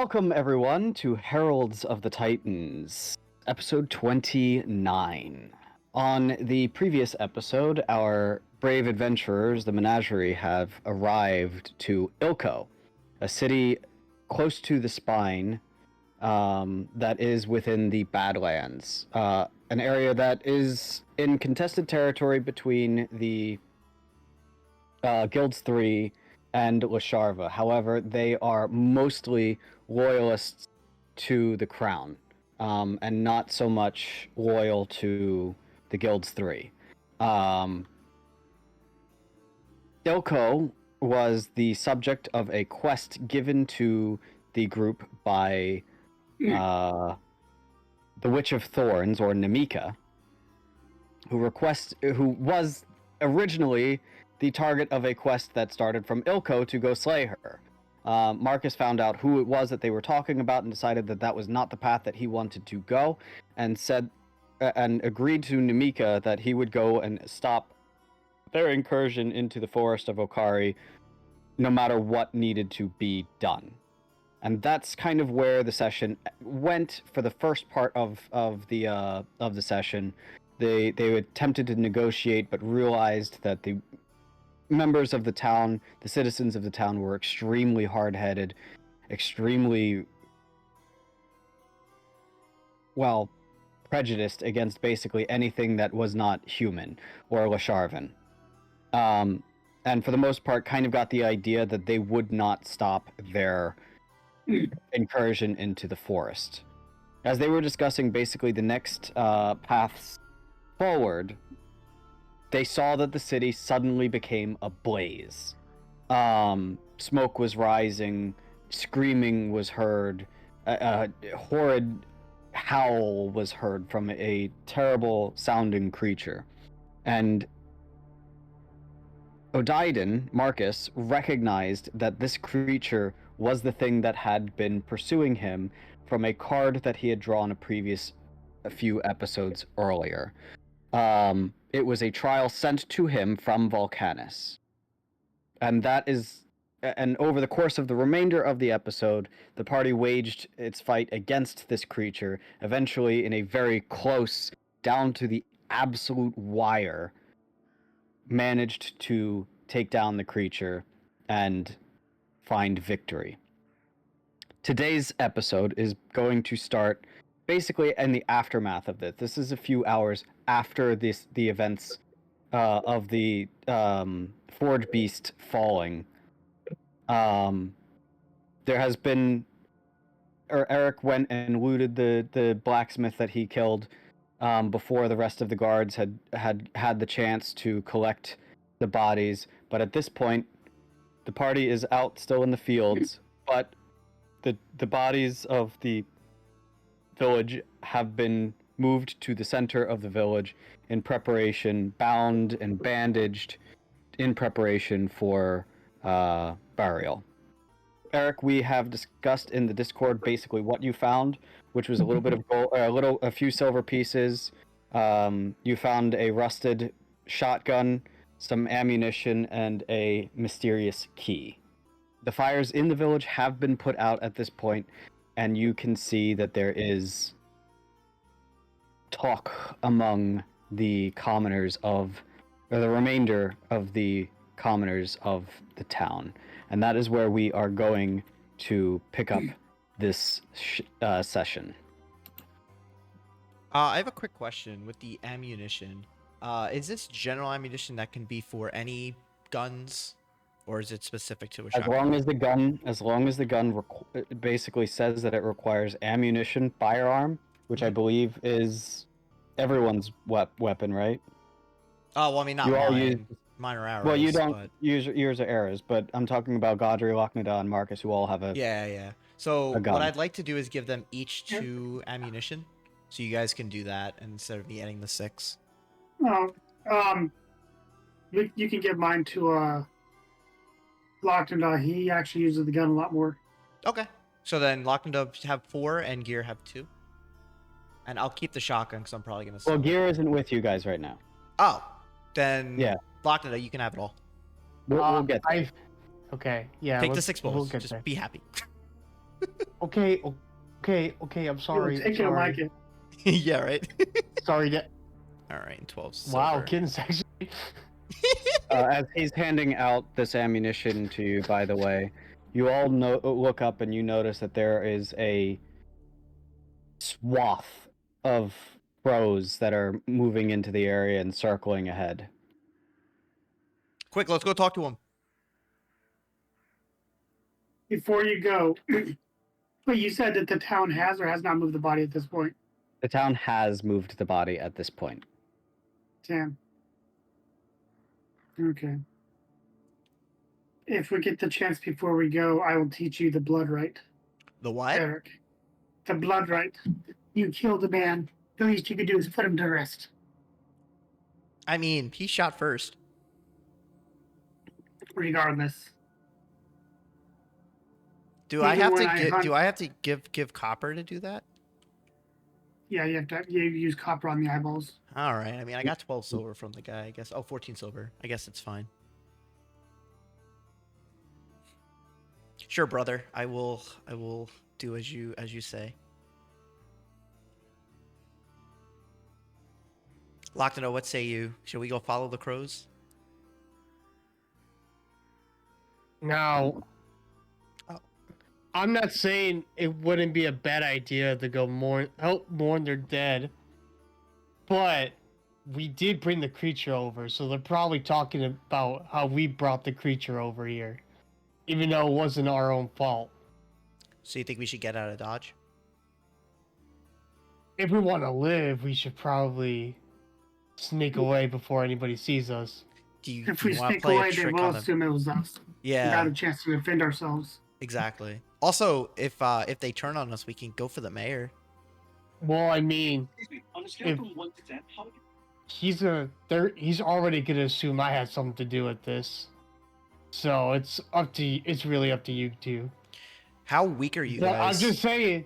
Welcome, everyone, to Heralds of the Titans, episode 29. On the previous episode, our brave adventurers, the Menagerie, have arrived to Ilko, a city close to the Spine that is within the Badlands, an area that is in contested territory between the Guilds 3 and Lasharva. However, they are mostly loyalists to the crown, and not so much loyal to the Guilds 3. Ilko was the subject of a quest given to the group by the Witch of Thorns, or Namika, who was originally the target of a quest that started from Ilko to go slay her. Marcus found out who it was that they were talking about and decided that that was not the path that he wanted to go, and agreed to Namika that he would go and stop their incursion into the forest of Okari, no matter what needed to be done. And that's kind of where the session went for the first part of the session. They attempted to negotiate, but realized that the members of the town, the citizens of the town, were extremely hard-headed, extremely, well, prejudiced against basically anything that was not human or Lasharvan. And for the most part, kind of got the idea that they would not stop their incursion into the forest. As they were discussing basically the next paths forward, they saw that the city suddenly became ablaze. Smoke was rising, screaming was heard, a horrid howl was heard from a terrible sounding creature. And Odaidan, Marcus, recognized that this creature was the thing that had been pursuing him from a card that he had drawn a few episodes earlier. It was a trial sent to him from Volcanus. And over the course of the remainder of the episode, the party waged its fight against this creature, eventually in a very close, down to the absolute wire, managed to take down the creature and find victory. Today's episode is going to start basically in the aftermath of this. This is a few hours after the events of the Forge Beast falling. There has been, Eric went and looted the blacksmith that he killed before the rest of the guards had the chance to collect the bodies. But at this point, the party is out still in the fields, but the bodies of the village have been moved to the center of the village in preparation, bound and bandaged in preparation for burial. Eric, we have discussed in the Discord basically what you found, which was a little bit of gold, a few silver pieces. You found a rusted shotgun, some ammunition, and a mysterious key. The fires in the village have been put out at this point, and you can see that there is talk among the commoners or the remainder of the commoners of the town. And that is where we are going to pick up this session. I have a quick question with the ammunition. Is this general ammunition that can be for any guns, or is it specific to a shotgun? As long as the gun basically says that it requires ammunition, firearm, which I believe is everyone's weapon, right? Oh, well, I mean, not mine are arrows. Well, you don't use yours are arrows, but I'm talking about Godry, Locknada, and Marcus, who all have a Yeah. So what I'd like to do is give them each 2 ammunition, so you guys can do that instead of me adding the 6. Oh, you can give mine to Locknada. He actually uses the gun a lot more. Okay. So then Locknada have 4 and Gear have 2. And I'll keep the shotgun because I'm probably going to... Well, Gear isn't with you guys right now. Oh. Then yeah. Locknada, you can have it all. We'll get there. Okay, yeah. Take the 6 bullets. We'll get Just there. be happy. Okay, I'm sorry. Take it and like it. Yeah, right. Sorry, All right, 12 wow, silver. Kitten's actually... As he's handing out this ammunition to you, by the way, you all look up and you notice that there is a swath of crows that are moving into the area and circling ahead. Quick, let's go talk to him. Before you go, but you said that the town has or has not moved the body at this point. The town has moved the body at this point. Damn. Okay. If we get the chance before we go, I will teach you the blood right, The what? Eric. The blood right. You killed a man. The least you could do is put him to rest. I mean, he shot first. Regardless. Do I Even have when to I give? hunt- Do I have to give copper to do that? Yeah, you have to use copper on the eyeballs. All right. I mean, I got 12 silver from the guy. I guess. Oh, 14 silver. I guess it's fine. Sure, brother. I will do as you say. Lockton, what say you? Should we go follow the crows? Now, Oh. I'm not saying it wouldn't be a bad idea to go help mourn their dead, but we did bring the creature over, so they're probably talking about how we brought the creature over here, even though it wasn't our own fault. So you think we should get out of Dodge? If we want to live, we should probably sneak away before anybody sees us. Do you, If do we you want to sneak play away, a they trick will on them? assume it was us. We Yeah, got a chance to defend ourselves. exactly. Also, if they turn on us, we can go for the mayor. Well, I mean, if he's already gonna assume I had something to do with this, so it's really up to you two. How weak are you But guys I'm just saying.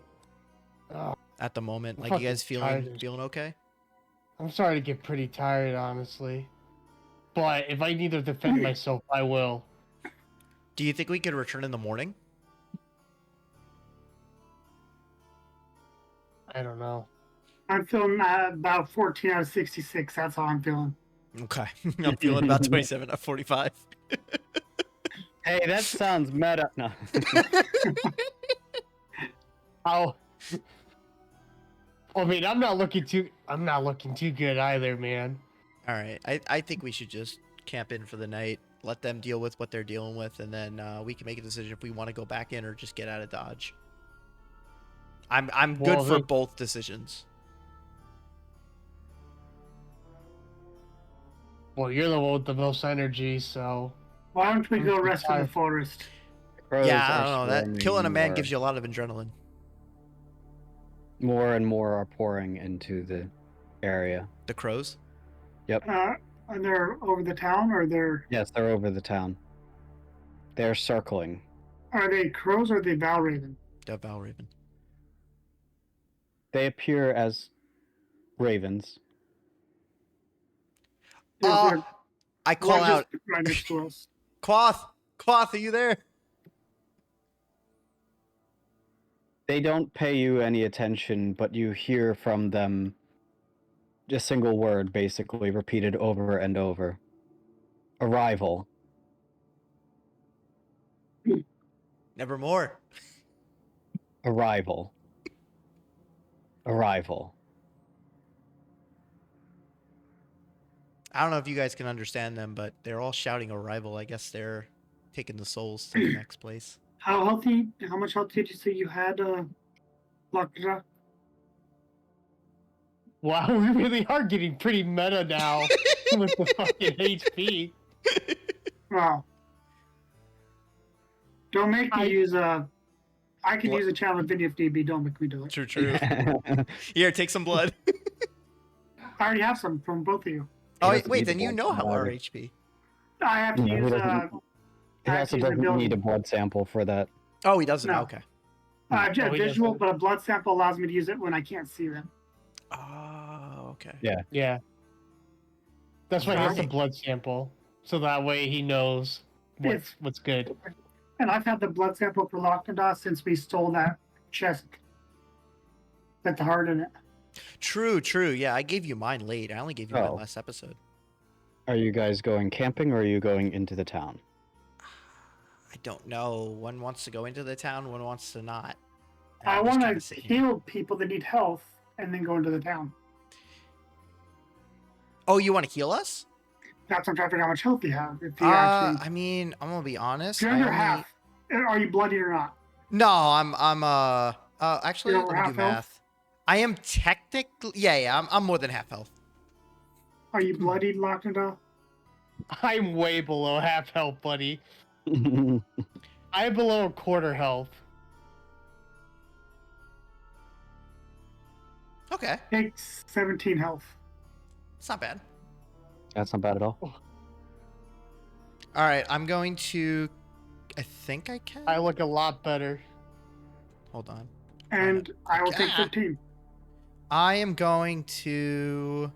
at the moment? I'm Like, you guys fucking feeling tired. okay? I'm starting to get pretty tired, honestly. But if I need to defend myself, I will. Do you think we could return in the morning? I don't know. I'm feeling about 14 out of 66. That's how I'm feeling. Okay. I'm feeling about 27 out of 45. Hey, that sounds meta. No. How? I mean, I'm not looking too good either, man. All right. I think we should just camp in for the night, let them deal with what they're dealing with, and then we can make a decision if we want to go back in or just get out of Dodge. I'm good Well, for then- both decisions. Well, you're the one with the most energy, so Why don't we I'm go too rest in the tired. forest? Crows Yeah, I are don't know. That swarming killing a man more. gives you a lot of adrenaline. More and more are pouring into the area. The crows? Are they over the town, or Yes, they're over the town. They're circling. are they crows or are they Valraven? The Valraven. They appear as ravens. They're I call one out, just right next to us. Quoth, are you there? They don't pay you any attention, but you hear from them a single word basically repeated over and over. Arrival. Nevermore. Arrival. Arrival. I don't know if you guys can understand them, but they're all shouting arrival. I guess they're taking the souls to the next place. How much health did you say you had, Lakra? wow, we really are getting pretty meta now with the fucking HP. Wow. Don't make me I- use a... I could What? use a challenge video if need be. Don't make me do it. True. Here, take some blood. I already have some from both of you. Oh, doesn't wait, need then the you blood know how sample. our HP. I have to No, he use doesn't- He I also use the doesn't ability. need a blood sample for that. Oh, he doesn't. No. Okay. No, he visual, doesn't. but a blood sample allows me to use it when I can't see them. Oh, okay. Yeah. That's why he has a Right. blood sample, so that way he knows It's- what's good. And I've had the blood sample for Locknados since we stole that chest with the heart in it. True. Yeah, I gave you mine late. I only gave you mine Oh. last episode. Are you guys going camping or are you going into the town? I don't know. One wants to go into the town, one wants to not. And I I'm just want kinda to sitting here. heal people that need health and then go into the town. Oh, you want to heal us? That's what I'm trying to figure out how much health you have. If you actually, I mean, I'm gonna be honest. if you're I under only... half, are you bloodied or not? No, I'm actually, You're let over me do half health? math. I am technically, yeah, I'm more than half health. Are you bloodied, Locknados? I'm way below half health, buddy. I'm below a quarter health. Okay, Takes 17 health. it's not bad. That's not bad at all. All right, I'm going to. I think I can. I look a lot better. Hold on. And I will take Ah. 15. I am going to.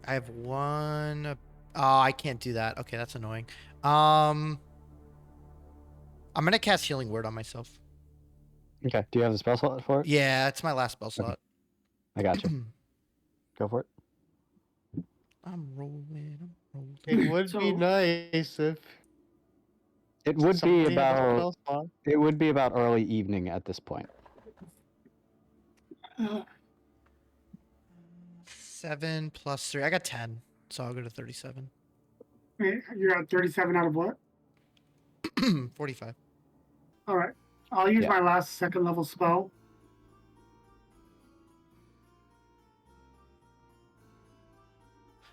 I have one. Oh, I can't do that. Okay, that's annoying. I'm gonna cast Healing Word on myself. Okay. Do you have the spell slot for it? Yeah, it's my last spell slot. I got you. Go for it. I'm rolling. It would be So- nice if It would be somebody had a about spell slot. it would be about early evening at this point. 7 plus 3. I got 10, so I'll go to 37. Wait, you're at 37 out of what? 45. All right. I'll use Yeah. my last second level spell.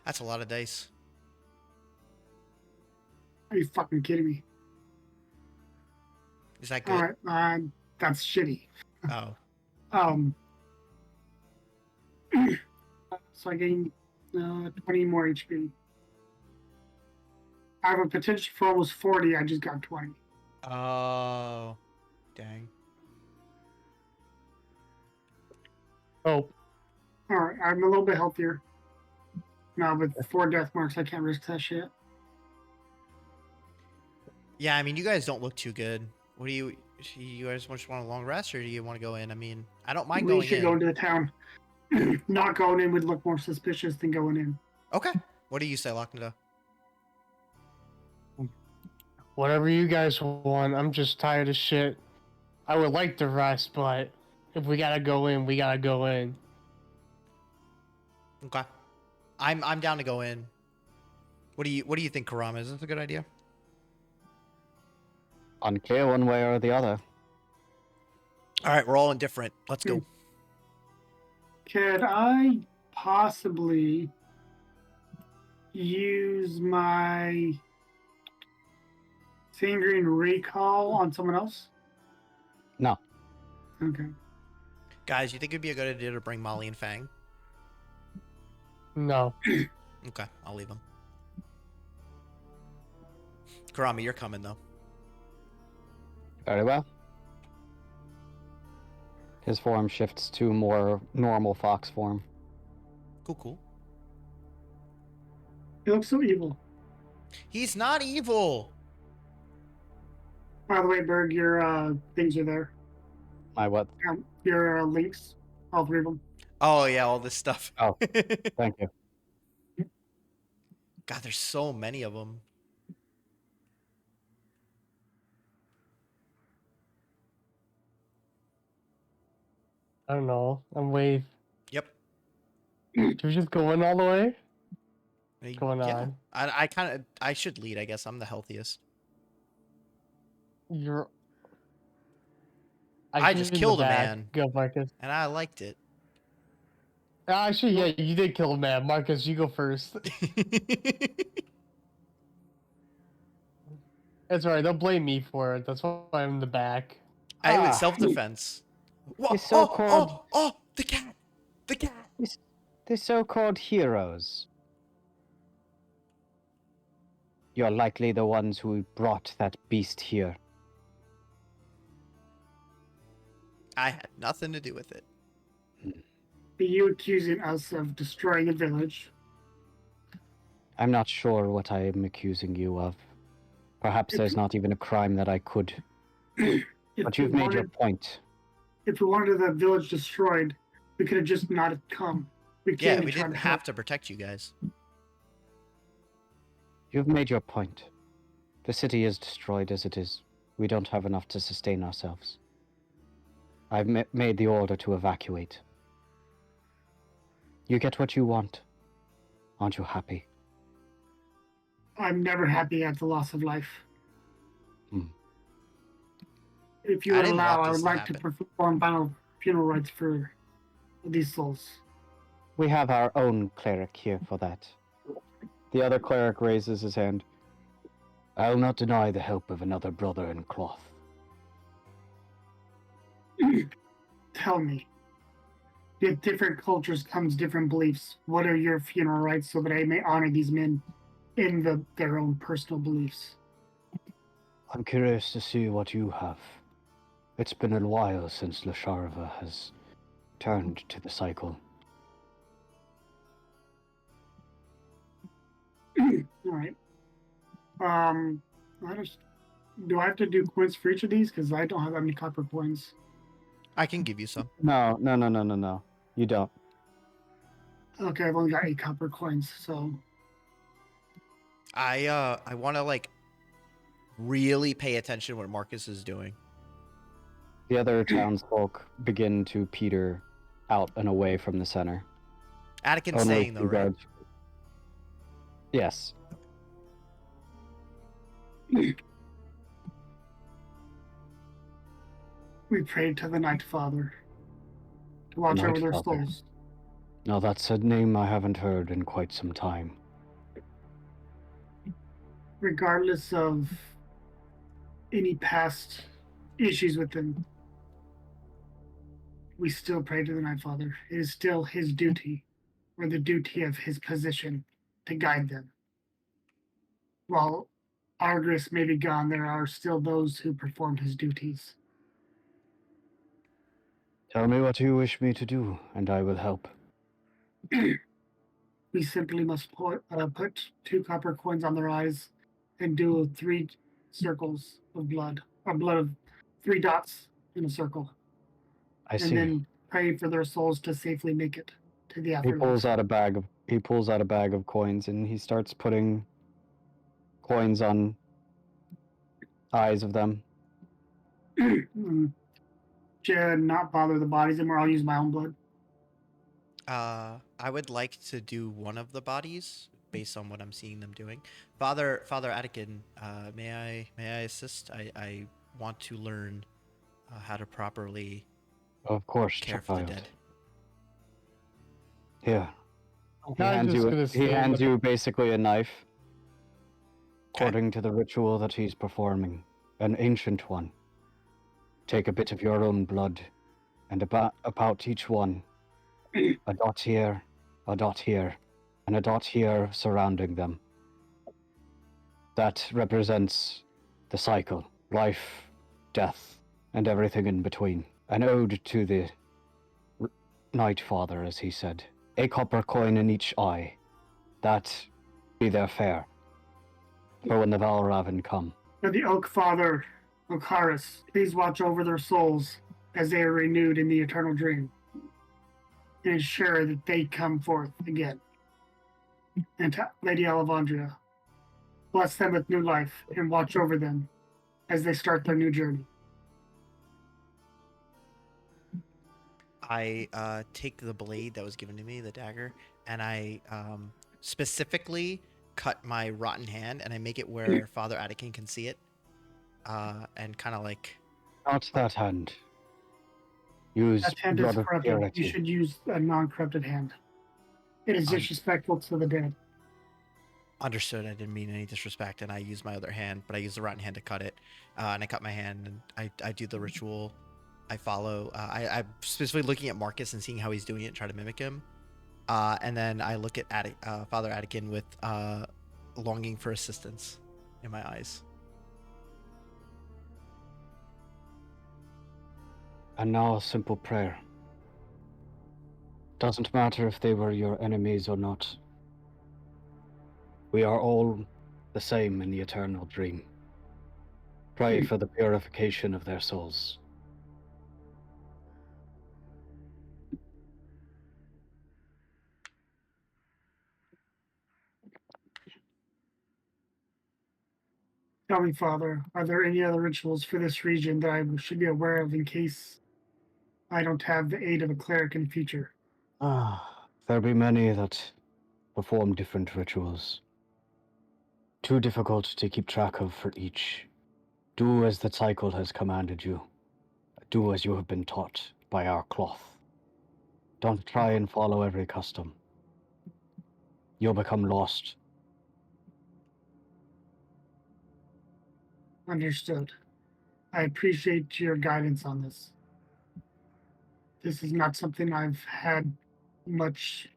That's a lot of dice. Are you fucking kidding me? Is that good? All right. That's shitty. Oh. So I gain 20 more HP. I have a potential for almost 40. I just got 20. Oh. Dang. Oh, All right. I'm a little bit healthier. Now with 4 death marks, I can't risk that shit. Yeah, I mean, you guys don't look too good. What do you guys just want a long rest, or do you want to go in? I mean, I don't mind We going should in. go into the town. Not going in would look more suspicious than going in. Okay. What do you say, Locknada? whatever you guys want. I'm just tired of shit. I would like to rest, but if we gotta go in, we gotta go in. Okay. I'm down to go in. What do you think, Karama? Is this a good idea? Unclear one way or the other. All right, we're all indifferent. Let's go. Could I possibly use my Sanguine Recall on someone else? No. Okay. Guys, you think it'd be a good idea to bring Molly and Fang? No. Okay, I'll leave them. Karama, you're coming though. Very well. His form shifts to more normal fox form. Cool. He looks so evil. He's not evil. By the way, Berg, your things are there. My what? Your links, all 3 of them. Oh yeah, all this stuff. Oh. Thank you. God, there's so many of them. I don't know. I'm way. Yep. Should we just go in all the way? What's going on? I should lead, I guess. I'm the healthiest. You're. I can just in the killed a back. man. Go, Marcus. And I liked it. Actually, yeah, you did kill a man. Marcus, you go first. That's alright. Don't blame me for it. That's why I'm in the back. I Ah. was self-defense. Whoa, The so-called- the cat! The cat! The so-called heroes. You're likely the ones who brought that beast here. I had nothing to do with it. Are you accusing us of destroying the village? I'm not sure what I am accusing you of. Perhaps there's not even a crime that I could. If But we you've made your wanted- point. If we wanted the village destroyed, we could have just not come. We Yeah, came we to try didn't to have help. to protect you guys. You've made your point. The city is destroyed as it is. We don't have enough to sustain ourselves. I've made the order to evacuate. You get what you want. Aren't you happy? I'm never happy at the loss of life. Hmm. If you I would didn't allow, want I this would to like to happen. perform final funeral rites for these souls. We have our own cleric here for that. The other cleric raises his hand. I'll not deny the help of another brother in cloth. Tell me, with different cultures comes different beliefs. What are your funeral rites so that I may honor these men in their own personal beliefs? I'm curious to see what you have. It's been a while since Lasharva has turned to the cycle. All right. Do I have to do coins for each of these? Because I don't have that many copper coins. I can give you some. No. You don't. Okay, I've only got 8 copper coins, so I want to like really pay attention to what Marcus is doing. The other townsfolk begin to peter out and away from the center. Attican's Only staying though, two right? guards. Yes. we prayed to the Night Father to watch Night over their Father. souls. Now that's a name I haven't heard in quite some time. Regardless of any past issues with them, we still pray to the Night Father. It is still his duty, or the duty of his position, to guide them. While Argus may be gone, there are still those who perform his duties. Tell me what you wish me to do, and I will help. We simply must put 2 copper coins on their eyes and do 3 circles of blood, or blood of 3 dots in a circle, I and see. then pray for their souls to safely make it to the He afterlife. pulls out a bag of coins and he starts putting coins on eyes of them. To not bother the bodies anymore, I'll use my own blood. I would like to do one of the bodies based on what I'm seeing them doing. Father Attican, may I assist? I want to learn how to properly Of course, care for the child. dead. Here. I'm He kinda hands just you gonna he stand hands up- you basically a knife. Okay. According to the ritual that he's performing, an ancient one. Take a bit of your own blood, and about each one, a dot here, and a dot here surrounding them. That represents the cycle, life, death, and everything in between. An ode to the Night Father, as he said. A copper coin in each eye. That be their fare. For when the Valravan come. For the Oak Father, Okaris, please watch over their souls as they are renewed in the eternal dream, and ensure that they come forth again. And to Lady Alevandria, bless them with new life and watch over them as they start their new journey. I take the blade that was given to me, the dagger, and I specifically cut my rotten hand and I make it where Father Attican can see it, and kind of like Not that hand. Use That hand is blood of corrupted. You purity. should use a non-corrupted hand. It is disrespectful to the dead. understood. I didn't mean any disrespect, and I use my other hand, but I use the rotten hand to cut it, and I cut my hand and I do the ritual. I follow. I'm specifically looking at Marcus and seeing how he's doing it and try to mimic him. And then I look at Father Attican with longing for assistance in my eyes. And now a simple prayer. Doesn't matter if they were your enemies or not. We are all the same in the eternal dream. Pray for the purification of their souls. Tell me, Father, are there any other rituals for this region that I should be aware of in case I don't have the aid of a cleric in the future? There be many that perform different rituals. Too difficult to keep track of for each. Do as the cycle has commanded you. Do as you have been taught by our cloth. Don't try and follow every custom. You'll become lost. Understood. I appreciate your guidance on this. This is not something I've had much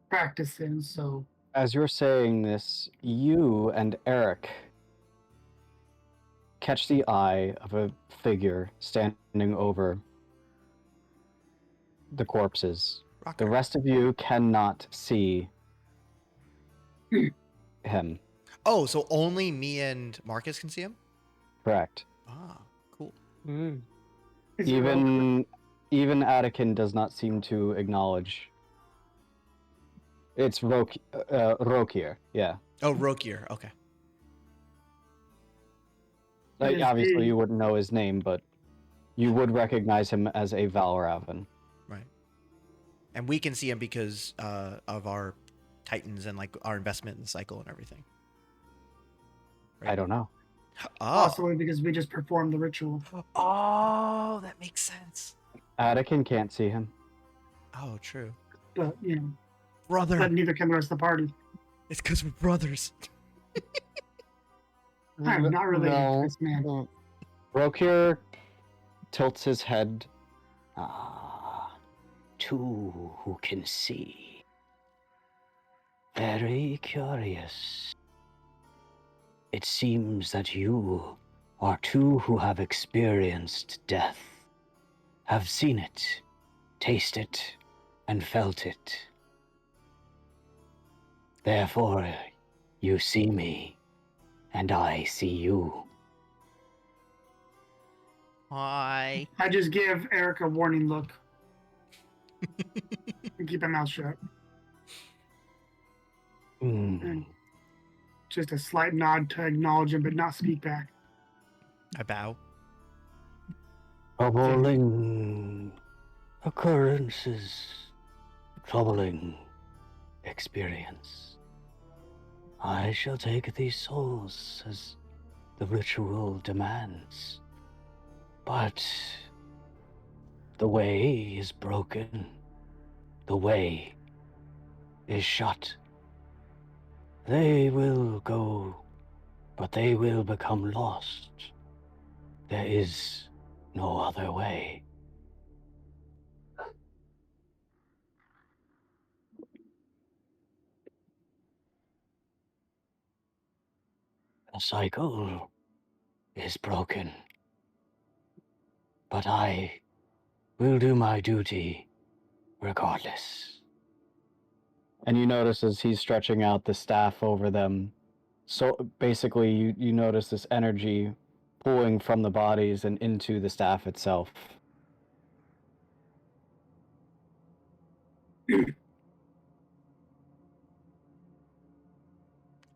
practice in, so As you're saying this, you and Eric catch the eye of a figure standing over the corpses. The Rocker. rest of you cannot see him. Oh, so only me and Marcus can see him? Correct. Ah, cool. Mm. is it well- Even Attican does not seem to acknowledge. It's Rokier, yeah. Oh, Rokier. Okay. Like, Is obviously, he- you wouldn't know his name, but you would recognize him as a Valravan. Right. And we can see him because of our Titans and like our investment in the cycle and everything. I don't know. Oh. possibly because we just performed the ritual. Oh, that makes sense. Attican can't see him. Oh, true. But Brother. but neither can the rest of the party. It's because we're brothers. I'm not related No. to this man. Rokier tilts his head. Two who can see. Very curious. It seems that you are two who have experienced death, have seen it, tasted it, and felt it. Therefore, you see me, and I see you. Hi. I just give Eric a warning look and keep my mouth shut. And just a slight nod to acknowledge him, but not speak back. I bow. Troubling occurrences, troubling experience. I shall take these souls as the ritual demands. But the way is broken. The way is shut. They will go, but they will become lost. There is no other way. The cycle is broken. But I will do my duty regardless. And you notice as he's stretching out the staff over them, so basically you notice this energy pulling from the bodies and into the staff itself. I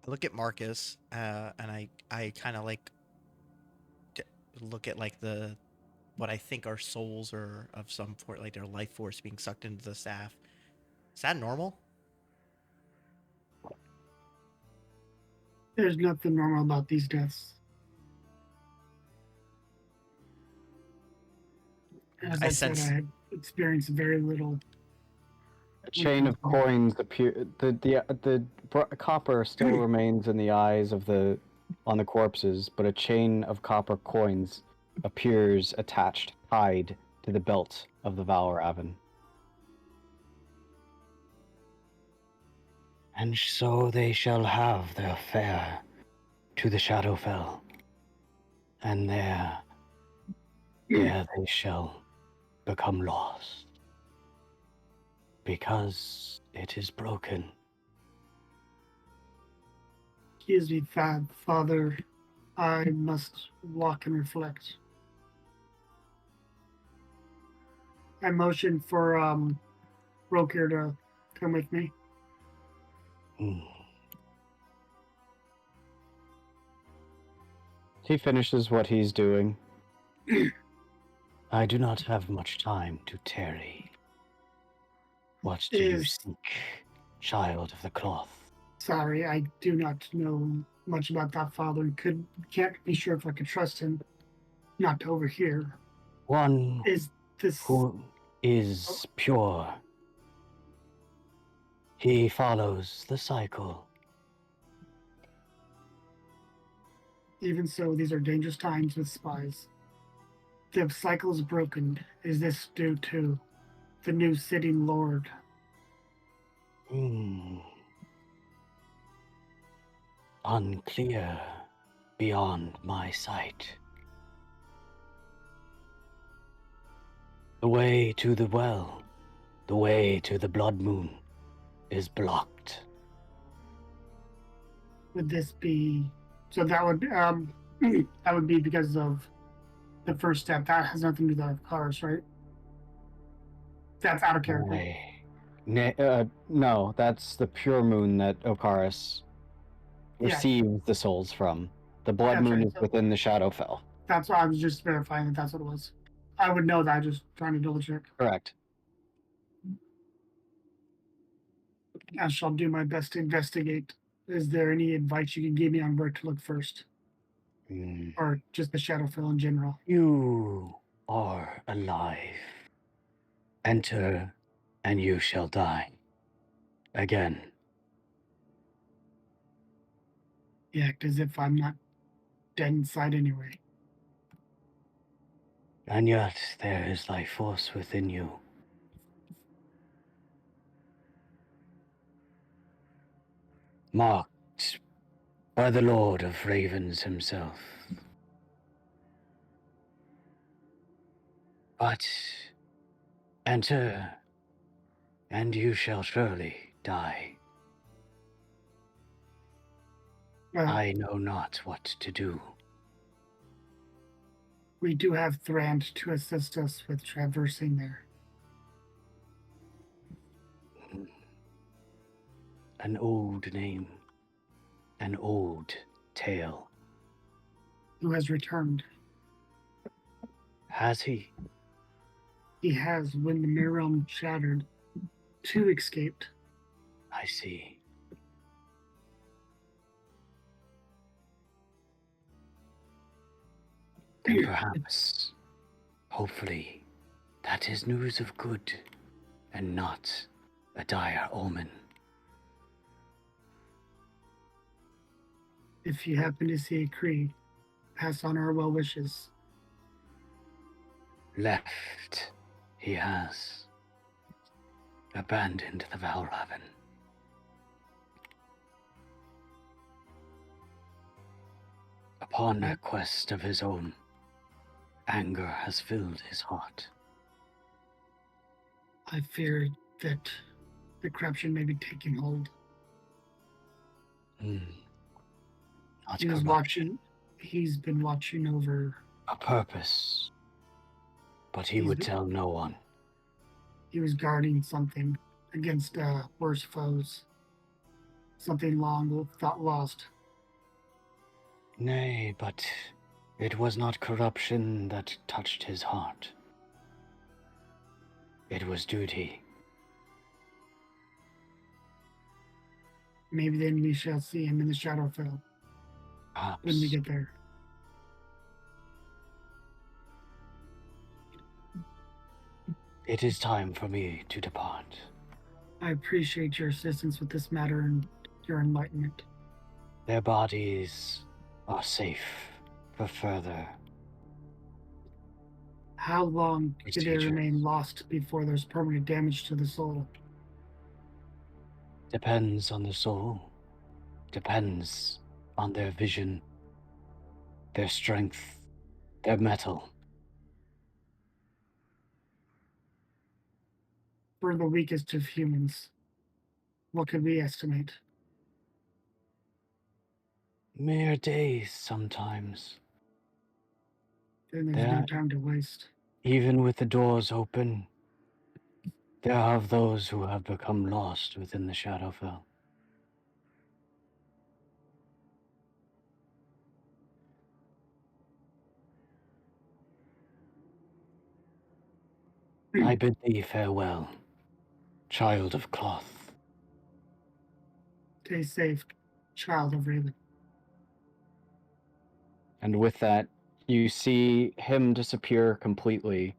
look at Marcus, and I kind of like look at like what I think are souls or of some sort, like their life force being sucked into the staff. Is that normal? There's nothing normal about these deaths. As I I said, sense- I had experienced very little. A chain of coins appear. The copper still remains in the eyes of on the corpses, but a chain of copper coins appears attached, tied to the belt of the Valravan. And so they shall have their fare to the Shadowfell, and there they shall become lost, because it is broken. Excuse me, Father. I must walk and reflect. I motion for Rokir to come with me. Hmm. He finishes what he's doing. I do not have much time to tarry. What do you Is seek, child of the cloth? sorry, I do not know much about that father and can't be sure if I could trust him not to overhear. One Is this who is pure. He follows the cycle. even so, these are dangerous times with spies. The cycle is broken. Is this due to the new sitting lord? Hmm. Unclear beyond my sight. The way to the well, the way to the blood moon, is blocked. Would this be so? That would that would be because of the first step. That has nothing to do with cars, right? That's out of character. No, that's the pure moon that Okaris Yeah. receives the souls from. The blood That's moon right, is so- within the Shadowfell. That's why I was just verifying that that's what it was. I would know that. Just trying to double check. Correct. I shall do my best to investigate. Is there any advice you can give me on where to look first, Hmm. or just the Shadowfell in general? You are alive. Enter, and you shall die. Again. You act as if I'm not dead inside anyway. And yet there is life force within you. Marked by the Lord of Ravens himself. But enter, and you shall surely die. I know not what to do. We do have Thrand to assist us with traversing there. An old name, an old tale. Who has returned? Has he? He has. When the mirror realm shattered, 2 escaped. I see. Then perhaps, hopefully, that is news of good and not a dire omen. If you happen to see a Cree, pass on our well wishes. Left, he has. Abandoned the Valraven. Upon a quest of his own, anger has filled his heart. I fear that the corruption may be taking hold. Not He was corruption. watching. He's been watching over. A purpose. But he would tell no one. He was guarding something against worse foes. Something long thought lost. Nay, but it was not corruption that touched his heart. It was duty. Maybe then we shall see him in the Shadowfell Perhaps. when we get there. It is time for me to depart. I appreciate your assistance with this matter and your enlightenment. Their bodies are safe for further. How long do they Procedure. remain lost before there's permanent damage to the soul? Depends on the soul. Depends on their vision, their strength, their mettle. For the weakest of humans, what could we estimate? Mere days sometimes. Then there's no Yeah. time to waste. Even with the doors open, there are those who have become lost within the Shadowfell. I bid thee farewell, child of cloth. Stay safe, child of Raven. And with that, you see him disappear completely,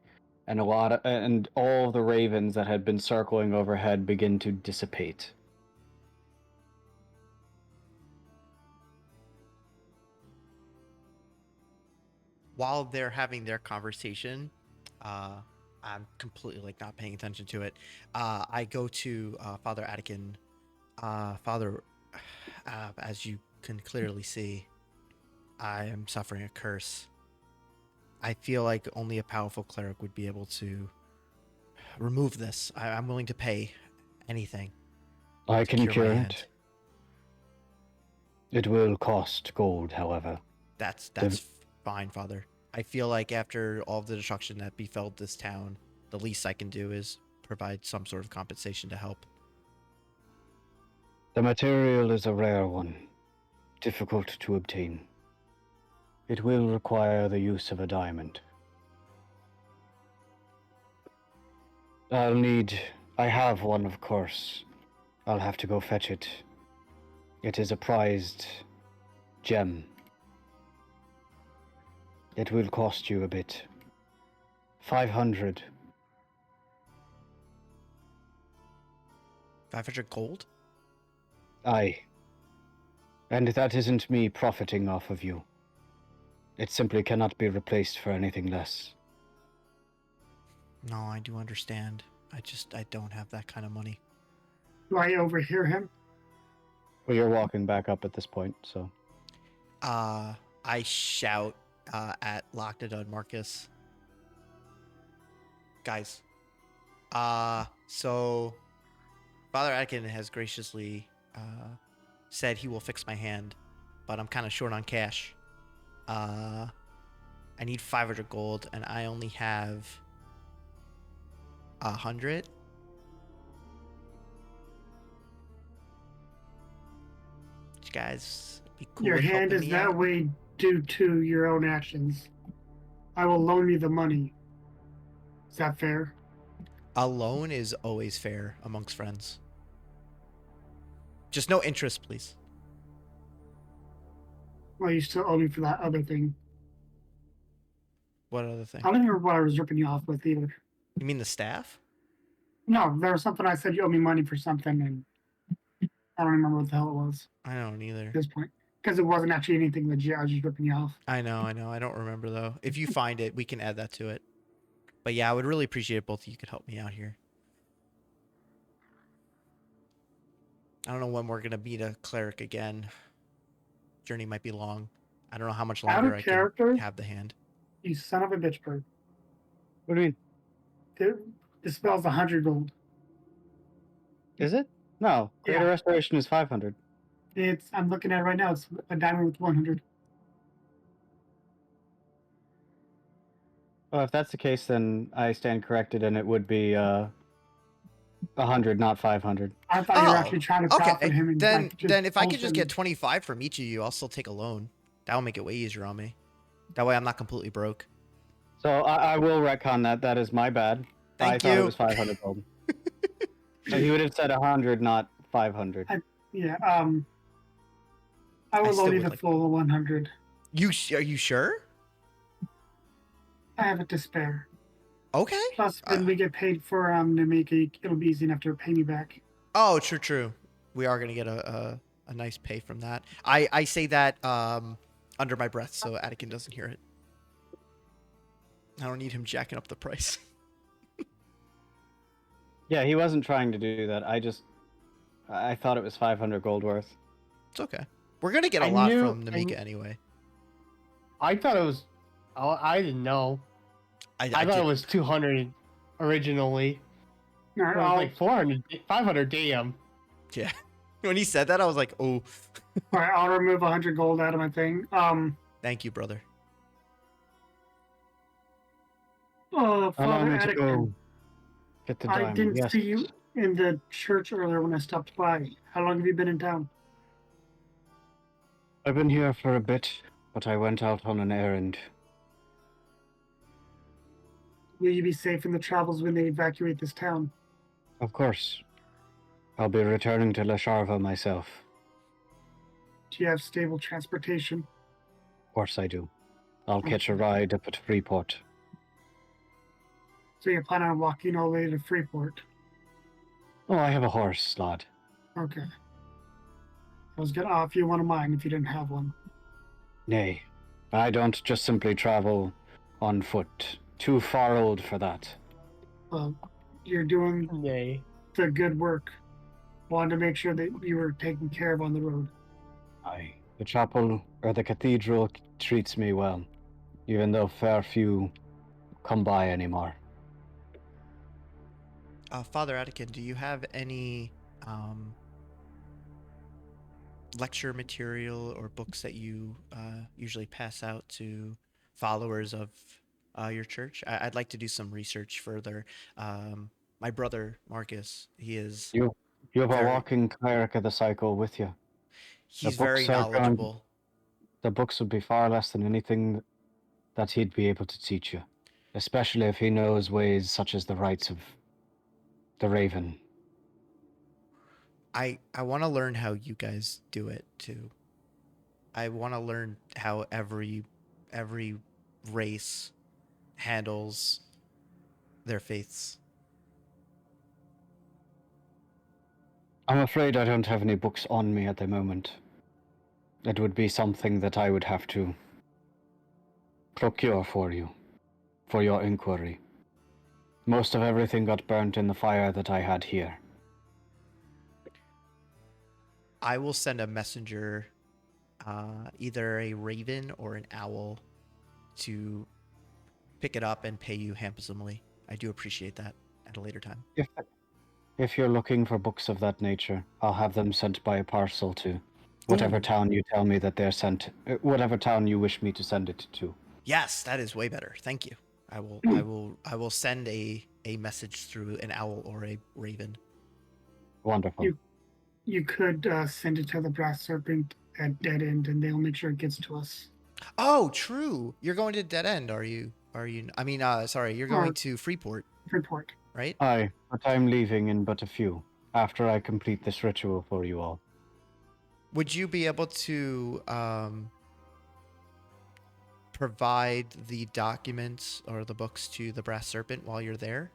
and all the ravens that had been circling overhead begin to dissipate. While they're having their conversation, I'm completely like not paying attention to it. I go to Father Attican. Father, as you can clearly see, I am suffering a curse. I feel like only a powerful cleric would be able to remove this. I'm willing to pay anything. I to can cure cure my it. hand. It will cost gold, however. That's fine, Father. I feel like after all of the destruction that befell this town, the least I can do is provide some sort of compensation to help. The material is a rare one, difficult to obtain. It will require the use of a diamond. I have one, of course. I'll have to go fetch it. It is a prized gem. It will cost you a bit. 500. 500 gold? Aye. And that isn't me profiting off of you. It simply cannot be replaced for anything less. No, I do understand. I don't have that kind of money. Do I overhear him? Well, you're walking back up at this point, so. I shout at Locknadon Marcus. Guys, so Father Atkin has graciously said he will fix my hand, but I'm kind of short on cash. I need 500 gold, and I only have 100. You guys be cool Your with hand helping is me that out? way due to your own actions. I will loan you the money. Is that fair? A loan is always fair amongst friends. Just no interest, please. Well, you still owe me for that other thing. What other thing? I don't remember what I was ripping you off with either. You mean the staff? No, there was something I said you owe me money for something, and I don't remember what the hell it was I don't either. at this point. Because it wasn't actually anything legit. I was just ripping you off. I know. I don't remember though. If you find it, we can add that to it. But yeah, I would really appreciate it both of you could help me out here. I don't know when we're gonna meet a cleric again. Journey might be long. I don't know how much Out longer of I character? can have the hand. You son of a bitch bird. What do you mean? This spell's 100 gold. Is it? No. Greater Yeah. Restoration is 500. I'm looking at it right now. It's a diamond with 100. Well, if that's the case, then I stand corrected, and it would be 100, not 500. I thought you were actually trying to profit Okay. him. And Then like, just then if I could just bullshit get him. 25 from each of you, I'll still take a loan. That will make it way easier on me. That way I'm not completely broke. So I will retcon that. That is my bad. I Thank thought you. it was 500 gold. So he would have said 100, not 500. Yeah. I will still loan you would the like- full 100. Are you sure? I have it to spare. Okay. Plus, when we get paid for Namiki, it'll be easy enough to pay me back. Oh, true. We are gonna get a nice pay from that. I say that under my breath so Attican doesn't hear it. I don't need him jacking up the price. Yeah, he wasn't trying to do that. I thought it was 500 gold worth. It's okay. We're gonna get a I lot knew- from Namika anyway. I thought it was. Oh, I didn't know. I thought did- it was 200 originally. All It right, was like 400, 500. Damn. Yeah. When he said that, I was like, oh, All right, I'll remove 100 gold out of my thing. thank you, brother. Allow Father me to Atticus, go get the I diamond. didn't Yes. see you in the church earlier when I stopped by. How long have you been in town? I've been here for a bit, but I went out on an errand. Will you be safe in the travels when they evacuate this town? Of course. I'll be returning to Lesharva myself. Do you have stable transportation? Of course I do. I'll catch a ride up at Freeport. So you're planning on walking all the way to Freeport? Oh, I have a horse, lad. Okay. I was gonna offer you one of mine if you didn't have one. Nay, I don't just simply travel on foot. Too far old for that. Well, you're doing Nay. the good work. Wanted to make sure that you were taken care of on the road. Aye. The chapel or the cathedral treats me well, even though fair few come by anymore. Father Atticus, do you have any lecture material or books that you usually pass out to followers of your church? I'd like to do some research further. My brother Marcus, he is You have a Very- walking cleric of the cycle with you. he's books very are going- knowledgeable. The books would be far less than anything that he'd be able to teach you, especially if he knows ways such as the rites of the Raven. I want to learn how you guys do it too. I want to learn how every race handles their faiths. I'm afraid I don't have any books on me at the moment. It would be something that I would have to procure for you, for your inquiry. Most of everything got burnt in the fire that I had here. I will send a messenger, either a raven or an owl, to pick it up and pay you handsomely. I do appreciate that at a later time. If you're looking for books of that nature, I'll have them sent by a parcel to whatever Ooh. town you tell me that they're sent, whatever town you wish me to send it to. Yes, that is way better. Thank you. I will send a message through an owl or a raven. Wonderful. You could send it to the Brass Serpent at Dead End, and they'll make sure it gets to us. Oh, true. You're going to Dead End, are you? I mean, sorry, you're going to Freeport, Freeport. right? Aye, but I'm leaving in but a few, after I complete this ritual for you all. Would you be able to provide the documents or the books to the Brass Serpent while you're there?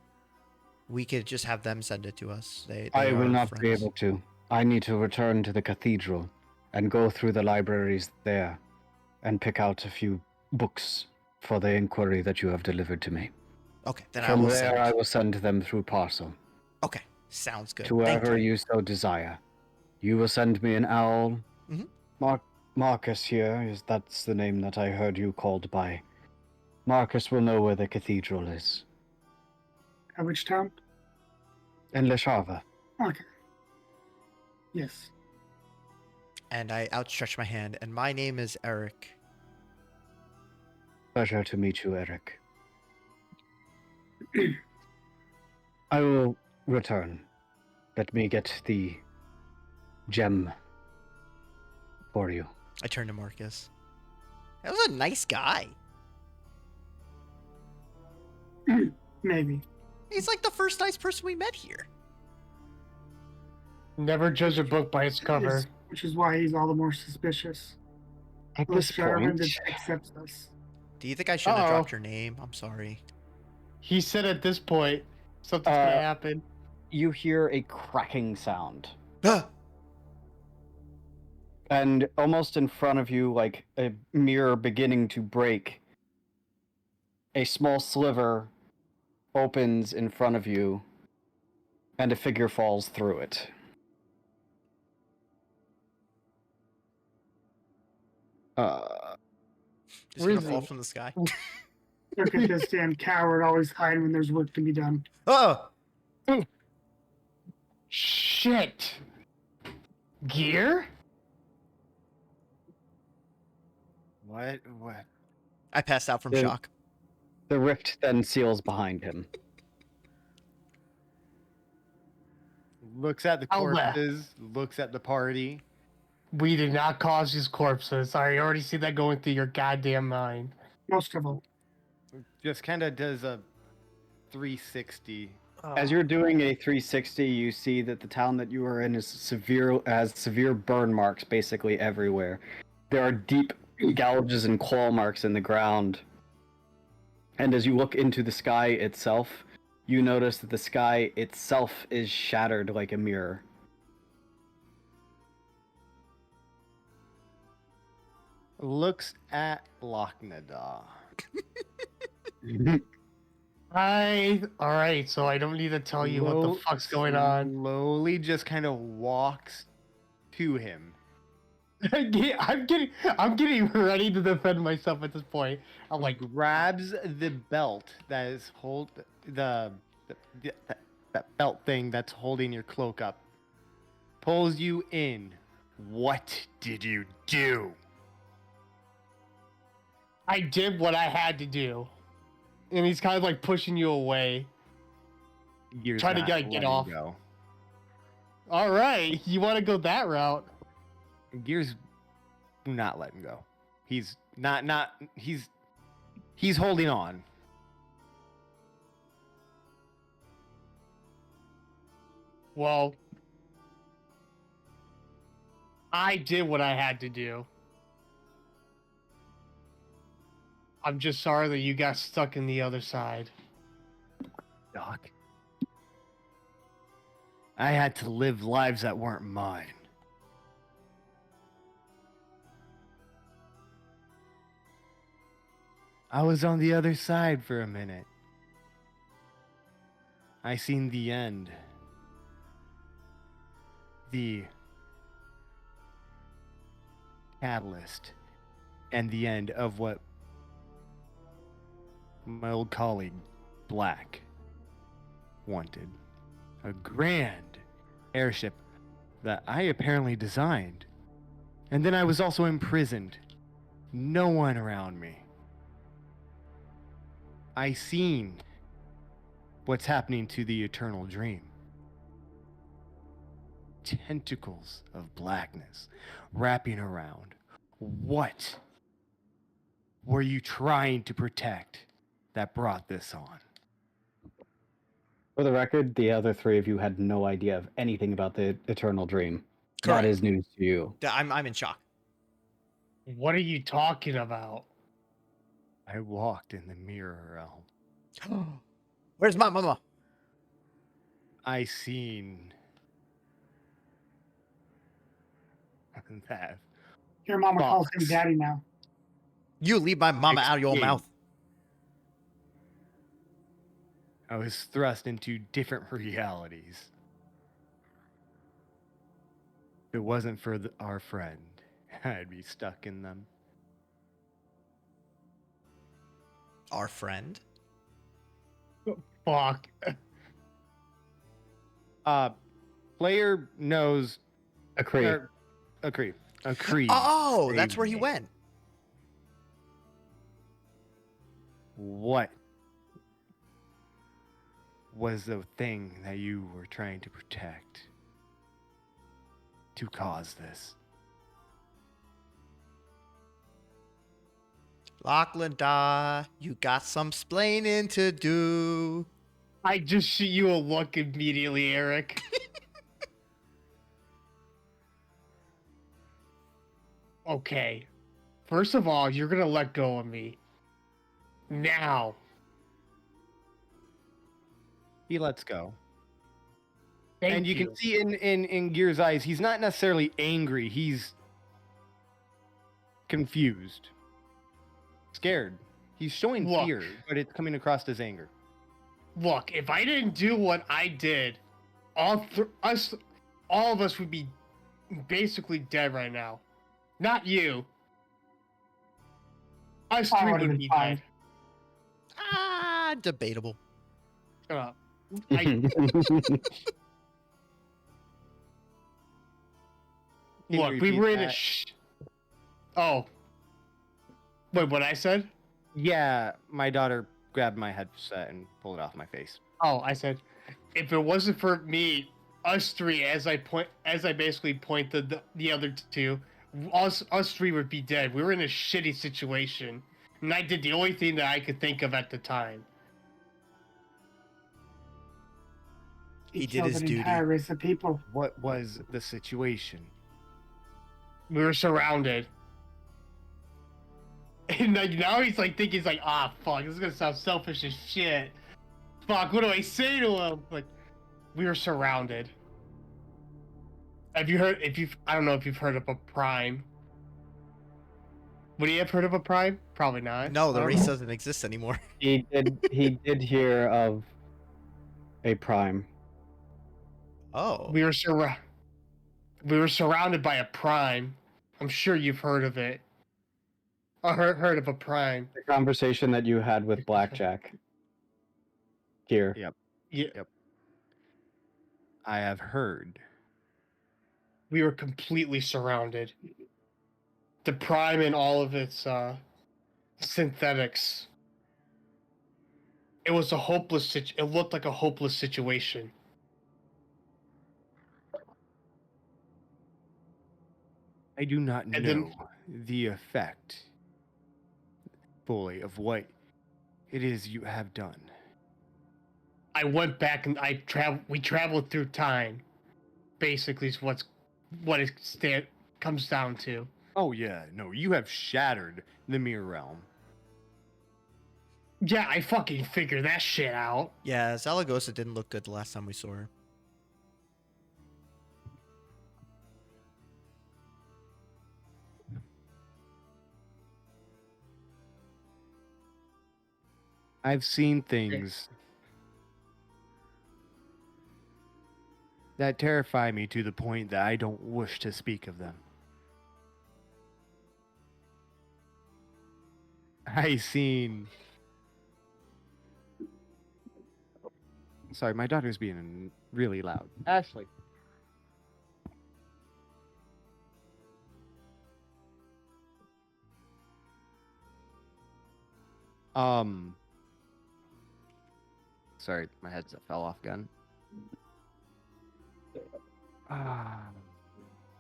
We could just have them send it to us. They I will are not be friends. able to. I need to return to the cathedral and go through the libraries there and pick out a few books for the inquiry that you have delivered to me. Okay, then I From will there, send. I will send them through parcel Okay, sounds good. to Thank whoever you. you so desire. You will send me an owl. Mhm. Marcus here, that's the name that I heard you called by. Marcus will know where the cathedral is. At which town? In Lesharva. Okay. Yes. And I outstretch my hand, and my name is Eric. Pleasure to meet you, Eric. I will return. Let me get the gem for you. I turn to Marcus. That was a nice guy. Maybe. He's like the first nice person we met here. Never judge a book by its cover. Which is why he's all the more suspicious. At Well, this Shattering point, accepts us. Do you think I shouldn't have Uh-oh. dropped your name? I'm sorry. He said at this point, something's gonna happen. you hear a cracking sound. Ah! And almost in front of you, like a mirror beginning to break, a small sliver opens in front of you, and a figure falls through it. Is Where he is gonna fall he? from the sky? Look at this damn coward always hiding when there's work to be done. Oh! Shit! Gear? What? I passed out from Yeah. shock. The rift then seals behind him. Looks at the I'll bet. corpses, looks at the party. We did not cause these corpses. I already see that going through your goddamn mind. Most of them. Just kind of does a 360. As you're doing a 360, you see that the town that you are in has severe burn marks basically everywhere. There are deep gouges and claw marks in the ground. And as you look into the sky itself, you notice that the sky itself is shattered like a mirror. Looks at Lochnadah. Alright, so I don't need to tell you what the fuck's going on. Slowly just kind of walks to him. I'm getting ready to defend myself at this point. I'm like, Grabs the belt that is that belt thing that's holding your cloak up. Pulls you in. What did you do? I did what I had to do. And he's kind of like pushing you away. Gear's Try to not get letting off. go. Alright, you want to go that route? Gear's not letting go. He's he's holding on. Well, I did what I had to do. I'm just sorry that you got stuck in the other side. Doc. I had to live lives that weren't mine. I was on the other side for a minute. I seen the end. The catalyst and the end of what my old colleague, Black, wanted. A grand airship that I apparently designed. And then I was also imprisoned. No one around me. I seen what's happening to the eternal dream. Tentacles of blackness wrapping around. What were you trying to protect that brought this on? For the record, the other three of you had no idea of anything about the Eternal Dream. Correct. That is news to you. I'm in shock. What are you talking about? I walked in the mirror realm. Where's my mama? I seen that. Your mama calls him Fox. daddy now. You leave my mama out of your Escape. mouth. I was thrust into different realities. If it wasn't for our friend, I'd be stuck in them. Our friend? Fuck. Player knows. Agree. Agree. Oh, that's saved where he me. went. What was the thing that you were trying to protect to cause this? Lachlan, you got some splaining to do. I just shoot you a look immediately, Eric. Okay. First of all, you're gonna let go of me. Now. He lets go. Thank And you can see in Gear's eyes, he's not necessarily angry. He's confused. Scared. He's showing Look. fear, but it's coming across as anger. Look, if I didn't do what I did, all of us would be basically dead right now. Not you. Us I three would've would been be fine. dead. Debatable. Shut up. I, Can you Look, we repeat were in a that? Oh. Wait, what I said? Yeah, my daughter grabbed my headset and pulled it off my face. Oh, I said, if it wasn't for me, us three, as I basically pointed the other two, us three would be dead. We were in a shitty situation, and I did the only thing that I could think of at the time. He did killed his an duty. entire race of people. What was the situation? We were surrounded. And like now he's like thinking, he's like, ah, fuck, this is gonna sound selfish as shit. Fuck, what do I say to him? Like, we were surrounded. Have you heard? I don't know if you've heard of a prime. Would you have heard of a prime? Probably not. No, the I don't race know. doesn't exist anymore. He did hear of a prime. Oh. We were surrounded by a prime. I'm sure you've heard of it. I heard of a prime. The conversation that you had with Blackjack. Here. Yeah, I have heard. we were completely surrounded. The prime and all of its synthetics. It was a hopeless. It looked like a hopeless situation. I do not know And then- the effect fully of what it is you have done. I went back and we traveled through time. Basically, is what it comes down to. Oh yeah, no, you have shattered the mirror realm. Yeah, I fucking figured that shit out. Yeah, Zaragoza didn't look good the last time we saw her. I've seen things that terrify me to the point that I don't wish to speak of them. I seen. Sorry, my daughter's being really loud. Ashley. Sorry, my headset fell off again.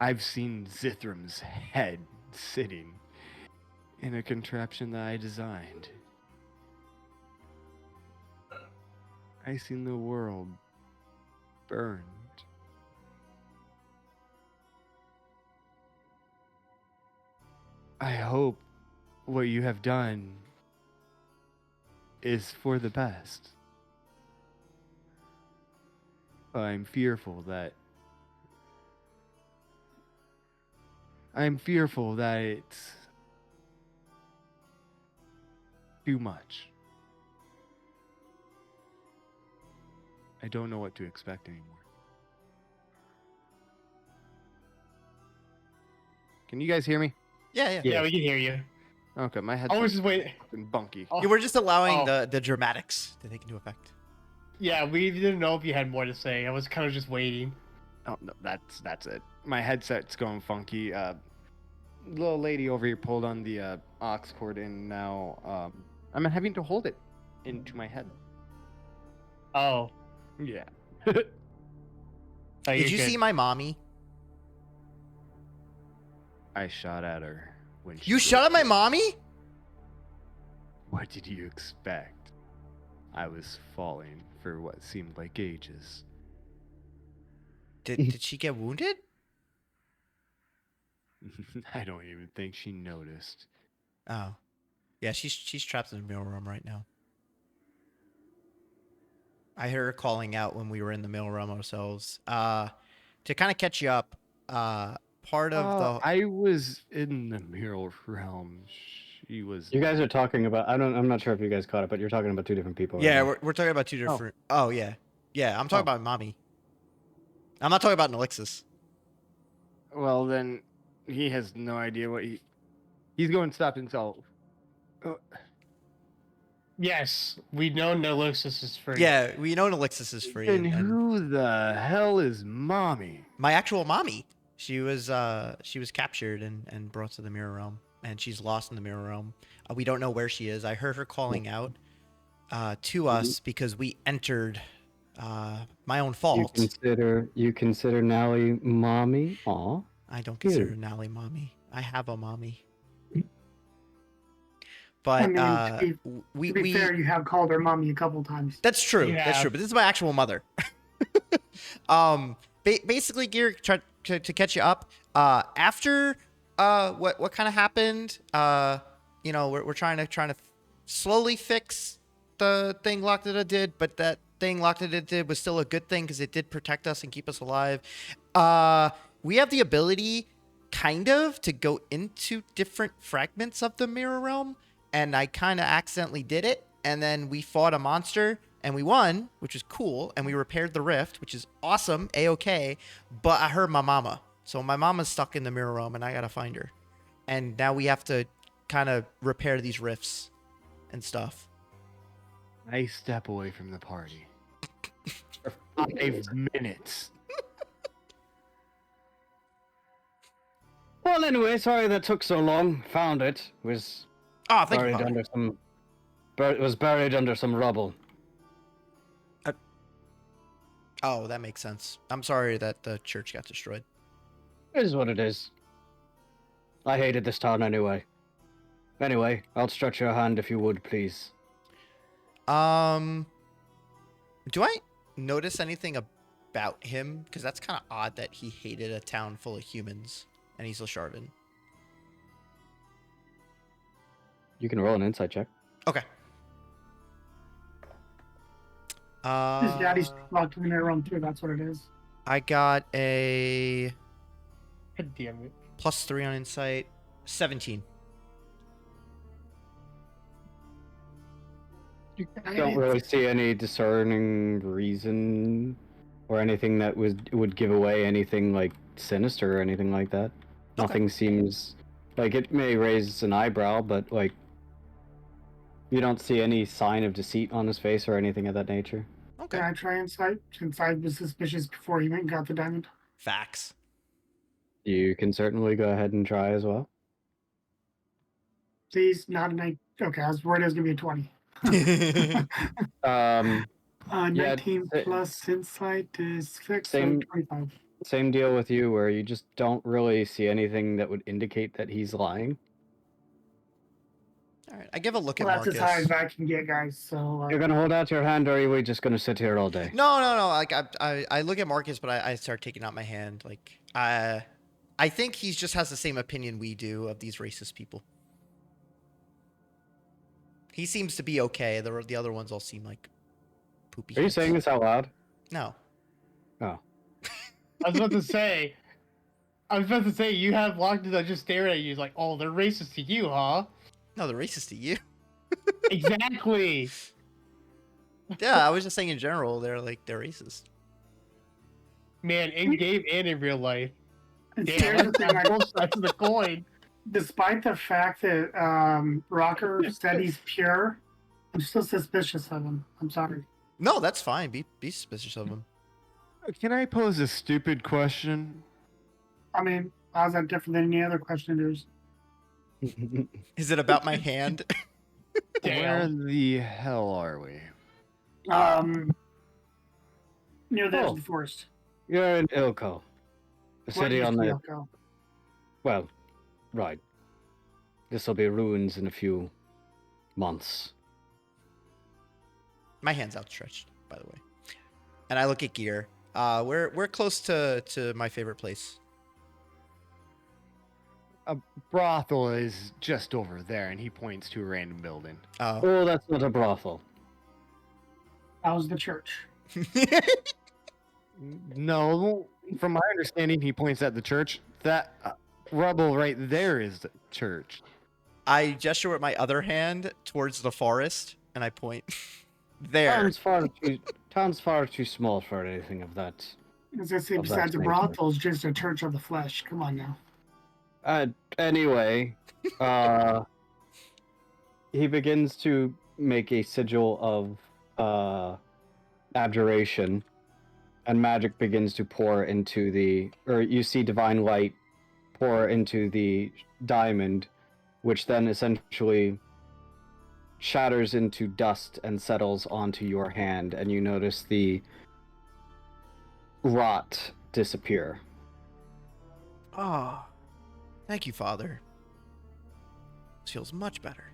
I've seen Zithram's head sitting in a contraption that I designed. I seen the world burned. I hope what you have done is for the best. I'm fearful that it's too much. I don't know what to expect anymore. Can you guys hear me? Yeah. Yeah, we can hear you. Okay, my I headset's was just waiting. fucking bunky. Oh, You were just allowing Oh. the dramatics to take into effect. Yeah, we didn't know if you had more to say. I was kind of just waiting. Oh no, that's it. My headset's going funky. Little lady over here pulled on the aux cord, and now I'm having to hold it into my head. Oh. Yeah. Oh, Did you're you good. see my mommy? I shot at her when she You shot at my mommy? What did you expect? I was falling for what seemed like ages. Did she get wounded? I don't even think she noticed. Oh. Yeah, she's trapped in the mail room right now. I heard her calling out when we were in the mail room ourselves. To kind of catch you up, part of the I was in the mural realm. She was. You guys are talking about. I'm not sure if you guys caught it, but you're talking about two different people. Yeah, right we're talking about two different. Oh yeah, I'm talking about mommy. I'm not talking about Nallixis. Well, then he has no idea what he's going to stop himself. Yes, we know Nallixis is free. Yeah, we know Nallixis is free. And And who the hell is mommy? my actual mommy. She was captured and brought to the mirror realm, and she's lost in the mirror realm. We don't know where she is. I heard her calling out to us because we entered my own fault. You consider Nally mommy? Aw. I don't consider Nally mommy. I have a mommy. But I mean, to be fair, you have called her mommy a couple times. That's true. You That's true. have. But this is my actual mother. Basically, Gear, try to catch you up. After what kind of happened? You know, we're trying to slowly fix the thing Lockdata did, but that thing Lockdata did was still a good thing because it did protect us and keep us alive. We have the ability, kind of, to go into different fragments of the mirror realm, and I kind of accidentally did it, and then we fought a monster. And we won, which is cool, and we repaired the rift, which is awesome, A-okay, but I heard my mama. So my mama's stuck in the mirror realm, and I gotta find her. And now we have to kind of repair these rifts and stuff. I step away from the party. For 5 minutes. Well, anyway, sorry that took so long. Found it. Was Oh, thank you, buried Father. under some. It was buried under some rubble. Oh, that makes sense. I'm sorry that the church got destroyed. It is what it is. I hated this town anyway. Anyway, I'll stretch your hand if you would, please. Do I notice anything about him? Because that's kind of odd that he hated a town full of humans, and he's Lasharvin. You can roll an insight check. Okay. His daddy's locked in the mirror realm too. That's what it is. I got a God damn it. +3 on insight. 17. You don't really see any discerning reason or anything that would give away anything like sinister or anything like that. Nothing seems like it may raise an eyebrow, but like you don't see any sign of deceit on his face or anything of that nature. Okay. Can I try insight since I was suspicious before he went and got the diamond? Facts. You can certainly go ahead and try as well. Please, not a 9. Okay, I was worried it was gonna be a 20. Yeah, 19 plus insight is 6, so same- 25. Same deal with you, where you just don't really see anything that would indicate that he's lying. All right. I give a look Well, at that's Marcus. as high as I can get, guys. So You're gonna hold out your hand, or are we just gonna sit here all day? No. Like I look at Marcus, but I start taking out my hand. Like I think he just has the same opinion we do of these racist people. He seems to be okay. The other ones all seem like poopy. Are you heads. saying this out loud? No. Oh. I was about to say, you have locked that just staring at you. He's like, oh, they're racist to you, huh? No, they're racist to you. Exactly. Yeah, I was just saying in general, they're racist. Man, in game and in real life. and Damn, here's the that's thing, both sides of the coin. despite the fact that Rocker said he's pure, I'm still suspicious of him. I'm sorry. No, that's fine. Be suspicious of him. Can I pose a stupid question? I mean, how's that different than any other question there's? Is it about my hand? Where Damn. the hell are we? Near the edge Oh. of the forest. You're in Ilko, the What city used on to be the. Elko? Well, right. This will be ruins in a few months. My hand's outstretched, by the way. And I look at Gear. We're close to my favorite place. A brothel is just over there, and he points to a random building. Oh. Oh, that's not a brothel. That was the church. No, from my understanding, he points at the church. That rubble right there is the church. I gesture with my other hand towards the forest, and I point there. Town's far too small for anything of that. As I say, Of that besides a nature. brothel, it's just a church of the flesh. Come on now. Anyway, he begins to make a sigil of abjuration and magic begins to pour into you see divine light pour into the diamond, which then essentially shatters into dust and settles onto your hand, and you notice the rot disappear. Ah, thank you, Father. This feels much better.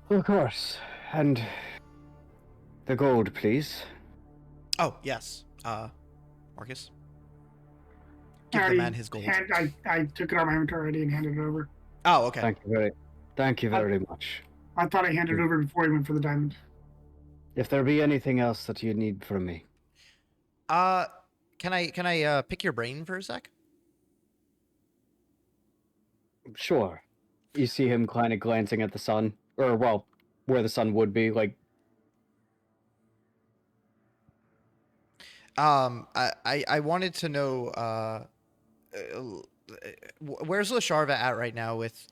Of course. And the gold, please. Oh, yes. Marcus? Give I the already man his gold. I took it out of my inventory already and handed it over. Oh, okay. Thank you very much. I thought I handed it over before he went for the diamond. If there be anything else that you need from me. Can I pick your brain for a sec? Sure. You see him kind of glancing at the sun, or well, where the sun would be, like. I wanted to know where's Lasharva at right now with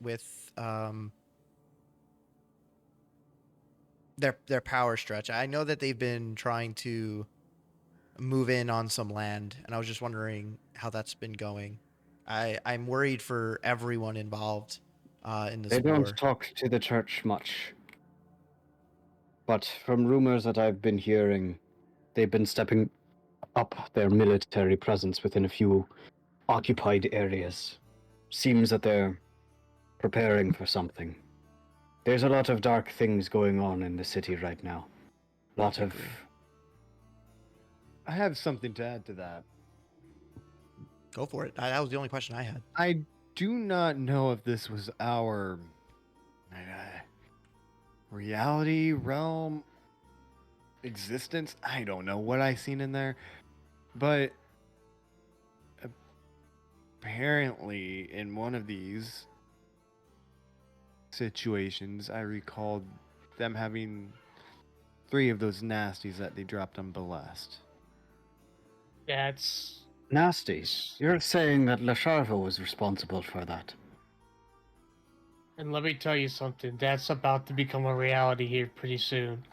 their power stretch. I know that they've been trying to move in on some land, and I was just wondering how that's been going. I'm worried for everyone involved in this They war. don't talk to the church much. But from rumors that I've been hearing, they've been stepping up their military presence within a few occupied areas. Seems that they're preparing for something. There's a lot of dark things going on in the city right now. I have something to add to that. Go for it. That was the only question I had. I do not know if this was our reality, realm, existence. I don't know what I seen in there. But apparently in one of these situations, I recalled them having 3 of those nasties that they dropped on Belast. That's Nasties. You're saying that Lasharva was responsible for that. and let me tell you something. That's about to become a reality here pretty soon.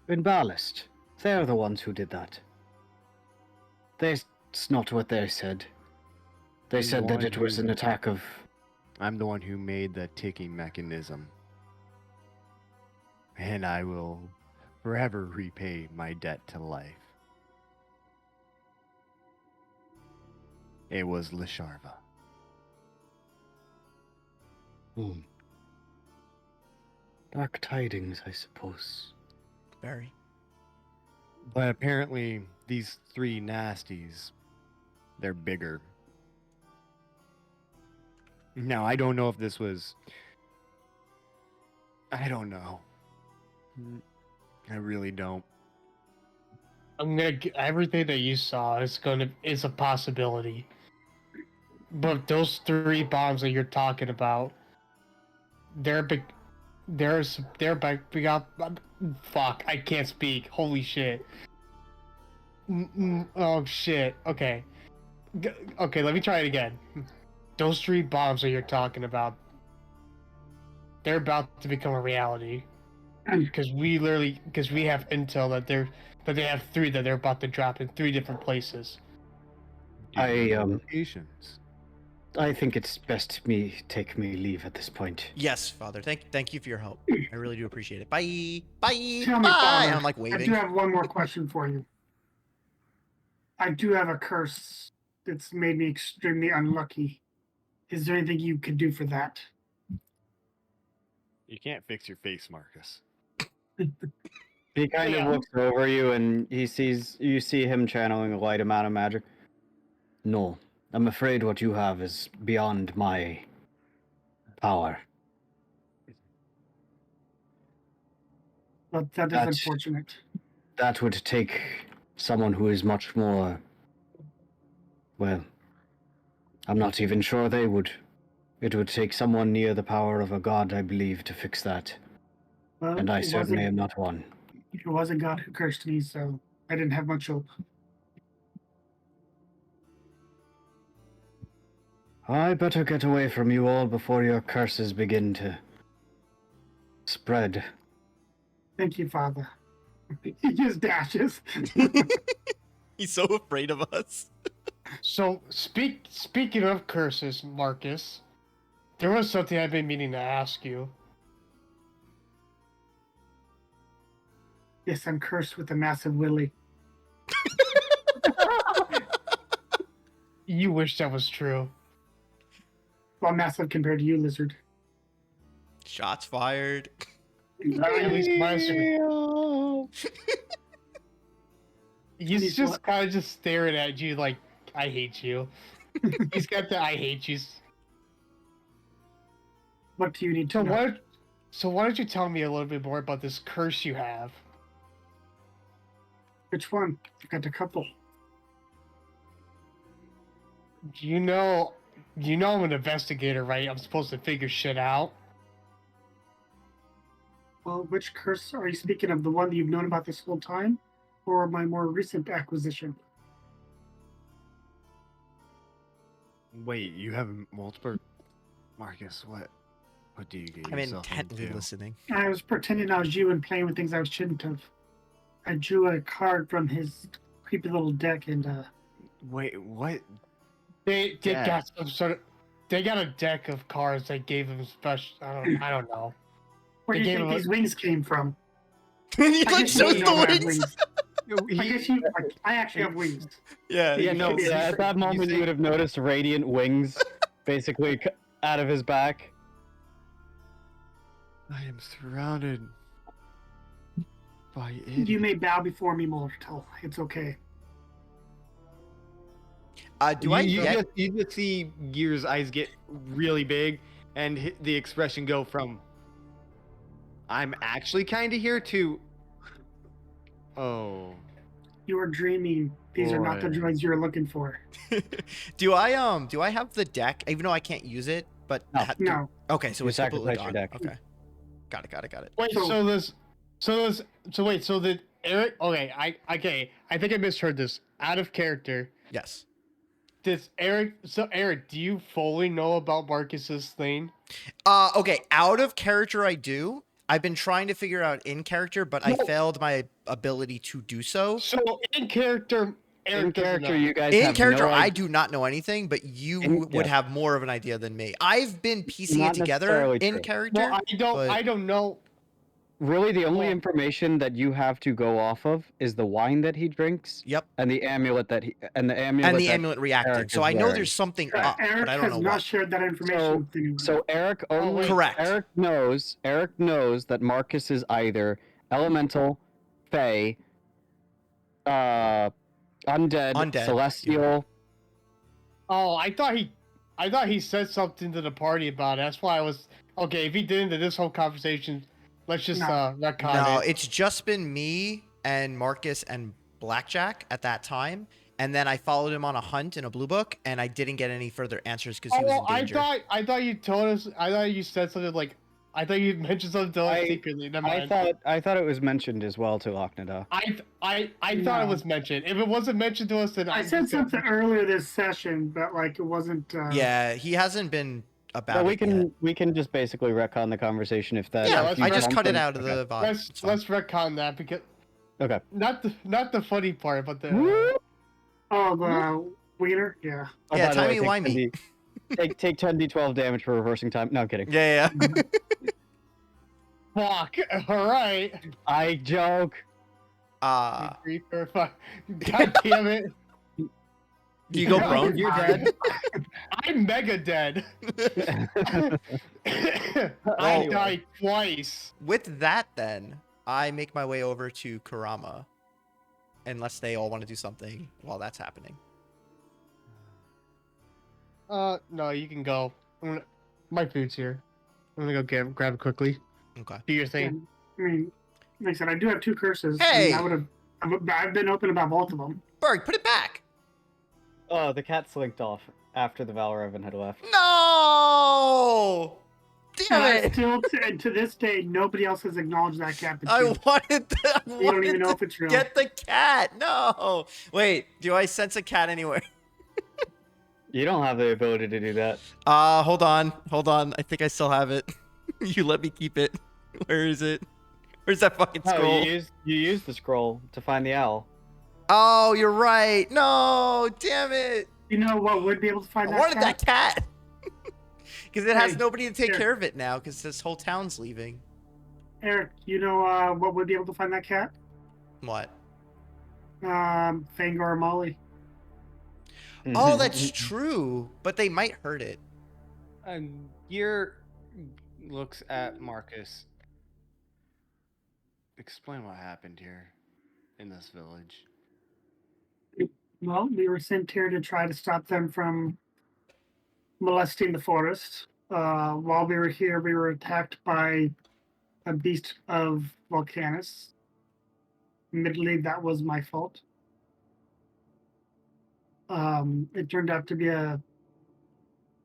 In Ballast, they're the ones who did that. That's not what they said. They I'm said the that one it was who- an attack of... I'm the one who made the ticking mechanism. And I will forever repay my debt to life. It was Lasharva. Dark tidings, I suppose. Barry. But apparently, these 3 nasties, they're bigger. Now, I don't know if this was... I don't know. I really don't. Everything that you saw is a possibility. But those 3 bombs that you're talking about, they're big. Fuck, I can't speak. Holy shit. Oh shit. Okay. Okay, let me try it again. Those 3 bombs that you're talking about, they're about to become a reality. Because we have intel that they have 3 that they're about to drop in 3 different places. Locations. I think it's best take me leave at this point. Yes, Father. Thank you for your help. I really do appreciate it. Bye. Bye. Tell Bye. me, Father, And I'm like I waving. do have one more question for you. I do have a curse that's made me extremely unlucky. Is there anything you could do for that? You can't fix your face, Marcus. He kind of looks over you and you see him channeling a light amount of magic. No, I'm afraid what you have is beyond my power. But that is That's- unfortunate. That would take someone who is much more... Well, I'm not even sure they would. It would take someone near the power of a god, I believe, to fix that. Well, And I it certainly wasn't- am not one. It was a god who cursed me, so I didn't have much hope. I better get away from you all before your curses begin to spread. Thank you, Father. He just dashes. He's so afraid of us. So speaking of curses, Marcus, there was something I've been meaning to ask you. Yes, I'm cursed with a massive willy. You wish that was true. Well, massive compared to you, lizard. Shots fired. At least mine's. He's just kind of just staring at you like, I hate you. He's got the I hate yous. What do you need So to know? why don't you tell me a little bit more about this curse you have? Which one? I've got a couple. You know I'm an investigator, right? I'm supposed to figure shit out. Well, which curse are you speaking of? The one that you've known about this whole time? Or my more recent acquisition? Wait, you have multiple. Marcus, what do you get I'm yourself intently into? listening. I was pretending I was you and playing with things I shouldn't have. I drew a card from his creepy little deck and Wait, what? They Yeah. got some sort of. They got a deck of cards that gave them special. I don't know. where do They you gave think him these wings came from? He I like guess you shows know I the have wings. I guess you. I actually have wings. Yeah. Yeah, no, Yeah, Yeah, at that moment you would have noticed radiant wings basically out of his back. I am surrounded by idiots. You may bow before me, mortal. It's okay. Do I get? You just see Gear's eyes get really big, and the expression go from "I'm actually kind of here" to "Oh, You are dreaming. These are not the Boy. droids you're looking for. Do I have the deck? Even though I can't use it, but No. No. Okay, so You it's completely sacrifice your gone. deck. Okay, got it. Wait, so did Eric? Okay, I think I misheard this. Out of character. Yes. Does Eric? So Eric, do you fully know about Marcus's thing? Okay, out of character I do. I've been trying to figure out in character, but I No. failed my ability to do so. So in character, Eric In doesn't character, know. you guys In have character, no I idea. do not know anything, but you In- would yeah. have more of an idea than me. I've been piecing Not it together necessarily in true. character. Well, but- I don't know. Really, the only Well- information that you have to go off of is the wine that he drinks Yep. and the amulet that And the amulet reacted. Eric So is I know wearing. there's something Correct. up, Eric but I don't has know not what. shared that information So- with anyone. So Eric only wait. Correct. Eric knows that Marcus is either elemental, fey, undead, Undead, celestial. Oh, I thought he said something to the party about it. That's why I was okay. If he did into this whole conversation, let's just No. retcon No, it. it's just been me and Marcus and Blackjack at that time. And then I followed him on a hunt in a blue book, and I didn't get any further answers because he was in danger. I thought you told us. I thought you said something like. I thought you mentioned something to us secretly. Never mind. I thought it was mentioned as well to Locknada. I thought No. it was mentioned. If it wasn't mentioned to us, then I I'm said just gonna- something earlier this session, but like it wasn't. Yeah, he hasn't been about But it we can just basically retcon the conversation if that. Yeah, if let's you I just want cut it them. out of the VOD. It's fine. Let's retcon that because Okay. not the funny part, but the Oh, the wiener. Yeah. Oh, Yeah, by the way, timey-wimey. take 10d12 damage for reversing time. No, I'm kidding. Yeah. fuck. All right. I joke. 3, 4, 5. God damn it! Do you go prone? You're dead. I'm mega dead. I Anyway. died twice. With that, then I make my way over to Kurama, unless they all want to do something while that's happening. No, you can go. My food's here. I'm gonna go grab it quickly. Okay. Do your Yeah. thing. I mean, like I said, I do have 2 curses. Hey! And I've been open about both of them. Berg, put it back. Oh, the cat slinked off after the Valraven had left. No! And Damn I it! still, to this day, nobody else has acknowledged that cat. but I you. wanted to, You don't even know if it's real. get the cat. No. Wait, do I sense a cat anywhere? You don't have the ability to do that. Hold on. I think I still have it. You let me keep it. Where is it? Where's that fucking No, scroll? you use the scroll to find the owl. Oh, you're right. No, damn it. You know what would be able to find I that wanted cat? that cat. Because it has Hey, nobody to take here. care of it now because this whole town's leaving. Eric, you know what would be able to find that cat? What? Fangor Molly. Oh, that's true. But they might hurt it. Gear looks at Marcus. Explain what happened here in this village. Well, we were sent here to try to stop them from molesting the forest. While we were here, we were attacked by a beast of Volcanus. Admittedly, that was my fault. It turned out to be a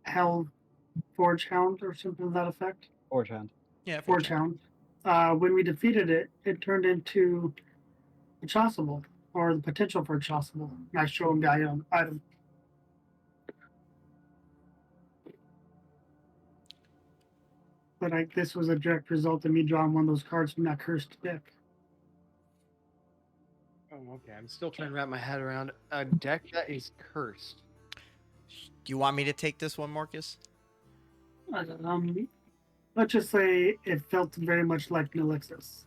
hell forge hound or something to that effect. Forge hand. Yeah, Forge hound. When we defeated it, it turned into a chasuble, or the potential for a chasuble. And I show him the item. But this was a direct result of me drawing one of those cards from that cursed deck. Oh, okay. I'm still trying to wrap my head around a deck that is cursed. Do you want me to take this one, Marcus? Let's just say it felt very much like Nallixis.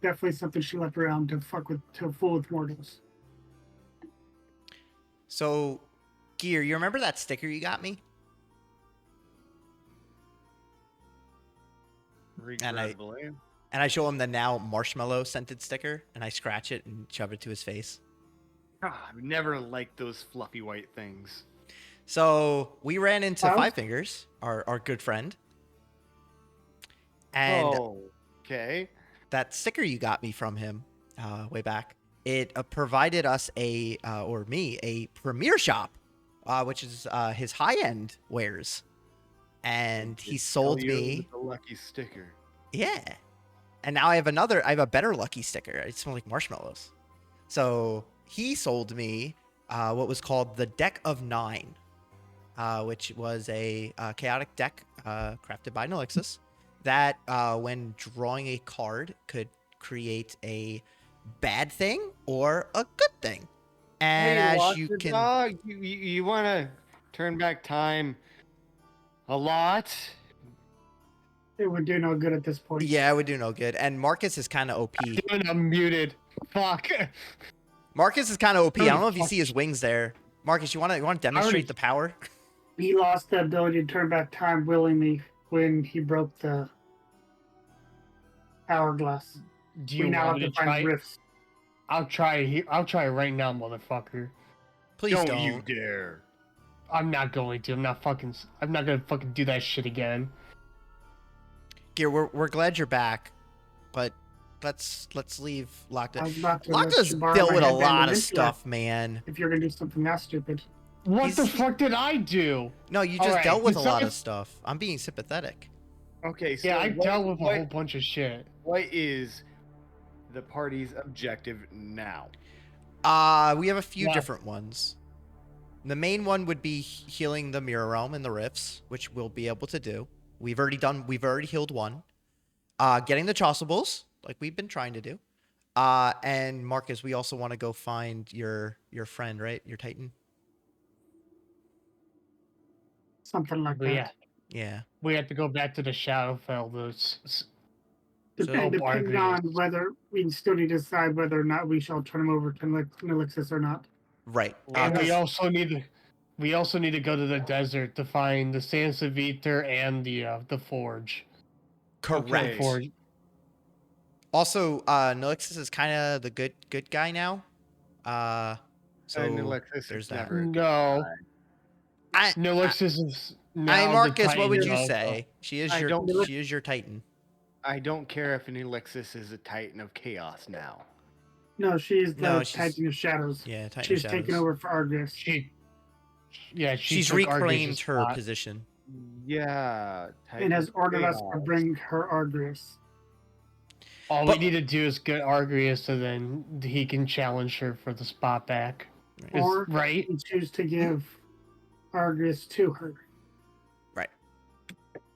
Definitely something she left around to fool with mortals. So, Gear, you remember that sticker you got me? Regrettably. And I show him the now marshmallow scented sticker, and I scratch it and shove it to his face. I've never liked those fluffy white things. So we ran into Well- Five Fingers, our good friend. And okay. that sticker you got me from him way back, it provided us a premier shop, which is his high-end wares. And he sold me the lucky sticker. Yeah. And now I have a better lucky sticker. It smells like marshmallows. So he sold me what was called the Deck of Nine, which was a chaotic deck crafted by Nallixis that when drawing a card could create a bad thing or a good thing. And Hey, as you Walker can... Dog, you want to turn back time a lot? It would do no good at this point. Yeah, it would do no good. And Marcus is kind of OP. Dude, I'm muted. Fuck. Marcus is kind of OP. I don't know if you Fuck. see his wings there. Marcus, you want to demonstrate the power? He lost the ability to turn back time willingly when he broke the hourglass. Do We you now want have me to to find try? rifts. I'll try it. I'll try it right now, motherfucker. Please don't. you dare. I'm not going to. I'm not gonna fucking do that shit again. Gear, we're glad you're back, but let's leave Locked. I was about to let Lockdo's you borrow dealt my with a headband lot and of intellect stuff, man. If you're gonna do something that stupid. What the He's- fuck did I do? No, you just Alright, dealt with a lot of besides- stuff. I'm being sympathetic. Okay, so Yeah, I what- dealt with a what- whole bunch of shit. What is the party's objective now? We have a few Yeah. different ones. The main one would be healing the mirror realm and the rifts, which we'll be able to do. We've already healed one. Getting the chasubles, like we've been trying to do. And Marcus, we also want to go find your friend, right? Your Titan. Something like But that. yeah, Yeah. we have to go back to the Shadowfell. Depending Argus. on whether we still need to decide whether or not we shall turn him over to Nallixis or not. Right. And we 'Cause- also need to go to the desert to find the Sanseviter and the forge. correct. Forge. Also, Nallixis is kind of the good guy now. So And Alexis there's is that. never- No, I, Nallixis is now I the Marcus, what would Titan you of- say? She is I don't- your Titan. I don't care if an Alexis is a Titan of Chaos now. No, she's the No, she's- Titan of Shadows. Yeah, Titan She's of taken Shadows. over for Argus. She's took reclaimed Argus's her spot. position. Yeah. And has of ordered us to Chaos. bring her Argus. All But- we need to do is get Arguus, and then he can challenge her for the spot back. Is- Or right? we choose to give Argus to her.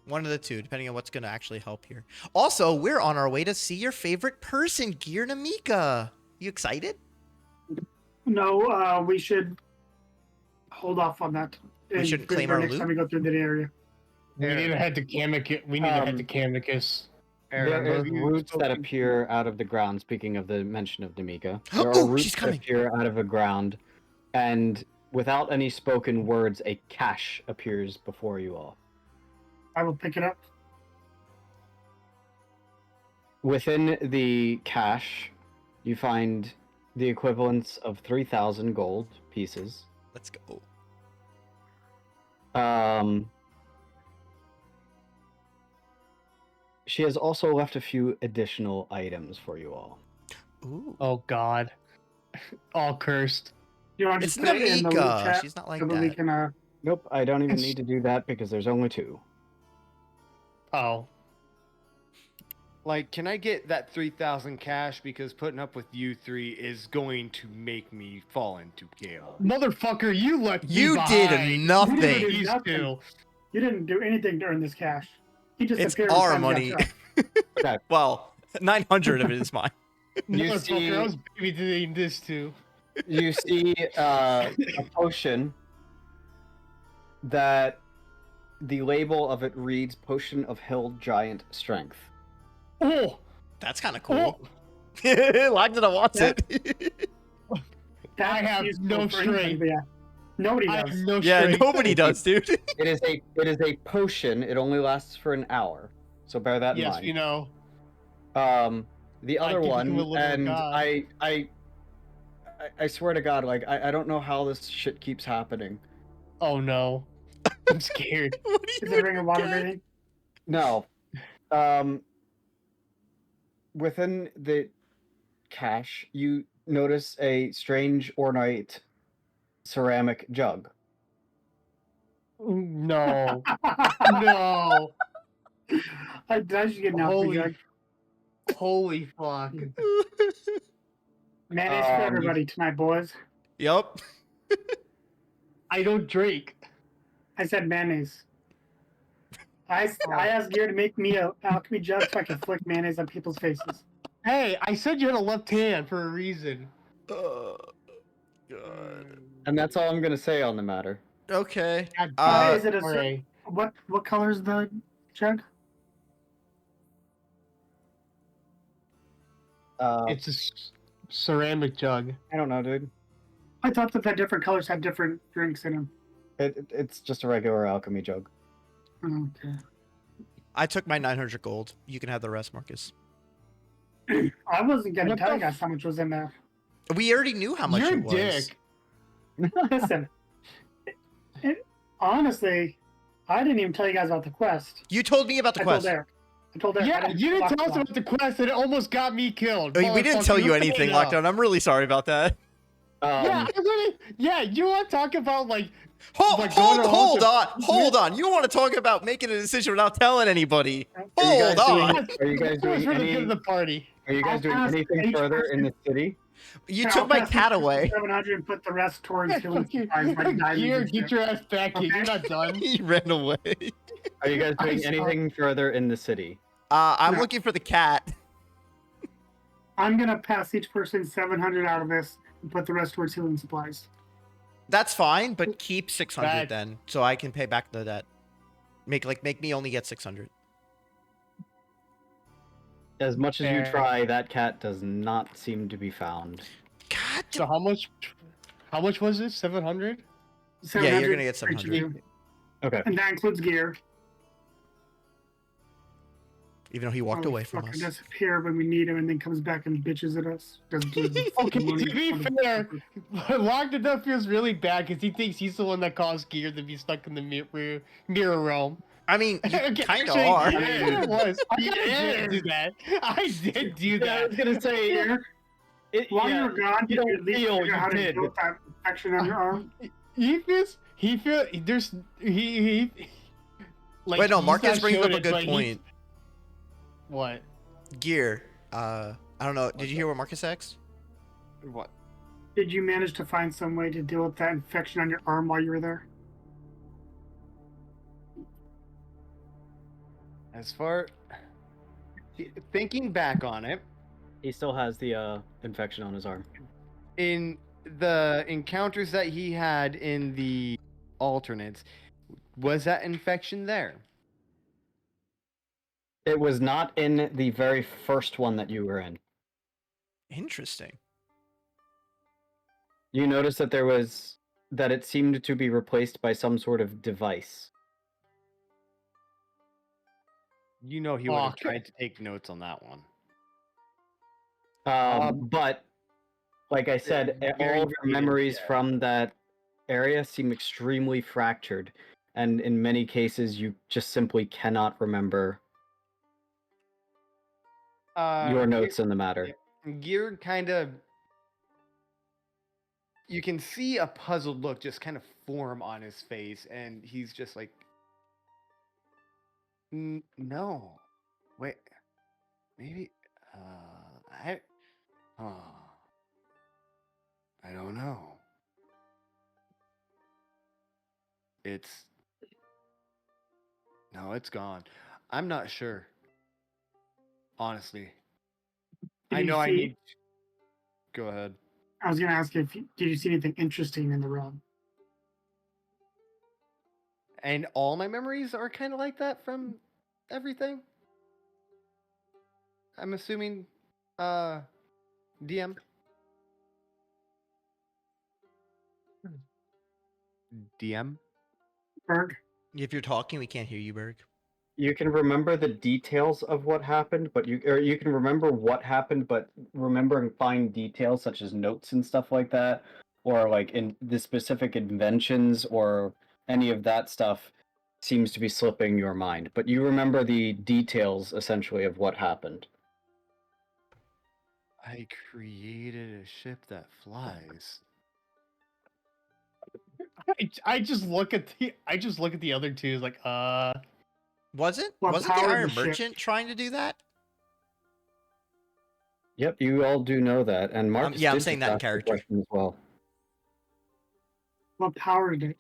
One of the two, depending on what's going to actually help here. Also, we're on our way to see your favorite person, Gear Namika. You excited? No, we should hold off on that. We shouldn't claim our next loot? time we go through that area. We need to head to Camicus. We need to head to Um, Camicus. There Remember are you roots that spoke- appear out of the ground. Speaking of the mention of Namika, there are Oh, roots she's that coming. appear out of the ground, and without any spoken words, a cache appears before you all. I will pick it up. Within the cache, you find the equivalents of 3,000 gold pieces. Let's go. She has also left a few additional items for you all. Ooh. Oh God, all cursed. You want to It's just put it in the loot Nallixis. chat She's not like so that we that. can. Nope, I don't even need to do that because there's only 2. Oh, Like, can I get that 3,000 cash because putting up with you 3 is going to make me fall into chaos. motherfucker! You left me You behind. did nothing. These Nothing. two. You didn't do anything to earn this cash. He just It's appeared our and money. got shot. Okay. Well, 900 of it is mine. You Motherfucker, see- I was babysitting this too. You see a potion that the label of it reads Potion of Hill Giant Strength. Oh, That's kind of cool. Lagda wants it. That's I have useful no for anybody, strength. but yeah. Nobody I does. have no Yeah, strength. nobody does, dude. It is a potion. It only lasts for an hour, so bear that in Yes, mind. you know. The I other give one, you a little and god. I swear to God, like I don't know how this shit keeps happening. Oh no, I'm scared. What do Is you it a ring of water get? breathing? No. Within the cache, you notice a strange ornate ceramic jug. No, no. I should get an alchemy Holy, jug. holy fuck. Mayonnaise for everybody tonight, boys. Yup. I don't drink. I said mayonnaise. I asked Gear to make me an alchemy jug so I can flick mayonnaise on people's faces. Hey, I said you had a left hand for a reason. God. And that's all I'm gonna say on the matter. Okay. God Is it a pray. what color is the jug? It's a ceramic jug. I don't know, dude. I thought that the different colors had different drinks in them. It's just a regular alchemy jug. Okay. I took my 900 gold. You can have the rest, Marcus. I wasn't gonna What tell the you guys how much was in there. We already knew how much You're it a was. dick. Listen, honestly, I didn't even tell you guys about the quest. You told me about the I quest. told Eric. I told Eric. I Yeah, you didn't talk tell us about about the quest and it almost got me killed. I mean, we didn't Motherfucker, tell you look anything, it up. Lockdown. I'm really sorry about that. Yeah, yeah, you want to talk about like Hold, Like, going hold, to hold on. You want to talk about making a decision without telling anybody? Are you guys Hold on. doing- Are you guys it was doing for the good any? of the party. Are you guys I'll doing pass anything each further in the city? You I'll took my pass cat each away. 700 and put the rest towards Yeah, healing fuck you. supplies, like diamonds Here, and get shit. your ass back here. You're Okay. not done. He ran away. Are you guys I doing saw- anything further in the city? I'm No. looking for the cat. I'm gonna pass each person 700 out of this and put the rest towards healing supplies. That's fine, but keep 600 Bad. then, so I can pay back the debt. Make me only get 600. As much as you Fair. try, that cat does not seem to be found. God. So how much? How much was it? 700. Yeah, you're gonna get for each of 700. you. Okay. And that includes gear. Even though he walked away from Fucker us. disappear when we need him and then comes back and bitches at us. Doesn't do the Okay, money. to be fair, Locked Up feels really bad because he thinks he's the one that caused Gear to be stuck in the mirror realm. I mean, you Okay, kind of actually, are. That's what it was. I kinda Yeah. did do that. I did do Yeah, I that. was gonna say. Gear. While you were gone, you did you don't at least feel figure out how you to did. deal with that infection on your arm? He feel there's he like Wait, no, he's Marcus not brings up showing a it, good but he- point. What? Gear. I don't know. Did you hear what Marcus asked? What? Did you manage to find some way to deal with that infection on your arm while you were there? As far thinking back on it, He still has the infection on his arm. in the encounters that he had in the alternates, was that infection there? It was not in the very first one that you were in. Interesting. You noticed that that it seemed to be replaced by some sort of device. You know he would have Fuck. tried to take notes on that one. But like I said, very all of your dated, memories yeah. from that area seem extremely fractured, and in many cases, you just simply cannot remember your notes in the matter. Gear kind of. You can see a puzzled look just kind of form on his face, and he's just like, no, wait, maybe, I don't know. No, it's gone. I'm not sure. Honestly. I know I need. Go ahead. I was going to ask did you see anything interesting in the room? And all my memories are kind of like that from everything. I'm assuming, DM. DM. Berg? If you're talking, we can't hear you, Berg. You can remember the details of what happened, but you can remember what happened, but remembering fine details such as notes and stuff like that, or like in the specific inventions or any of that stuff seems to be slipping your mind. But you remember the details essentially of what happened. I created a ship that flies. I just look at the other two like Wasn't What the powered Iron the ship? Merchant trying to do that? Yep, you all do know that, and Marcus yeah, I'm did saying just that in ask the character. question as well. What powered it?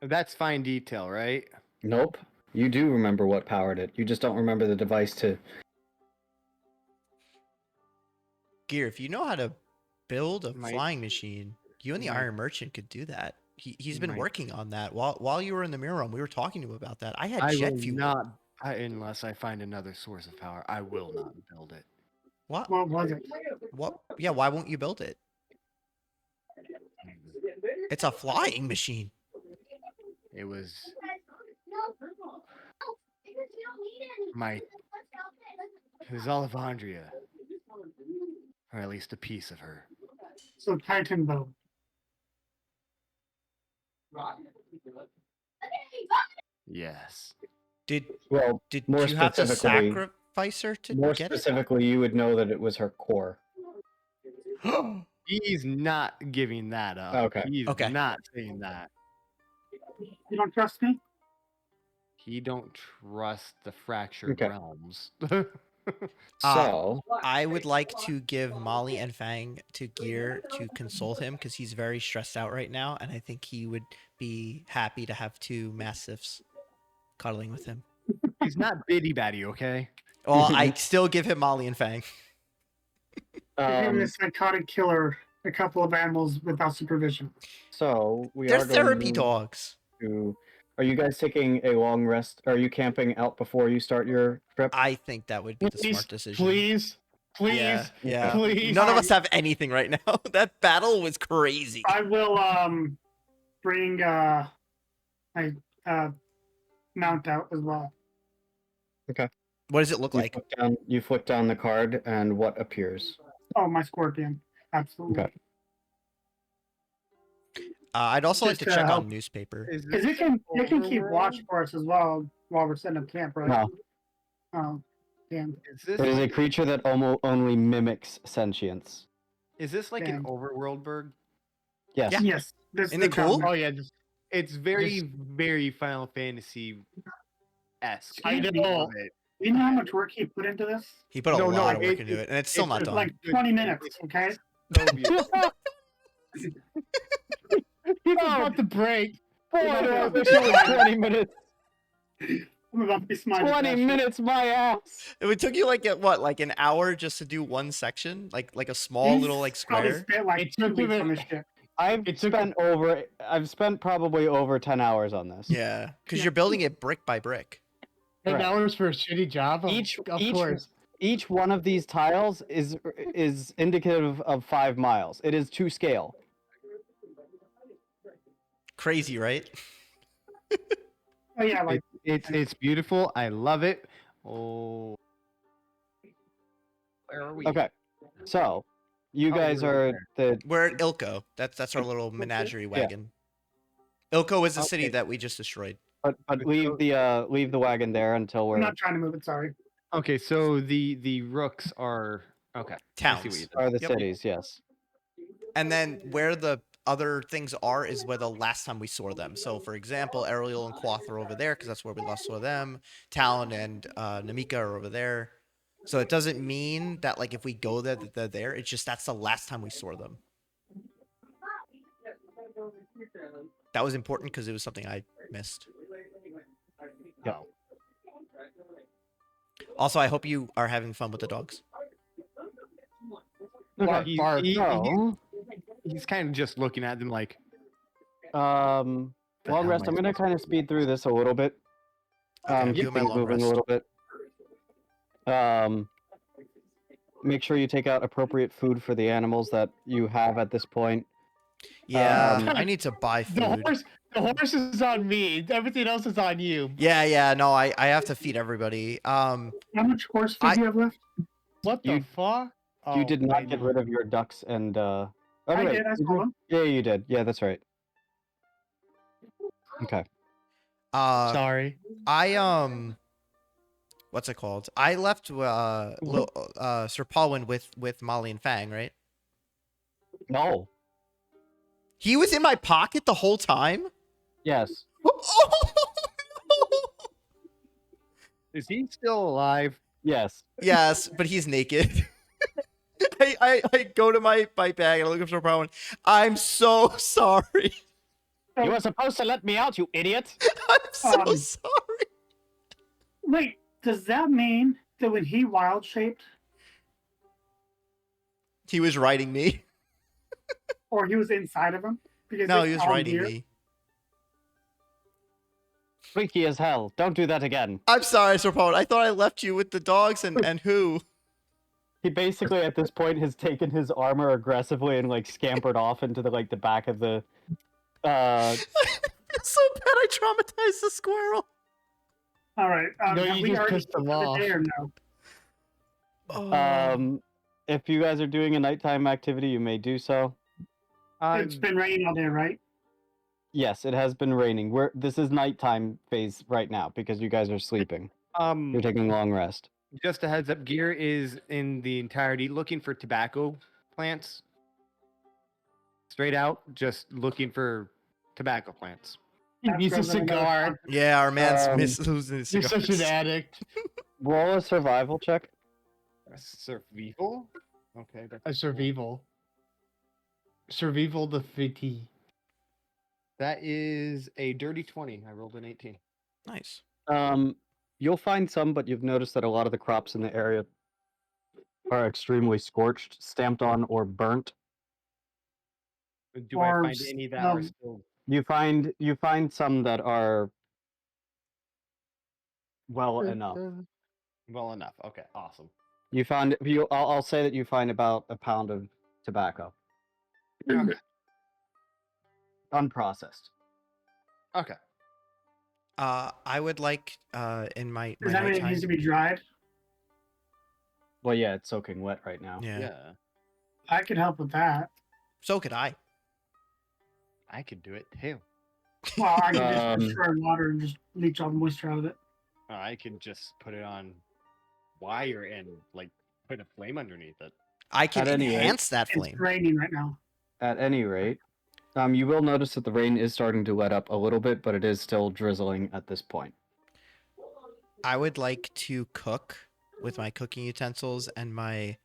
That's fine detail, right? Nope, you do remember what powered it. You just don't remember the device to. Gear, if you know how to build a Might- flying machine, you and the might- Iron Merchant could do that. He's been might- working on that while you were in the mirror room. We were talking to him about that. I had I jet will fuel. not, unless I find another source of power, I will not build it. What? What was it? What? Yeah. Why won't you build it? It's a flying machine. It was my. It was Olivandria, or at least a piece of her. So Titan bow. Yes. Did Well, more you have to specifically, sacrifice her to more get specifically, you would know that it was her core. it? He's not giving that up. Okay. He's Okay. not saying that. You don't trust me? He don't trust the fractured Okay. realms. So, I would like to give Molly and Fang to Gear to console him because he's very stressed out right now, and I think he would be happy to have two mastiffs cuddling with him. He's not bitty batty, okay? Well, I still give him Molly and Fang. Giving this psychotic killer a couple of animals without supervision. so we They're are going therapy to dogs. Are you guys taking a long rest? Are you camping out before you start your trip? I think that would be the smart decision. Please, Yeah, yeah. please. None of us have anything right now. That battle was crazy. I will bring my mount out as well. What does it look like? You flick down the card, and what appears? Oh, my scorpion. Absolutely. Okay. I'd also like Just to to check help. on newspaper. Because it can keep watch for us as well while we're setting up camp, right? No, Oh, damn. it is a creature that only mimics sentience. Is this like an Dang. overworld bird? Yes. Yeah. Yes. This Isn't it cool? Oh yeah, It's very, very Final Fantasy esque. I know. You know how much work he put into this? He put a No, lot of work it- into it, and it's still it's not just done. Like 20 minutes, okay? So beautiful. He's about to break. Oh, I wish it was 20 minutes. I'm about to be smited. 20 minutes, my ass. It took you like like an hour just to do one section, like a small little like Probably square. spent like It 2 took weeks him on a- this shit. I've spent probably over 10 hours on this. Yeah, because Yeah. you're building it brick by brick. 10 Correct. hours for a shitty job? Each Of course. each one of these tiles is indicative of 5 miles. It is to scale. Crazy, right? Oh yeah, like It's beautiful. I love it. Oh, where are we? Okay. So, you Oh, guys we're are the We're at Ilko. That's our little menagerie wagon. Ilko is the city Okay. that we just destroyed. but leave the wagon there until I'm we're not trying to move it. Sorry. Okay, so the rooks are okay. I see what Towns. you did. are the Yep. cities, yes. And then where the other things are is where the last time we saw them. So, for example, Ariel and Quoth are over there because that's where we last saw them. Talon and Namika are over there. So it doesn't mean that like if we go there, that they're there. It's just that's the last time we saw them. That was important because it was something I missed. Yeah. Also, I hope you are having fun with the dogs. Bark, He- bark. So, He's kind of just looking at them like, long hell rest. am I I'm gonna kind of speed through this a little bit. Okay, I'm Keep doing my things long moving rest. a little bit. Make sure you take out appropriate food for the animals that you have at this point. Yeah, Um, I need to buy The food. horse is on me. Everything else is on you. Yeah, no, I have to feed everybody. How much horse food I- do you have left? What the You- fuck? You Oh, did I not get know. rid of your ducks and oh, I wait, did. I did saw you? them. Yeah, you did. Yeah, that's right. Okay. Sorry. I what's it called? I left Sir Paulwyn with Molly and Fang, right? No. He was in my pocket the whole time. Yes. is he still alive? Yes. Yes, but he's naked. I go to my bag and I look up Sir Paulwyn. I'm so sorry. You were supposed to let me out, you idiot. I'm so Um, sorry. Wait, does that mean that when he wild shaped, He was riding me. or he was inside of him? Because No, it's he was on riding here. me. Freaky as hell. Don't do that again. I'm sorry, Sir Paulwyn. I thought I left you with the dogs and who? He basically at this point has taken his armor aggressively and like scampered off into the back of the I feel so bad. I traumatized the squirrel. All right. No, have you we just already pissed them eaten for the off. day or no? Oh. if you guys are doing a nighttime activity, you may do so. It's been raining all day, right? Yes, it has been raining. This is nighttime phase right now because you guys are sleeping. You're taking long rest. Just a heads up, Gear is in the entirety looking for tobacco plants. Straight out, just looking for tobacco plants. He That's needs a rather than another cigar. one. Yeah, our man's losing his You're such an cigars. addict. Roll a survival check. Survival? Okay. A survival. Survival the fitty. That is a dirty 20. I rolled an 18. Nice. You'll find some, but you've noticed that a lot of the crops in the area are extremely scorched, stamped on, or burnt. Do I Or find any that are um, still... You find some that are well enough. Well enough. Okay, awesome. I'll say that you find about a pound of tobacco. Okay. Unprocessed. Okay. I would like in my Does that mean it nighttime. needs to be dried? Well, yeah, it's soaking wet right now. Yeah. I could help with that. So could I. I could do it too. Well, I could Um, just stir in water and just leach all the moisture out of it. I could just put it on wire and like put a flame underneath it. I can At any rate, enhance that It's flame. raining right now. At any rate, you will notice that the rain is starting to let up a little bit, but it is still drizzling at this point. I would like to cook with my cooking utensils and my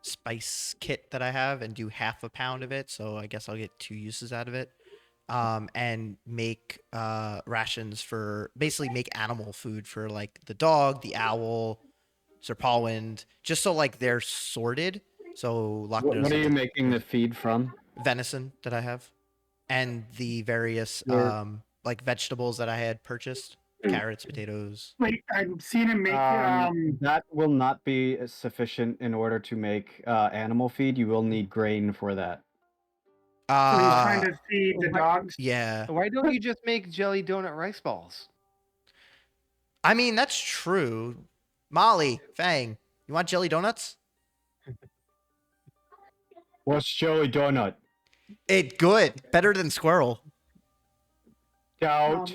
spice kit that I have and do half a pound of it. So I guess I'll get 2 uses out of it. and make rations for basically make animal food for like the dog, the owl, Sir Paulwind, just so like they're sorted. So Loch What are you knows making the feed from? venison that I have, and the various Your- like vegetables that I had purchased, carrots, potatoes. Wait, I've seen him make That will not be sufficient in order to make animal feed. You will need grain for that. so he's trying to feed the dogs. Yeah, Why don't you just make jelly donut rice balls? I mean that's true. Molly, Fang, you want jelly donuts? What's jelly donut? It good, better than squirrel. Doubt.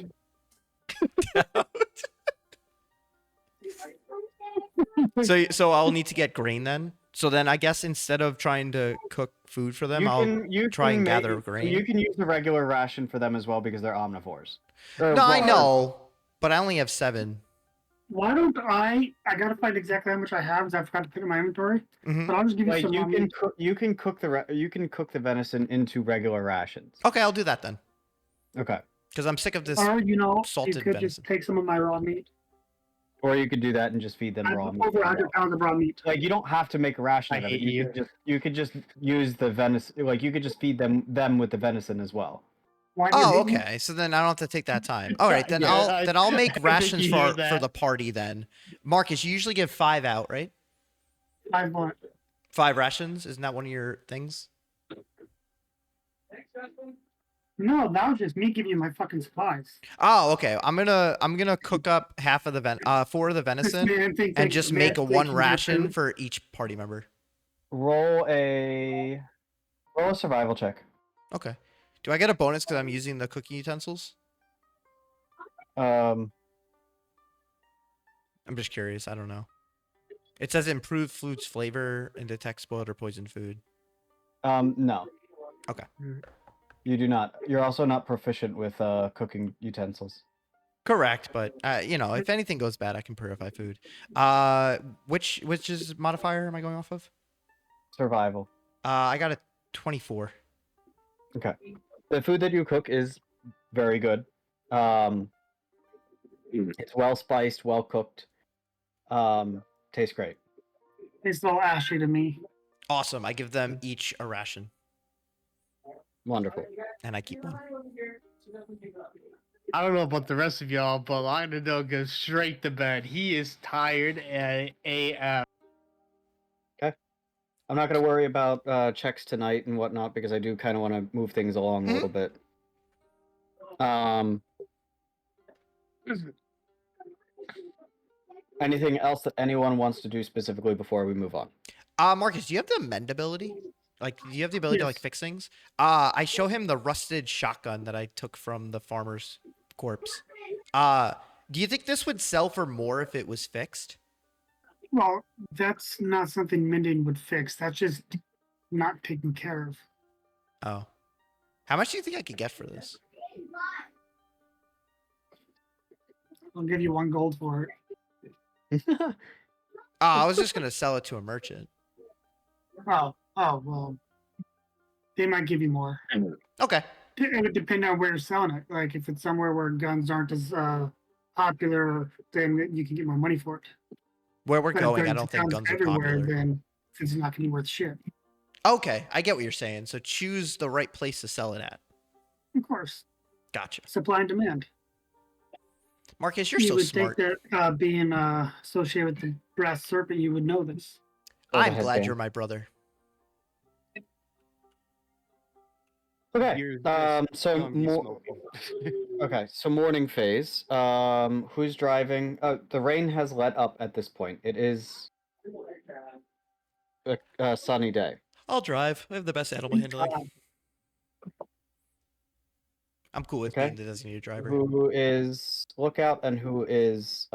So I'll need to get grain then. So then I guess instead of trying to cook food for them, I'll try and gather grain. You can use the regular ration for them as well because they're omnivores. Or No, I what- know, but I only have 7. Why don't I gotta find exactly how much I have because I forgot to put it in my inventory. Mhm. But I'll just give you Like some. you can cook the venison into regular rations. Okay, I'll do that then. Okay. Because I'm sick of this. Or you salted could venison. just take some of my raw meat. Or you could do that and just feed them I have raw meat. over as 100 well. pounds of raw meat. Like you don't have to make a ration I out of hate it. you. You could just use the venison. Like you could just feed them with the venison as well. Why do you Oh, hate me? okay. So then I don't have to take that time. All right, then Yeah, I'll make I think rations you hear for that. the party then. Marcus, you usually give 5 out, right? I want. 5 rations, isn't that one of your things? No, that was just me giving you my fucking supplies. Oh, okay. I'm gonna cook up half of the 4 of the venison and just make a 1 ration for each party member. Roll a survival check. Okay. Do I get a bonus because I'm using the cooking utensils? Um, I'm just curious. I don't know. It says improve food's flavor and detect spoiled or poisoned food. no. Okay. You do not. You're also not proficient with cooking utensils. Correct, but if anything goes bad, I can purify food. Which is modifier am I going off of? Survival. I got a 24. Okay. The food that you cook is very good. It's well spiced, well cooked. Tastes great. It's a little ashy to me. Awesome. I give them each a ration, Wonderful. and I keep one. I don't know about the rest of y'all, but Lionel goes straight to bed. He is tired at AF. I'm not going to worry about checks tonight and whatnot because I do kind of want to move things along a little bit. Anything else that anyone wants to do specifically before we move on? Marcus, do you have the mend ability? Like, do you have the ability to like Yes. fix things? I show him the rusted shotgun that I took from the farmer's corpse. Do you think this would sell for more if it was fixed? Well, that's not something mending would fix. That's just not taken care of. Oh. How much do you think I could get for this? I'll give you 1 gold for it. I was just gonna sell it to a merchant. Oh, well. They might give you more. Okay. It would depend on where you're selling it. Like, if it's somewhere where guns aren't as popular, then you can get more money for it. Where we're But if going, I there's don't think guns are everywhere, popular. then it's not going to be worth shit. Okay, I get what you're saying. So choose the right place to sell it at. Of course. Gotcha. Supply and demand. Marcus, you're you so would smart. think that being associated with the brass serpent, you would know this. Go I'm ahead, glad Dan. you're my brother. Okay. Here's So Don't be more. smoking. Okay. So morning phase. Who's driving? The rain has let up at this point. It is a sunny day. I'll drive. I have the best animal handling. I'm cool with Okay. being the designated driver. Who is lookout and who is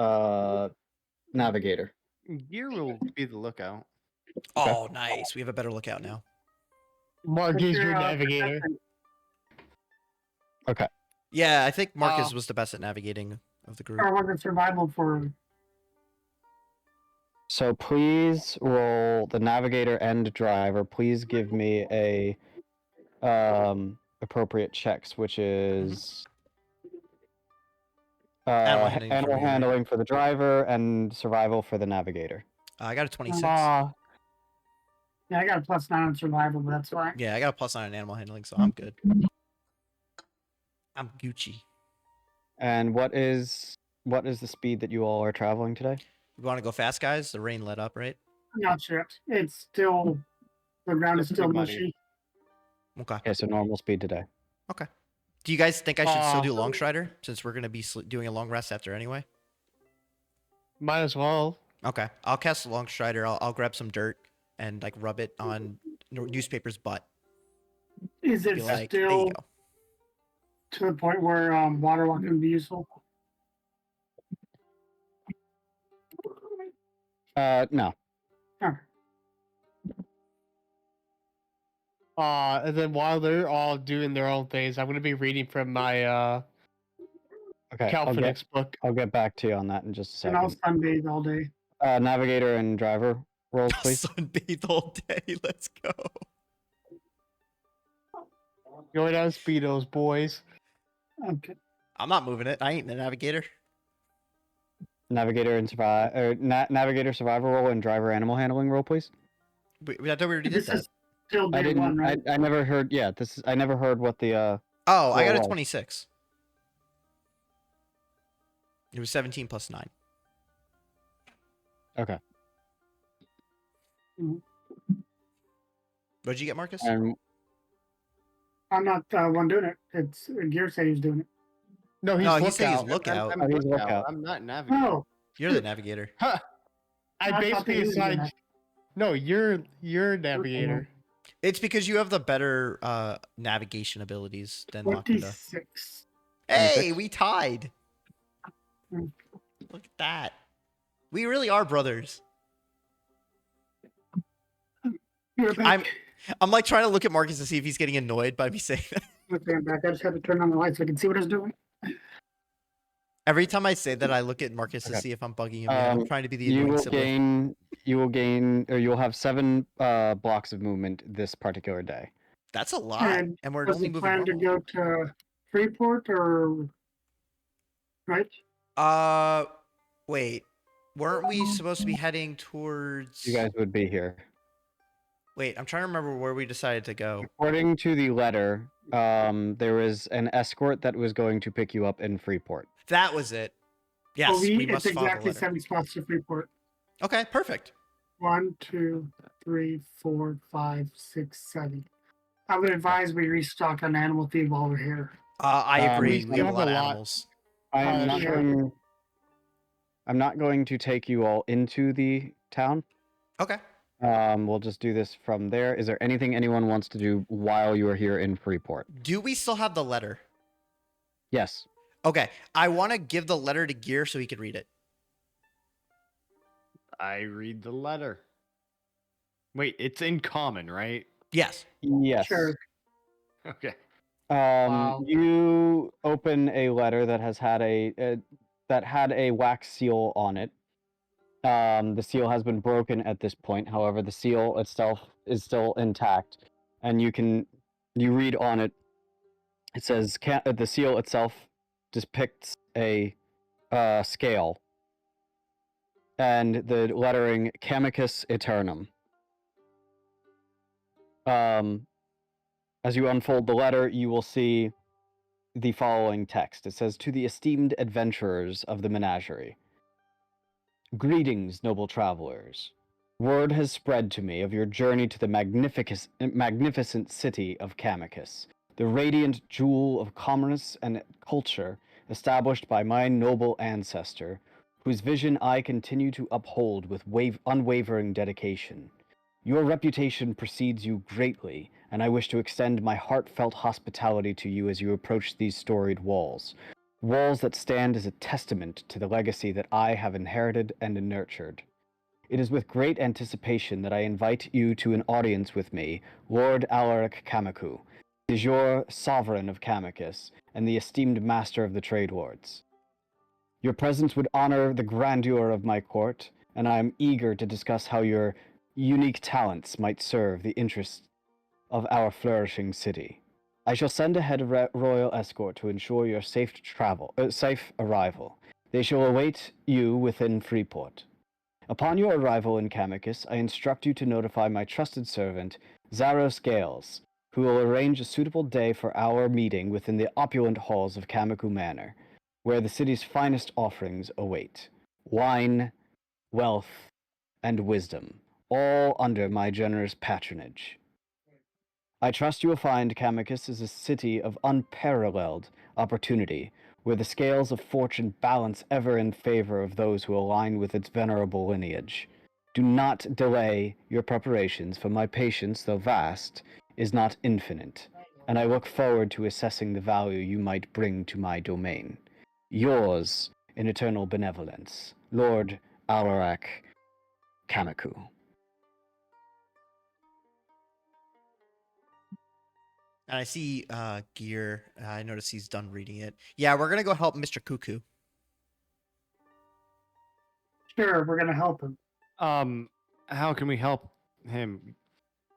navigator? Gear will be the lookout. Oh, nice. We have a better lookout now. Mark is your navigator. Yeah, I think Marcus was the best at navigating of the group. Or was it survival for So please roll the navigator and driver. Please give me a appropriate checks, which is Animal handling for animal me, right? handling for the driver and survival for the navigator. I got a 26. Ah, Yeah, I got a +9 on survival, but that's fine. Yeah, I got a +9 on animal handling, so I'm good. I'm Gucci. And what is the speed that you all are traveling today? We want to go fast, guys? The rain let up, right? Not sure. It's still the ground is Still still pretty muddy. mushy. Okay. Okay, so normal speed today. Do you guys think I should still do Long Strider since we're gonna be doing a long rest after anyway? might as well. Okay, I'll cast Long Strider. I'll grab some dirt and like rub it on newspaper's butt. Is it Be like, there you still go. to the point where water walking would be useful? No. Oh, And then while they're all doing their own things, I'm gonna be reading from my Okay, Calphinix book. I'll get back to you on that in just a and I'll second. sunbathe all day. Navigator and driver rolls, please. Sunbathe all day. Let's go. Going on speedos, boys. Okay. I'm not moving it. I ain't the navigator. Navigator and navigator survival roll and driver animal handling roll, please. I thought we already did This that. is still I day didn't. one, right? I never heard. Yeah, I never heard what the. Oh, I got a roll. 26. It was 17 plus 9. Okay. What'd you get, Marcus? And I'm not the one doing it. It's Gear said he's doing it. No, he's No, he's saying he's lookout. lookout. Oh, he's lookout. I'm not navigating. Oh, You're the navigator. I I thought basically they were doing assigned. that. No, you're navigator. It's because you have the better navigation abilities than Lakuta. 26. Hey, 26? we tied. Mm. Look at that. We really are brothers. You're back. I'm like trying to look at Marcus to see if he's getting annoyed by me saying that. Okay, I'm back. I just had to turn on the light so I can see what I was doing. Every time I say that, I look at Marcus to Okay. see if I'm bugging him. I'm Um, trying to be the you annoying will sibling. you'll have 7 blocks of movement this particular day. That's a lot, And and we're Was only the moving plan to normal. go to Freeport or right? Wait, weren't we supposed to be heading towards? You guys would be here. Wait, I'm trying to remember where we decided to go. According to the letter, there was an escort that was going to pick you up in Freeport. That was it. Yes, Well, we it's must follow the exactly letter. 7 spots to Freeport. Okay, perfect. 1, 2, 3, 4, 5, 6, 7. I would advise we restock on animal feed while we're here. I agree. we We have a have lot a of lot. animals. I'm not yeah. going. I'm not going to take you all into the town. Okay. We'll just do this from there. Is there anything anyone wants to do while you are here in Freeport? Do we still have the letter? Yes. Okay. I want to give the letter to Gear so he could read it. I read the letter. Wait, it's in common, right? Yes. Yes. Sure. Okay. Wow. You open a letter that has had a wax seal on it. The seal has been broken at this point. However, the seal itself is still intact, and you read on it. It says the seal itself depicts a scale, and the lettering Camicus Eternum. As you unfold the letter, you will see the following text. It says, "To the esteemed adventurers of the Menagerie. Greetings, noble travelers. Word has spread to me of your journey to the magnificent city of Camicus, the radiant jewel of commerce and culture established by my noble ancestor, whose vision I continue to uphold with unwavering dedication. Your reputation precedes you greatly, and I wish to extend my heartfelt hospitality to you as you approach these storied walls. Walls that stand as a testament to the legacy that I have inherited and nurtured. It is with great anticipation that I invite you to an audience with me, Lord Alaric Camicoux, de jure sovereign of Camicus, and the esteemed master of the trade lords. Your presence would honor the grandeur of my court, and I am eager to discuss how your unique talents might serve the interests of our flourishing city. I shall send ahead a royal escort to ensure your safe arrival. They shall await you within Freeport. Upon your arrival in Camicus, I instruct you to notify my trusted servant, Zaros Gales, who will arrange a suitable day for our meeting within the opulent halls of Camicoux Manor, where the city's finest offerings await. Wine, wealth, and wisdom, all under my generous patronage. I trust you will find Camicus is a city of unparalleled opportunity, where the scales of fortune balance ever in favor of those who align with its venerable lineage. Do not delay your preparations, for my patience, though vast, is not infinite, and I look forward to assessing the value you might bring to my domain. Yours, in eternal benevolence, Lord Alarak Camicoux. And I see Gear. I notice he's done reading it. Yeah, we're gonna go help Mr. Cuckoo. Sure, we're gonna help him. How can we help him?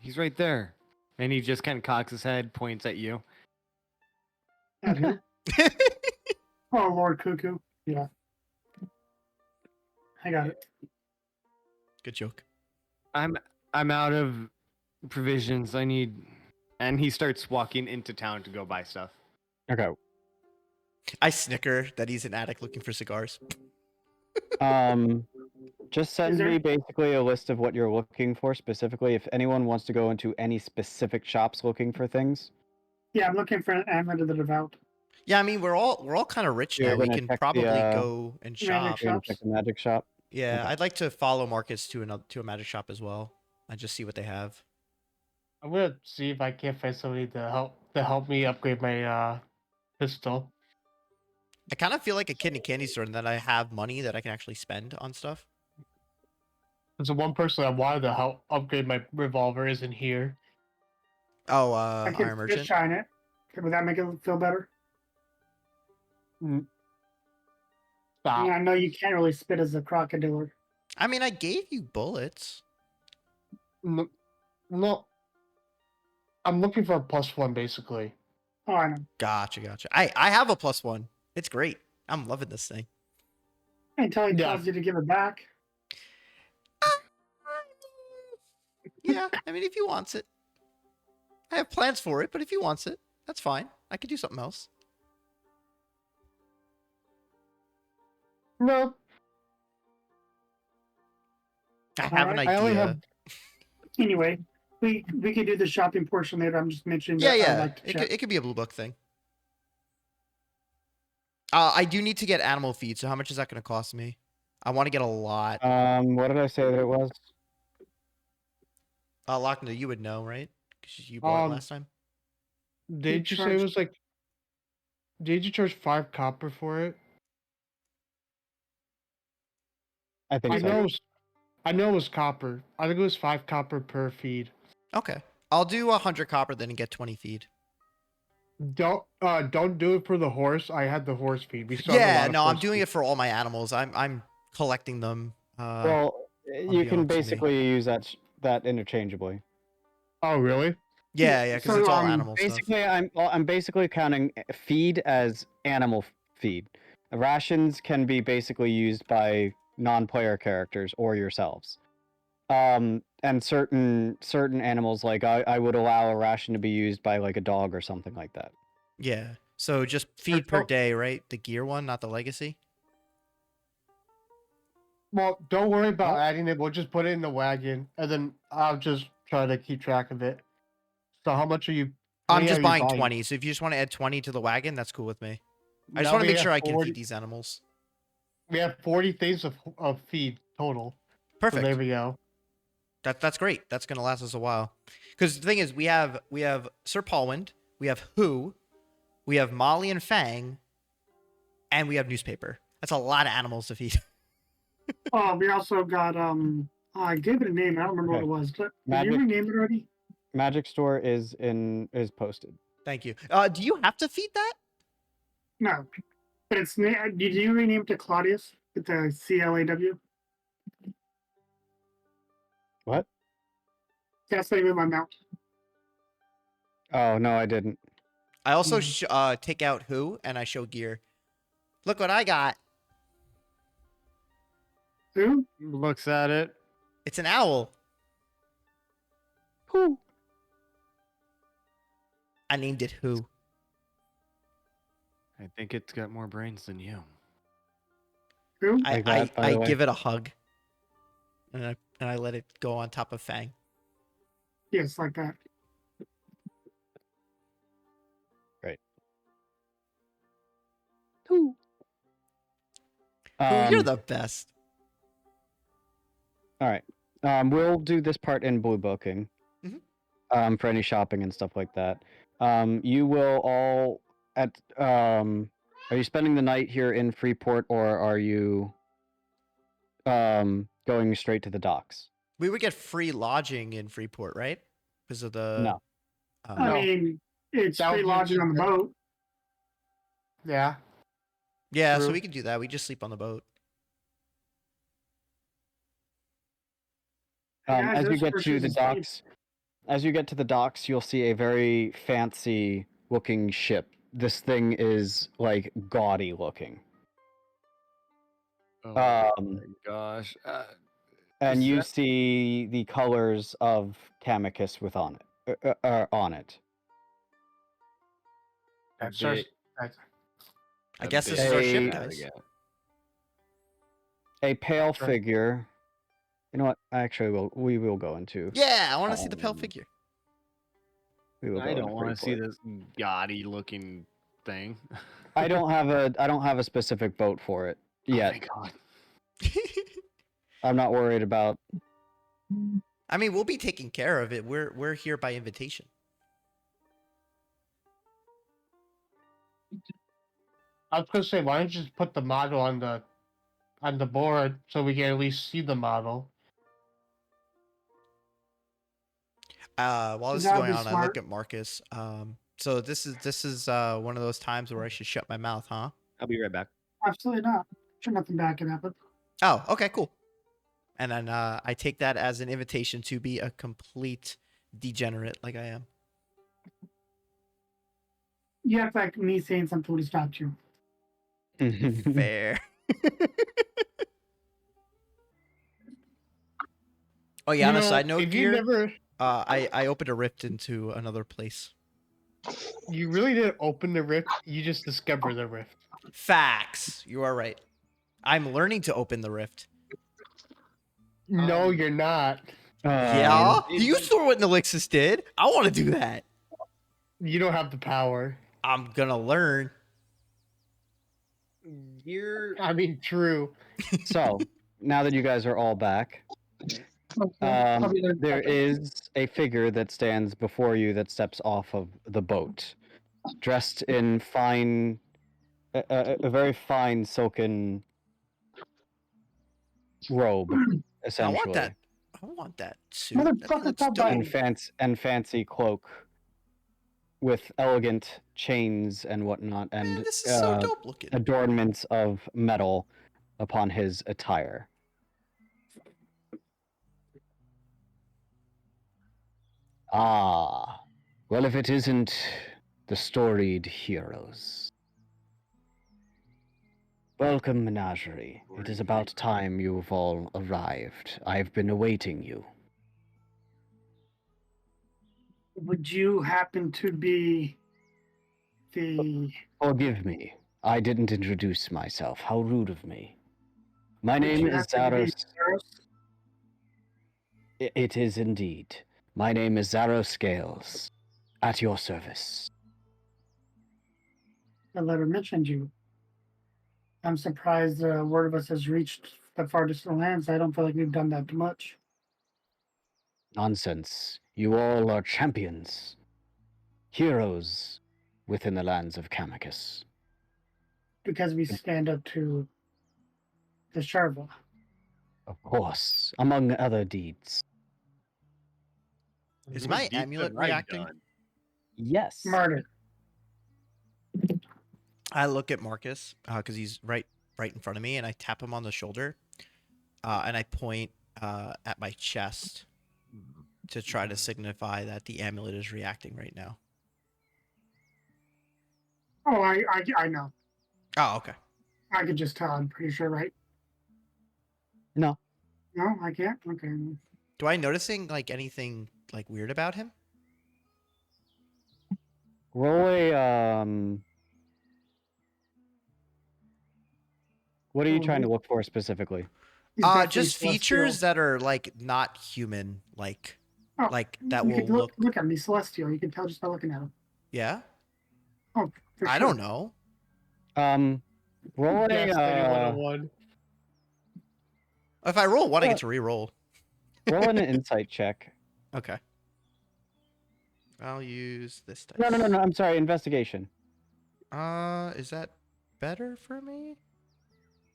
He's right there. And he just kind of cocks his head, points at you. At who? Oh, Lord Cuckoo. Yeah. I got it. Good joke. I'm out of provisions. I need. And he starts walking into town to go buy stuff. Okay. I snicker that he's an addict looking for cigars. Just send there- me basically a list of what you're looking for specifically. If anyone wants to go into any specific shops looking for things, Yeah, I'm looking for an Amulet of the Devout. Yeah, I mean we're all kind of rich You're now. We gonna can check the, probably go and Magic shop. you're gonna shops? check the magic shop. Yeah, Okay. I'd like to follow Marcus to a magic shop as well. And just see what they have. I'm gonna see if I can't find somebody to help me upgrade my pistol. I kind of feel like a kid in a candy store in that I have money that I can actually spend on stuff. There's the one person I wanted to help upgrade my revolver isn't here. Oh, I can Iron just Merchant. shine it. Would that make it feel better? Stop. Yeah, I know you can't really spit as a crocodile. I mean, I gave you bullets. No, I'm looking for a +1 basically. Oh, I know. Gotcha. I have a +1. It's great. I'm loving this thing. Until he Yeah. tells you to give it back. Yeah, I mean, if he wants it. I have plans for it, but if he wants it, that's fine. I could do something else. No, I have an Alright, I only idea. have. Anyway, we could do the shopping portion later. I'm just mentioning Yeah, that I'd yeah. like to check. It could be a blue book thing. I do need to get animal feed, so how much is that going to cost me? I want to get a lot. What did I say that it was? Lochner, you would know, right? Because you bought it last time. Did you say it charged- was like? Did you charge 5 copper for it? I think I so. know. I know it was copper. I think it was 5 copper per feed. Okay. I'll do 100 copper then and get 20 feed. Don't do it for the horse. I had the horse feed. We still have a Yeah, lot of no, I'm horse doing feed. it for all my animals. I'm collecting them. Well, you can unbeknownst to me. basically use that interchangeably. Oh really? Yeah, because So, it's all animal stuff. Basically, I'm basically counting feed as animal feed. Rations can be basically used by non-player characters or yourselves. And certain animals, like I would allow a ration to be used by like a dog or something like that. Yeah. So just feed per no- day, right? The gear one, not the legacy. Well, don't worry about What? adding it. We'll just put it in the wagon, and then I'll just try to keep track of it. So how much are you? how I'm many just are you buying 20. So if you just want to add 20 to the wagon, that's cool with me. I just Now want to we make sure have I can 40 feed these animals. We have 40 things of feed total. So Perfect. there we go. That's great. That's gonna last us a while. Because the thing is, we have Sir Paulwind, we have Who, we have Molly and Fang, and we have newspaper. That's a lot of animals to feed. Oh, we also got I gave it a name. I don't remember Okay. what it was. But did Magic- you rename it already? Magic store is posted. Thank you. Do you have to feed that? No, but it's did you rename it to Claudius with the CLAW? What? That's the name of my mount. Oh no, I didn't. I also take out who and I show gear. Look what I got. Who? Looks at it. It's an owl. Who? I named it Who. I think it's got more brains than you. Who? I Like that, by I the way. give it a hug, and I let it go on top of Fang. Yes, like that. Who? Who, you're the best. All right. We'll do this part in blue booking. Mhm. For any shopping and stuff like that. You will all are you spending the night here in Freeport, or are you going straight to the docks? We would get free lodging in Freeport, right? Because of the No. I No. mean, it's That would free be lodging just on the the- boat. Yeah. Yeah, so True. we can do that. We just sleep on the boat. Yeah, As you those get to horses the is docks, you'll see a very fancy looking ship. This thing is like gaudy looking. Oh Um, my gosh. and Is you that- see the colors of Camicus on it. That's bit- I a guess this bit is our Hey. ship, gotta guys. get. A pale Sure. figure. You know what? Actually, we will go into. Yeah, I want to see the pale Um, figure. We will I go don't into want to see Freeport. this gaudy looking thing. I don't have a specific boat for it Oh, yet. thank God. I'm not worried about. I mean, we'll be taking care of it. We're here by invitation. I was gonna say, why don't you just put the model on the board so we can at least see the model? While this is That'd going be on, I smart. look at Marcus. So this is one of those times where I should shut my mouth, huh? I'll be right back. Absolutely not. Sure, nothing bad can happen. Oh, okay, cool. And then I take that as an invitation to be a complete degenerate like I am. You act like me saying something would have stopped you. Fair. Oh yeah, on a side note, if you gear, never, I opened a rift into another place. you really didn't open the rift, you just discovered the rift. Facts. You are right. I'm learning to open the rift. No, you're not. Yeah? it- You saw what Nallixis did. I want to do that. You don't have the power. I'm gonna learn. You're I mean, true. So now that you guys are all back, there is a figure that stands before you that steps off of the boat, dressed in a very fine silken robe, I essentially, want that. I want that suit. That thing Motherfucker, looks stop dope. biting. and fancy cloak with elegant chains and whatnot, Man, and this is so dope looking. adornments of metal upon his attire. Ah, well, if it isn't the storied heroes. Welcome, Menagerie. It is about time you've all arrived. I've been awaiting you. Would you happen to be the... Forgive me. I didn't introduce myself. How rude of me. My would name you is happen to be Zaros. Zaros? It is indeed. My name is Zaros Scales. At your service. The letter mentioned you. I'm surprised word of us has reached the farthest lands. I don't feel like we've done that much. Nonsense. You all are champions. Heroes within the lands of Camicus. Because we stand up to the Sharva. Of course, among other deeds. Is What my deeds amulet have I reacting? done? Yes. Murder. I look at Marcus because he's right in front of me, and I tap him on the shoulder, and I point at my chest to try to signify that the amulet is reacting right now. Oh, I know. Oh, okay. I could just tell. I'm pretty sure, right? No. No, I can't. Okay. Do I noticing like anything like weird about him? Roll a What are you trying to look for specifically? He's definitely Just celestial. features that are like not human, like Oh, that you will could look. look at him. He's celestial. You can tell just by looking at him. Yeah, Oh, for I sure. don't know. Roll a Destiny 101. If I roll one, I get to re-roll. roll an insight check. Okay. I'll use this dice. No. I'm sorry, investigation. Is that better for me?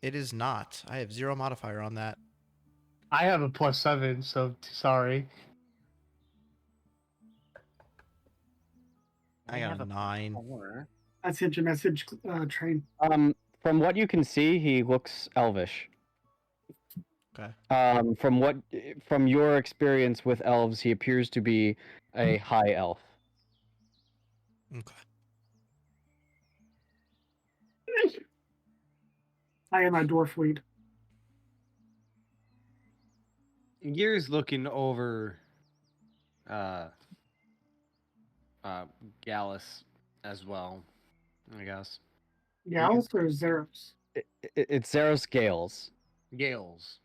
It is not. I have 0 modifier on that. I have a +7, so sorry. I got a 9. 4. That's hit your message, train. From what you can see, he looks elvish. Okay. From your experience with elves, he appears to be a high elf. Okay. I am a dwarf weed. Gear's looking over Gallus as well, I guess. Gals or Zeros? It's Zeros Gales. Gales.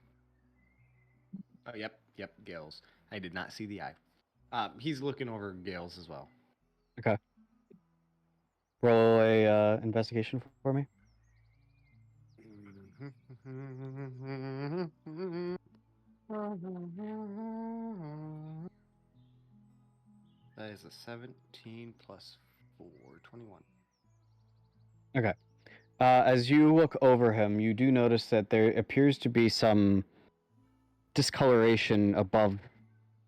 Oh, yep, Gales. I did not see the eye. He's looking over Gales as well. Roll a investigation for me. That is a 17 plus 4, 21. Okay. As you look over him, you do notice that there appears to be some discoloration above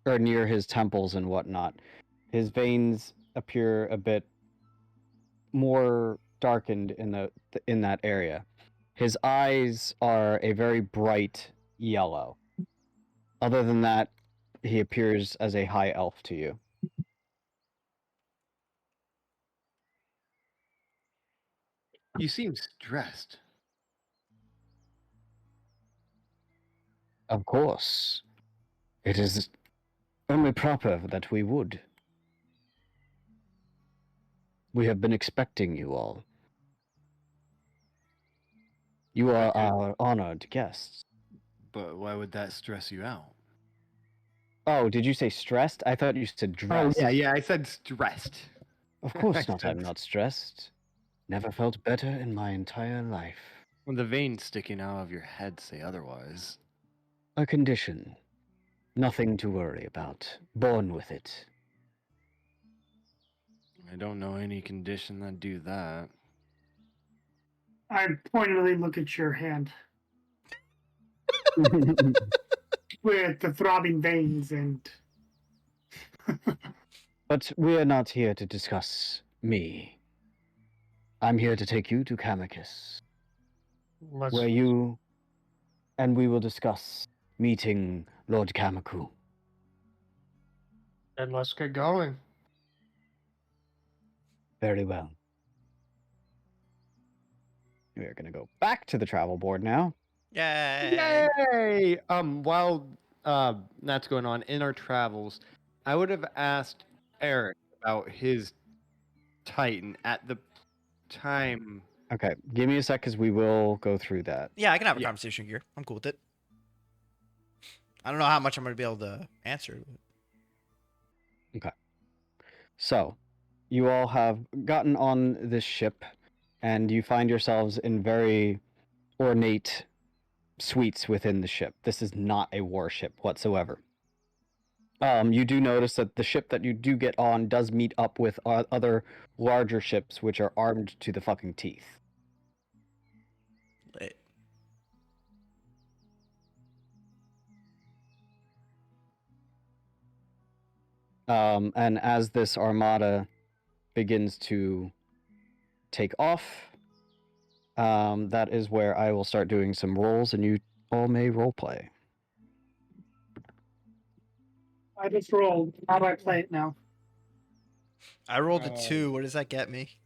or near his temples and whatnot. His veins appear a bit more darkened in that area. His eyes are a very bright yellow. Other than that, he appears as a high elf to you. You seem stressed. Of course. It is only proper that we would. We have been expecting you all. You are Okay. our honored guests. But why would that stress you out? Oh, did you say stressed? I thought you said dressed. Oh, yeah, I said stressed. Of course I not, I'm said- not stressed. Never felt better in my entire life. When the veins sticking out of your head say otherwise. A condition. Nothing to worry about. Born with it. I don't know any condition that do that. I pointedly look at your hand with the throbbing veins and. But we're not here to discuss me. I'm here to take you to Camicus, Let's, where you and we will discuss meeting Lord Camicoux. and let's get going. Very well. We are going to go back to the travel board now. Yay! Yay! While that's going on in our travels, I would have asked Eric about his Titan at the time. Okay, give me a sec because we will go through that. Yeah, I can have a Yeah. conversation here. I'm cool with it. I don't know how much I'm going to be able to answer. So, you all have gotten on this ship, and you find yourselves in very ornate suites within the ship. This is not a warship whatsoever. You do notice that the ship that you do get on does meet up with other larger ships, which are armed to the fucking teeth. Lit. And as this armada begins to take off, that is where I will start doing some rolls, and you all may roleplay. I just rolled. How do I play it now? I rolled a 2. What does that get me?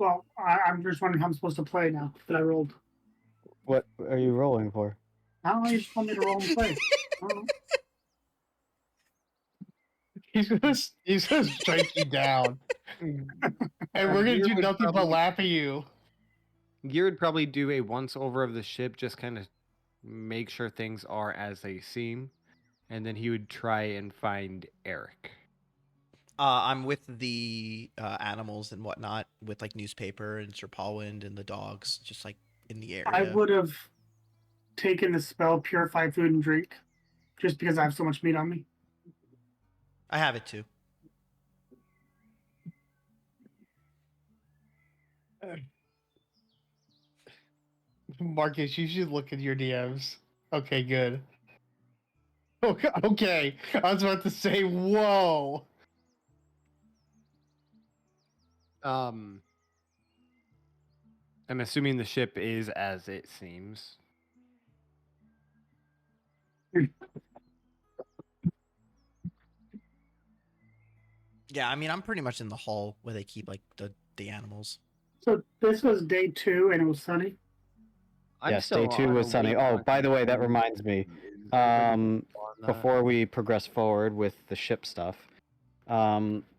Well, I'm just wondering how I'm supposed to play now that I rolled. What are you rolling for? I don't know. You just want me to roll and play. I don't know. He's gonna strike you down, and we're gonna do nothing but laugh at you. Gear would probably do a once over of the ship, just kind of make sure things are as they seem, and then he would try and find Eric. I'm with the animals and whatnot, with like newspaper and Sir Paulwind and the dogs, just like in the area. I would have taken the spell Purify Food and Drink, just because I have so much meat on me. I have it too. Marcus, you should look at your DMs. Okay, good. Okay, I was about to say, whoa. I'm assuming the ship is as it seems. Yeah, I mean, I'm pretty much in the hall where they keep like the animals. So this was day 2, and it was sunny. Yes, day 2 was sunny. Oh, by the way, that reminds me. Before we progress forward with the ship stuff,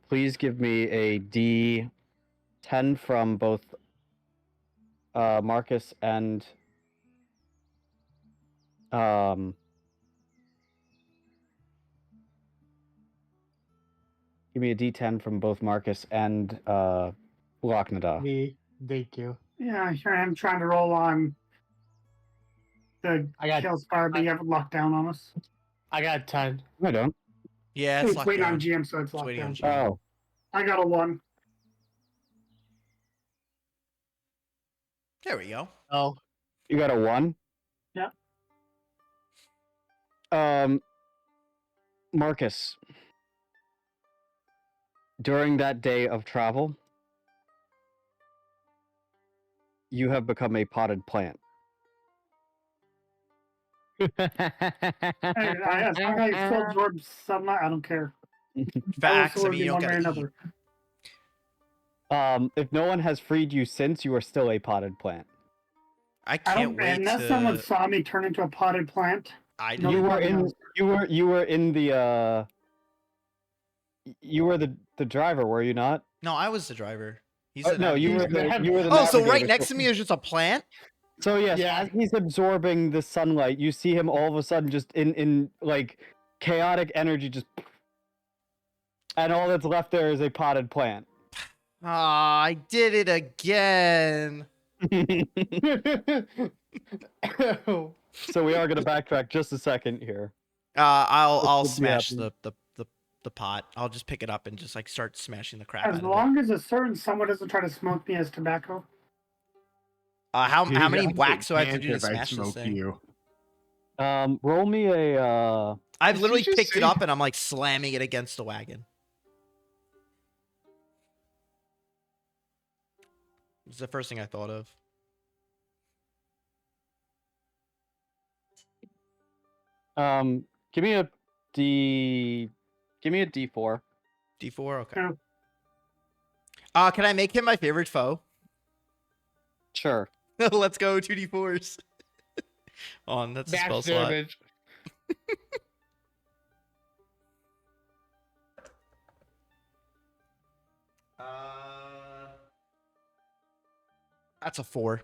please give me a D10 from both Marcus and give me a D10 from both Marcus and Lochnadah. Me, thank you. Yeah, here I am trying to roll on the I got- talespire, but you have it locked down on us. I got 10. I don't. Yeah, It's it's locked waiting down. on GM, so it's It's locked waiting on down. GM. Oh, I got a 1. There we go. Oh, you got a 1? Yeah. Marcus, during that day of travel, you have become a potted plant. Hey, as long as I still absorb sunlight, I don't care. Facts. I sword mean, in you don't one way or gotta eat. another. If no one has freed you since, you are still a potted plant. I I can't don't. wait Unless someone to. saw me turn into a potted plant. I No, do. You were nobody in. knows. You were in the. You were the driver, were you not? No, I was the driver. He's Oh, the no, you were navigator. the. You were the. Oh, so right navigator, next to me is just a plant? So yes, Yeah. as he's absorbing the sunlight, you see him all of a sudden just in like chaotic energy, just. And all that's left there is a potted plant. Ah, I did it again. So we are going to backtrack just a second here. I'll would be smash happening. the pot. I'll just pick it up and just like start smashing the crap out As of it. long as a certain someone doesn't try to smoke me as tobacco. How many Dude, whacks do I have to can't do to if I smash this smoke thing? you. Roll me a. I've Did you literally just picked it say- up and I'm like slamming it against the wagon. It's the first thing I thought of. Give me a D. Give me a D4. D4, okay. Yeah. Can I make him my favorite foe? Sure. Let's go 2D4s. On that's a spell Max slot. damage. That's a 4.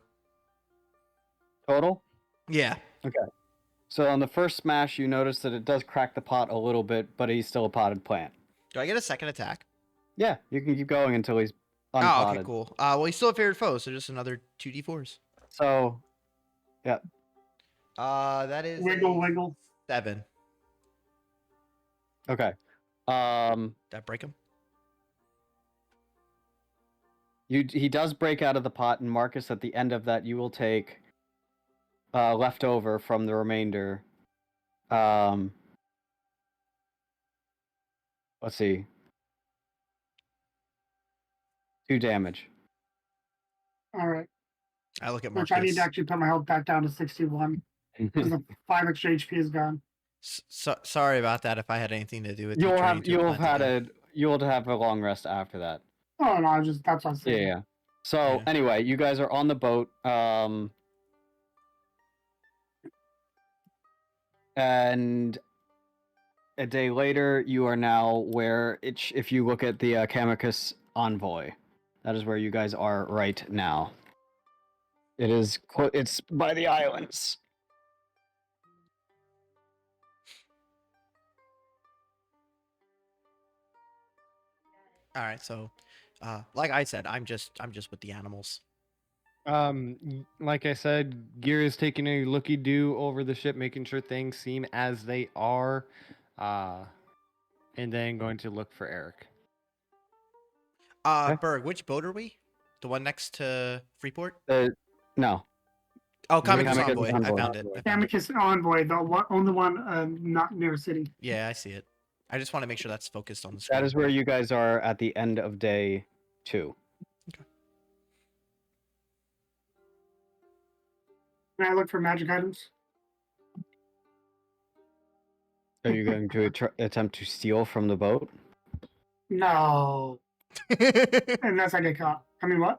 Total. Yeah. So on the first smash, you notice that it does crack the pot a little bit, but he's still a potted plant. Do I get a second attack? Yeah, you can keep going until he's Oh, unpotted. okay, cool. Well, he's still a favorite foe, so just another 2D4s. So, That is Wiggle, a wiggle. 7. okay. Did I break him? He does break out of the pot, and Marcus, at the end of that, you will take leftover from the remainder. Let's see. 2 damage. All right. I look at Which Marcus. I need to actually put my health back down to 61 because the 5 extra HP is gone. Sorry about that. If I had anything to do with You'll you turning have into you'll a have had plant again. you'll have a long rest after that. Oh no, that's what I'm saying. Yeah. So Yeah. anyway, you guys are on the boat. And a day later, you are now where if you look at the Camicus envoy, that is where you guys are right now. It's by the islands. All right, so like I said, I'm just with the animals. Like I said, Gear is taking a looky-do over the ship, making sure things seem as they are, and then going to look for Eric. Okay. Berg, which boat are we? The one next to Freeport? No. Oh, Camicus Camicus Envoy. I Envoy. found it. I found it. Amicus Envoy, the only one not near city. Yeah, I see it. I just want to make sure that's focused on the screen. That is where you guys are at the end of day 2. Can I look for magic items? Are you going to attempt to steal from the boat? No. Unless I get caught. I mean, what?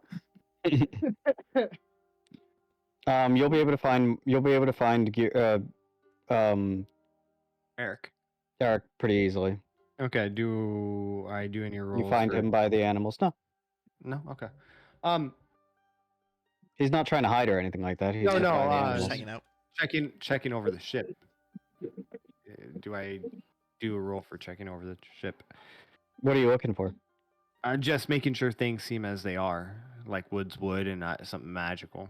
You'll be able to find Eric. Eric pretty easily. Okay. Do I do any rolls? You find for- him by the animals. No, No. Okay. he's not trying to hide or anything like that. He's No, just no, by the Just animals. hanging out. checking over the ship. Do I do a roll for checking over the ship? What are you looking for? Just making sure things seem as they are, like woods would, and not something magical.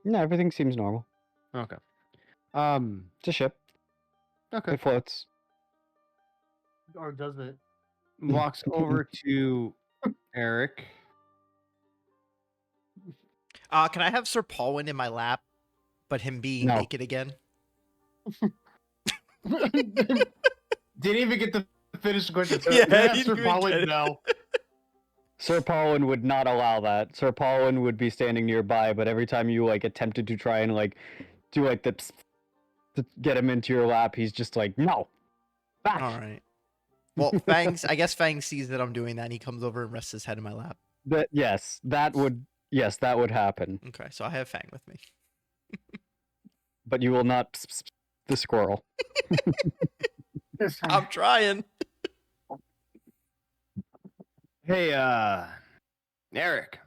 No, everything seems normal. Okay. It's a ship. Okay. It floats. Or does it? Walks over to Eric. Can I have Sir Paulwyn in my lap, but him being No. naked again? Didn't even get to finish the question. Yeah, Yeah, he Sir didn't Paulin, get it. no. Sir Paulin would not allow that. Sir Paulin would be standing nearby, but every time you attempted to try and do the psst to get him into your lap, he's just like, no. Back. All right. Well, Fangs, I guess Fangs sees that I'm doing that, and he comes over and rests his head in my lap. That would happen. Okay, so I have Fang with me. But you will not the squirrel. This time. I'm trying. Hey, Eric.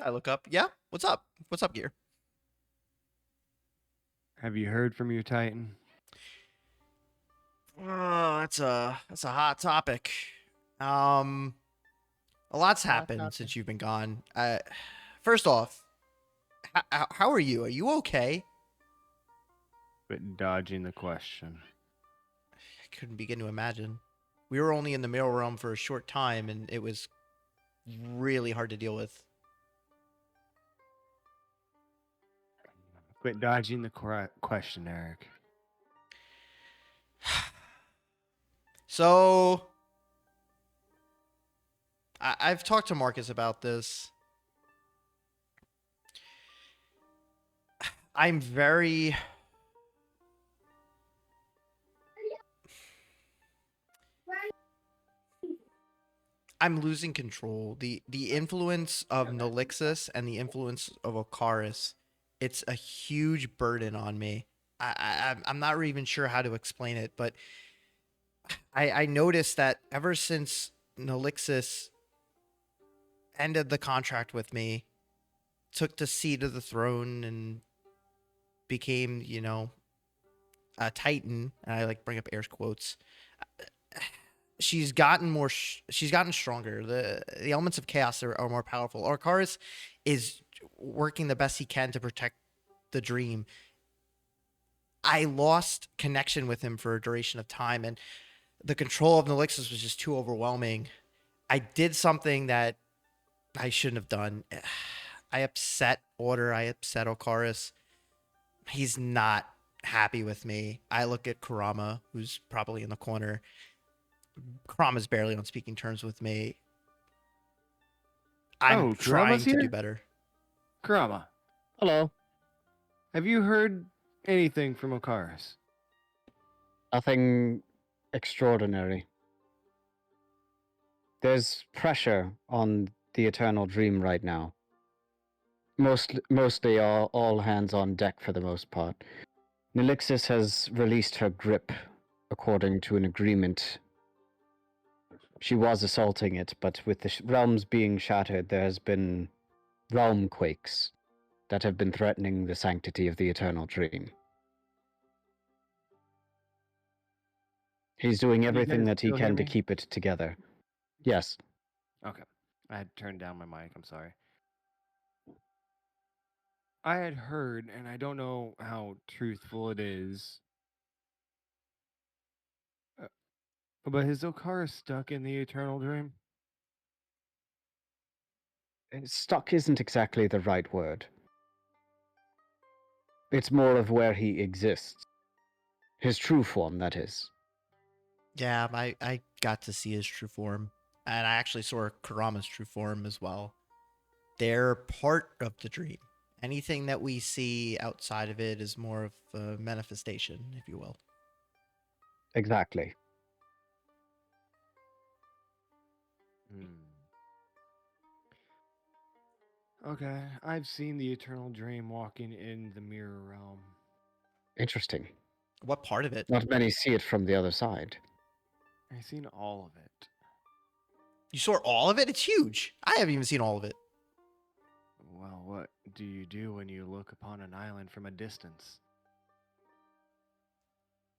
I look up. Yeah, what's up? What's up, Gear? Have you heard from your Titan? Oh, that's a hot topic. A lot's happened topic. since you've been gone. First off, how are you? Are you okay? But dodging the question. I couldn't begin to imagine. We were only in the mail realm for a short time, and it was really hard to deal with. Quit dodging the question, Eric. So, I've talked to Marcus about this. I'm very... I'm losing control. The influence of Nallixis and the influence of Ocaris, it's a huge burden on me. I'm not even sure how to explain it, but I noticed that ever since Nallixis ended the contract with me, took the seat of the throne, and became, a Titan, and I bring up air quotes. She's gotten more. She's gotten stronger. The elements of chaos are more powerful. Ocaris is working the best he can to protect the dream. I lost connection with him for a duration of time, and the control of Nallixis was just too overwhelming. I did something that I shouldn't have done. I upset Order. I upset Ocaris. He's not happy with me. I look at Kurama, who's probably in the corner. Kurama's barely on speaking terms with me. I'm trying Kurama's to here? do better. Kurama, Hello. have you heard anything from Ocaris? Nothing extraordinary. There's pressure on the Eternal Dream right now. Mostly all hands on deck for the most part. Nallixis has released her grip according to an agreement. She was assaulting it, but with the realms being shattered, there has been realm quakes that have been threatening the sanctity of the Eternal Dream. He's doing You everything guys that he still hear can to me? keep it together. Yes. Okay. I had turned down my mic. I'm sorry. I had heard, and I don't know how truthful it is, but is Okara stuck in the Eternal Dream? Stuck isn't exactly the right word. It's more of where he exists. His true form, that is. Yeah, I got to see his true form, and I actually saw Kurama's true form as well. They're part of the dream. Anything that we see outside of it is more of a manifestation, if you will. Exactly. Okay, I've seen the Eternal Dream walking in the mirror realm. Interesting. What part of it? Not many see it from the other side. I've seen all of it. You saw all of it? It's huge. I haven't even seen all of it. Well, what do you do when you look upon an island from a distance?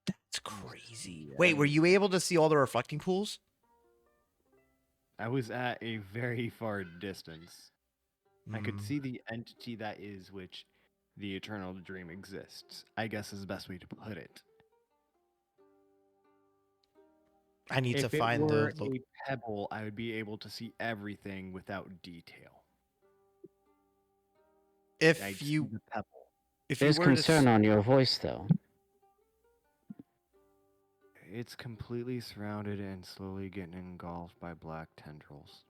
That's crazy. Wait, were you able to see all the reflecting pools? I was at a very far distance. I could Hmm. see the entity that is which the Eternal Dream exists. I guess is the best way to put it. I need to If it find were the. a pebble, I would be able to see everything without detail. I'd If see you the pebble. if you There's were to concern on your voice, though. It's completely surrounded and slowly getting engulfed by black tendrils.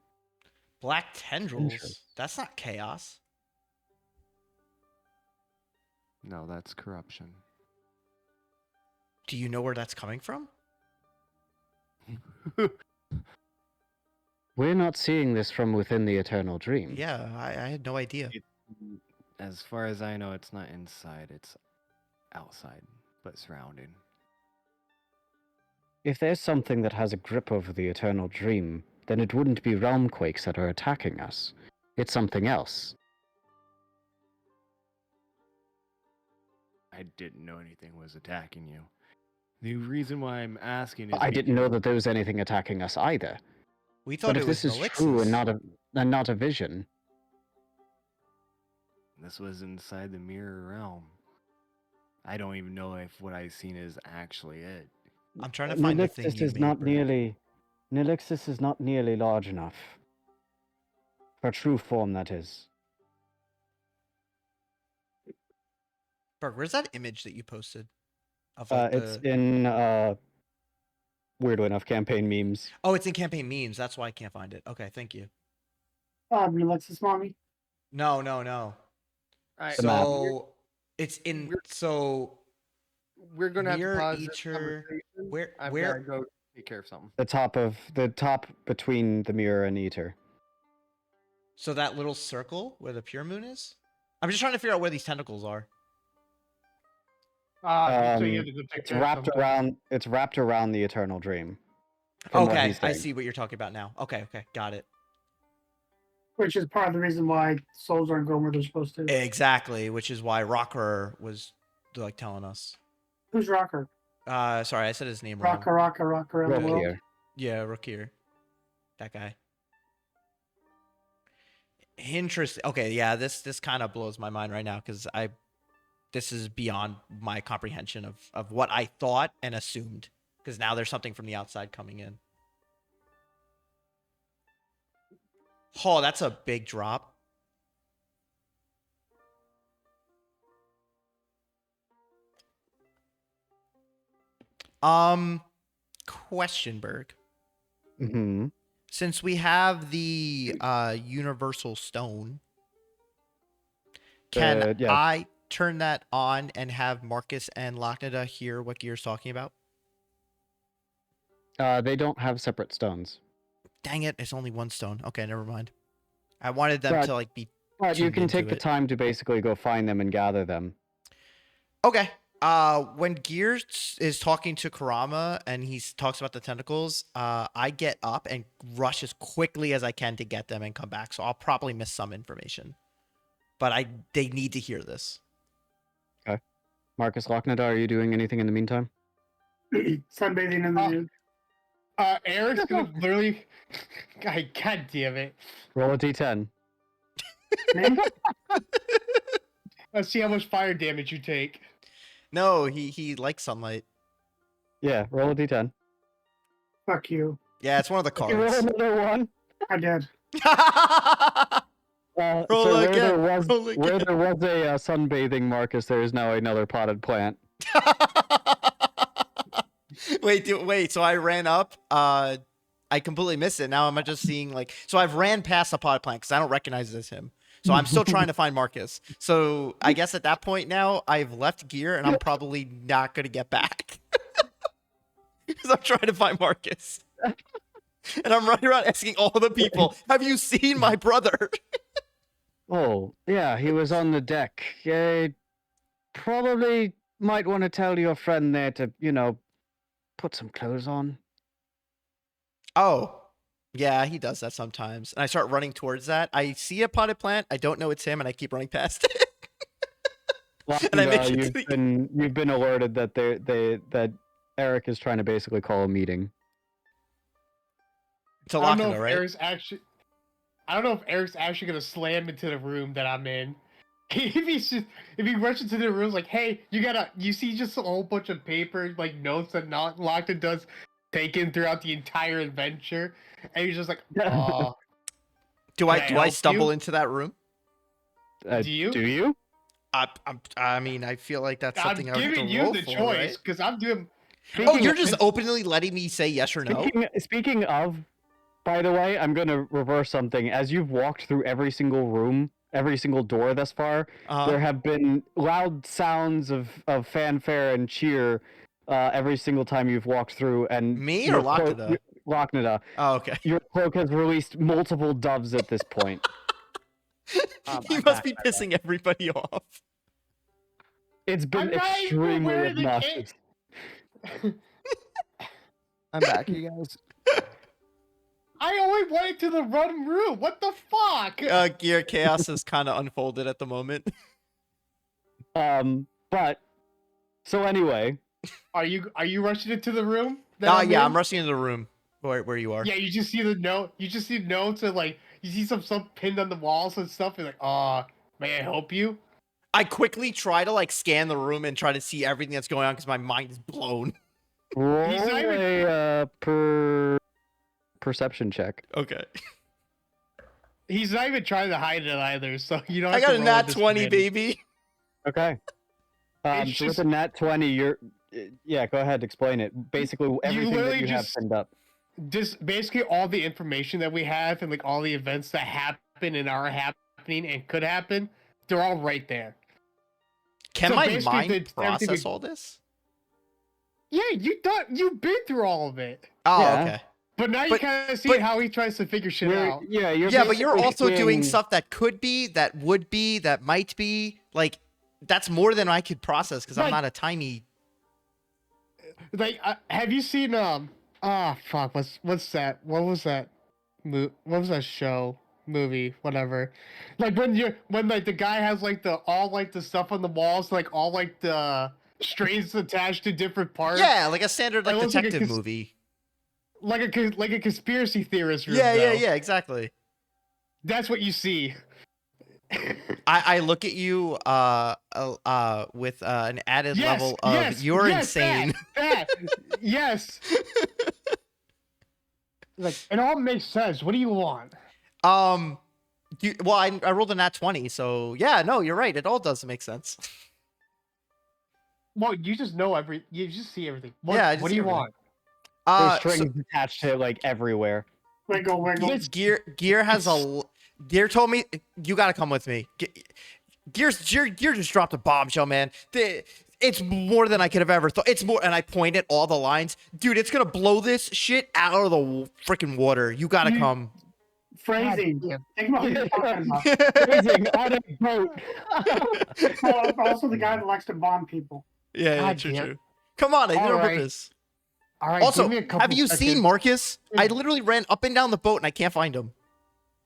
black tendrils, Interest. that's not chaos. No, that's corruption. Do you know where that's coming from? We're not seeing this from within the Eternal Dream. Yeah, I had no idea. As far as I know, it's not inside, it's outside, but surrounded. If there's something that has a grip over the Eternal Dream, then it wouldn't be realm quakes that are attacking us. It's something else. I didn't know anything was attacking you. The reason why I'm asking is I didn't know that there was anything attacking us either. We thought But it if was this is true and Nallixis. not a vision, this was inside the mirror realm. I don't even know if what I've seen is actually it. I'm trying to find the thing Nallixis you is made, not Bert. nearly Nallixis is not nearly large enough. For true form, that is. Bert, where's that image that you posted? Of like It's the... in weird enough campaign memes. Oh, it's in campaign memes. That's why I can't find it. Okay, thank you. Alexis, mommy. No. The map. So it's in. So We're gonna have to Mirror pause this Eater. conversation. I've Where? gotta go take care of something. The top between the mirror and Eater. So that little circle where the pure moon is. I'm just trying to figure out where these tentacles are. So you have to go take It's care of wrapped something. around. It's wrapped around the Eternal Dream. From what Okay, he's I saying. see what you're talking about now. Okay, got it. Which is part of the reason why souls aren't going where they're supposed to. Exactly, which is why Rocker was like telling us. Who's Rocker? Sorry, I said his name wrong. Rocker around the Rook world. here. Yeah, Rookir. That guy. Interesting. Okay, yeah, this kind of blows my mind right now because this is beyond my comprehension of what I thought and assumed. Because now there's something from the outside coming in. Oh, that's a big drop. Questionberg. Mm-hmm. Since we have the universal stone, can Yeah. I turn that on and have Marcus and Lachnida hear what Gear's talking about? They don't have separate stones. Dang it, it's only one stone. Okay, never mind. I wanted them But- to like be. But you tuned can into take the it. time to basically go find them and gather them. Okay. When Gears is talking to Kurama and he talks about the tentacles, I get up and rush as quickly as I can to get them and come back. So I'll probably miss some information, but they need to hear this. Marcus Locknada, are you doing anything in the meantime? Sunbathing in the Oh. nude. Eric's gonna literally. God damn it! Roll a d10. Man, Let's see how much fire damage you take. No, he likes sunlight. Yeah, roll a d10. fuck you. Yeah, it's one of the You roll cards. another one. I did. Roll so again, where roll there was a sunbathing Marcus, there is now another potted plant. Wait. So I ran up. I completely missed it. Now am I just seeing like? So I've ran past the pot plant because I don't recognize it as him. So I'm still trying to find Marcus. So I guess at that point now I've left gear and I'm probably not gonna get back because I'm trying to find Marcus. And I'm running around asking all the people, "Have you seen my brother?" Oh, yeah, he was on the deck. Probably might want to tell your friend there to, put some clothes on. Oh, yeah, he does that sometimes. And I start running towards that. I see a potted plant. I don't know it's him, and I keep running past it. And I make sure you've been alerted that that Eric is trying to basically call a meeting. To I lock don't him, know if right? I don't know if Eric's actually gonna slam into the room that I'm in. If he rushes into the room like, hey, you see just a whole bunch of paper, like notes that not Lockton does taken throughout the entire adventure, and he's just like, oh. Do Can I I help stumble you? into that room? Do you? Do you? I mean, I feel like that's I'm something I would have giving to you roll the for, choice right? because I'm doing. Oh, you're just openly letting me say yes or no? Speaking of, by the way, I'm going to reverse something. As you've walked through every single room, every single door thus far, there have been loud sounds of fanfare and cheer every single time you've walked through. And Me or Locknada? Locknada. Oh, okay. Your cloak has released multiple doves at this point. He must be pissing everybody off. It's been I'm not even extremely wearing the obnoxious. I'm back, you guys. I only went to the run room. What the fuck? Gear Chaos is kind of unfolded at the moment. But so anyway, Are you rushing into the room? that Yeah, in? I'm rushing into the room where you are. Yeah, you just see the note. You just see notes and like you see some stuff pinned on the walls and stuff. You're like, may I help you? I quickly try to like scan the room and try to see everything that's going on because my mind is blown. roll He's not even- a perception check. Okay. He's not even trying to hide it either. So you don't. I have got to a roll nat with 20, disadvantage. baby. Okay. It's So with just- a nat 20, you're yeah. Go ahead, explain it. Basically, everything that literally you have just- pinned up. Just basically all the information that we have and like all the events that happen and are happening and could happen, they're all right there. Can So my basically, mind everything process we- all this? Yeah, you've been through all of it. Oh, Yeah. okay. But now you But- kind of see but- how he tries to figure shit out. Yeah, you're Yeah, but you're basically also doing seeing- stuff that could be, that would be, that might be. Like, that's more than I could process because I'm Like- not a tiny. Like, have you seen fuck, what's that? What was that? What was that show? Movie, whatever. Like when like the guy has like all the stuff on the walls, like all like the strings attached to different parts. Yeah, like a standard like It looks like a detective cons- movie. Like a conspiracy theorist room. Yeah, though. exactly. That's what you see. I look at you with an added Yes, level of yes, you're yes, insane. That, yes. Like it all makes sense. What do you want? Well, I rolled a nat 20, so yeah, no, you're right. It all does make sense. Well, you just know you just see everything. What, Yeah, I just what do see you everything. want? There's So strings attached to it like everywhere. Wiggle, wiggle. Gear has Gear told me you got to come with me. Gear just dropped a bombshell, man. It's more than I could have ever thought. It's more, and I point at all the lines, dude. It's gonna blow this shit out of the freaking water. You gotta come. Phrasing. God damn. Think about what you're talking about. Raising on a boat. Well, also the guy that likes to bomb people. Yeah, God true, damn. true. Come on, I did it on All right. purpose. All right, Also, give me a couple have you seen seconds. Marcus? I literally ran up and down the boat and I can't find him.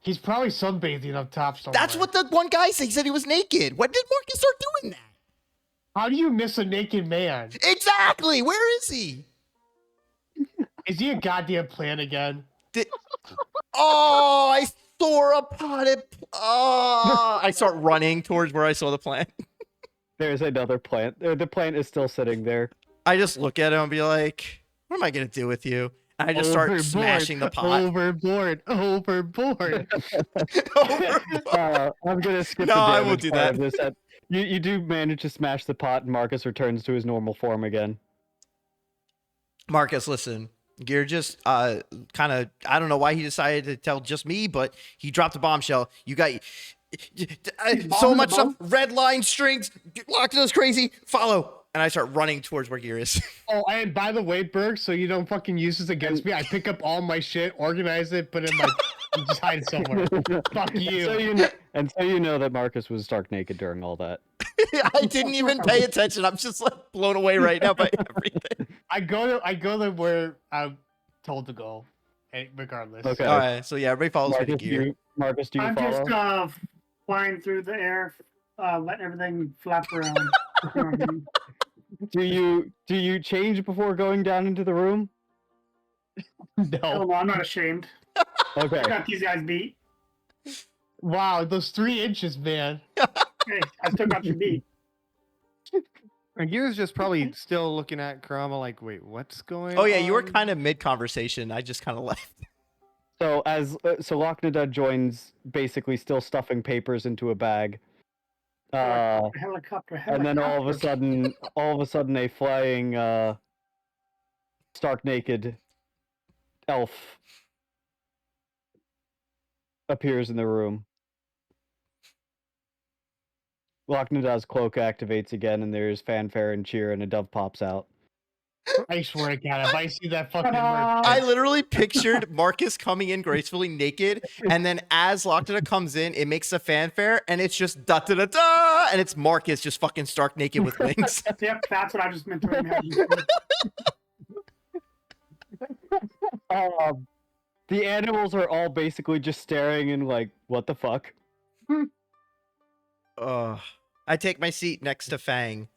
He's probably sunbathing up top somewhere. That's what the one guy said. He said he was naked. When did Marcus start doing that? How do you miss a naked man? Exactly. Where is he? Is he a goddamn plant again? Oh, I saw a potted. Oh, I start running towards where I saw the plant. There's another plant. The plant is still sitting there. I just look at him and be like, "What am I gonna do with you?" And I just start Overboard. smashing the pot. Overboard. Overboard. I'm gonna skip No, the I damage won't do part that. of this. You do manage to smash the pot, and Marcus returns to his normal form again. Marcus, listen. You're just kind of, I don't know why he decided to tell just me, but he dropped a bombshell. You got so much stuff. Red line strings. Locked us crazy. Follow. And I start running towards where Gear is. Oh, and by the way, Berg, so you don't fucking use this against me, I pick up all my shit, organize it, put it in my, and just hide it somewhere. Fuck you. So you know that Marcus was stark naked during all that. I didn't even pay attention. I'm just like blown away right now by everything. I go to where I'm told to go, regardless. Okay. All right. So yeah, everybody follows me to Marcus, Gear. Marcus, do you I'm follow? just flying through the air, letting everything flap around. Do you change before going down into the room? No. No, I'm not ashamed. Okay. I got these guys beat. Wow, those 3 inches, man. Hey, I still got you beat. And Gear's just probably still looking at Karama like, wait, what's going on? Oh yeah, you were kind of mid conversation. I just kind of left. So Locknada joins, basically still stuffing papers into a bag. Helicopter. And then all of a sudden, a flying, stark naked elf appears in the room. Locknada's cloak activates again, and there's fanfare and cheer, and a dove pops out. I swear to God, if I see that fucking Ta-da! I literally pictured Marcus coming in gracefully naked, and then as Locknada comes in, it makes a fanfare, and it's just da da da da, and it's Marcus just fucking stark naked with wings. Yep, that's what I just meant to imagine. The animals are all basically just staring and like, what the fuck? I take my seat next to Fang.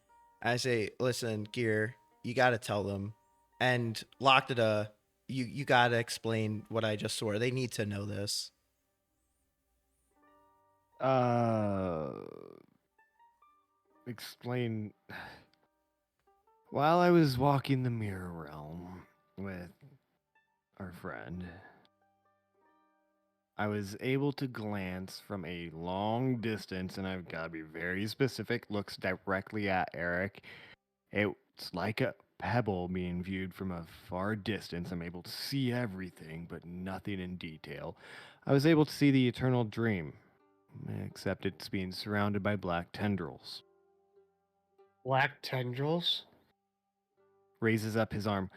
I say, "Listen, Gear, you gotta tell them, and Locknada, you gotta explain what I just saw. They need to know this." Explain. While I was walking the mirror realm with our friend, I was able to glance from a long distance, and I've got to be very specific, looks directly at Eric. It's like a pebble being viewed from a far distance. I'm able to see everything, but nothing in detail. I was able to see the eternal dream, except it's being surrounded by black tendrils. black tendrils? Raises up his arm.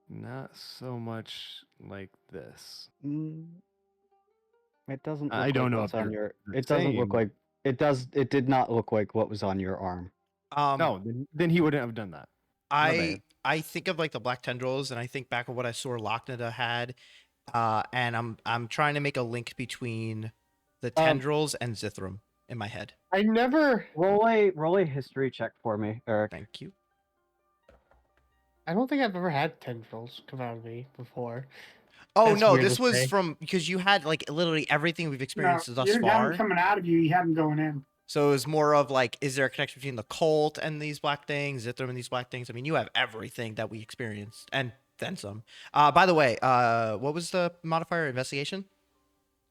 Not so much like this. It doesn't. Look I don't like know what's if on you're your. It doesn't look saying- like. It does. It did not look like what was on your arm. No, then he wouldn't have done that. I think of like the black tendrils, and I think back of what I saw Locknada had, and I'm trying to make a link between the tendrils and Zithram in my head. I never. Roll a history check for me, Eric. Thank you. I don't think I've ever had tendrils come out of me before. Oh That's no, weird this to was say. from because you had like literally everything we've No, experienced thus you have far. them coming out of you. You have them going in. So it was more of like, is there a connection between the cult and these black things, Zithram and these black things? I mean, you have everything that we experienced and then some. By the way, what was the modifier? Investigation?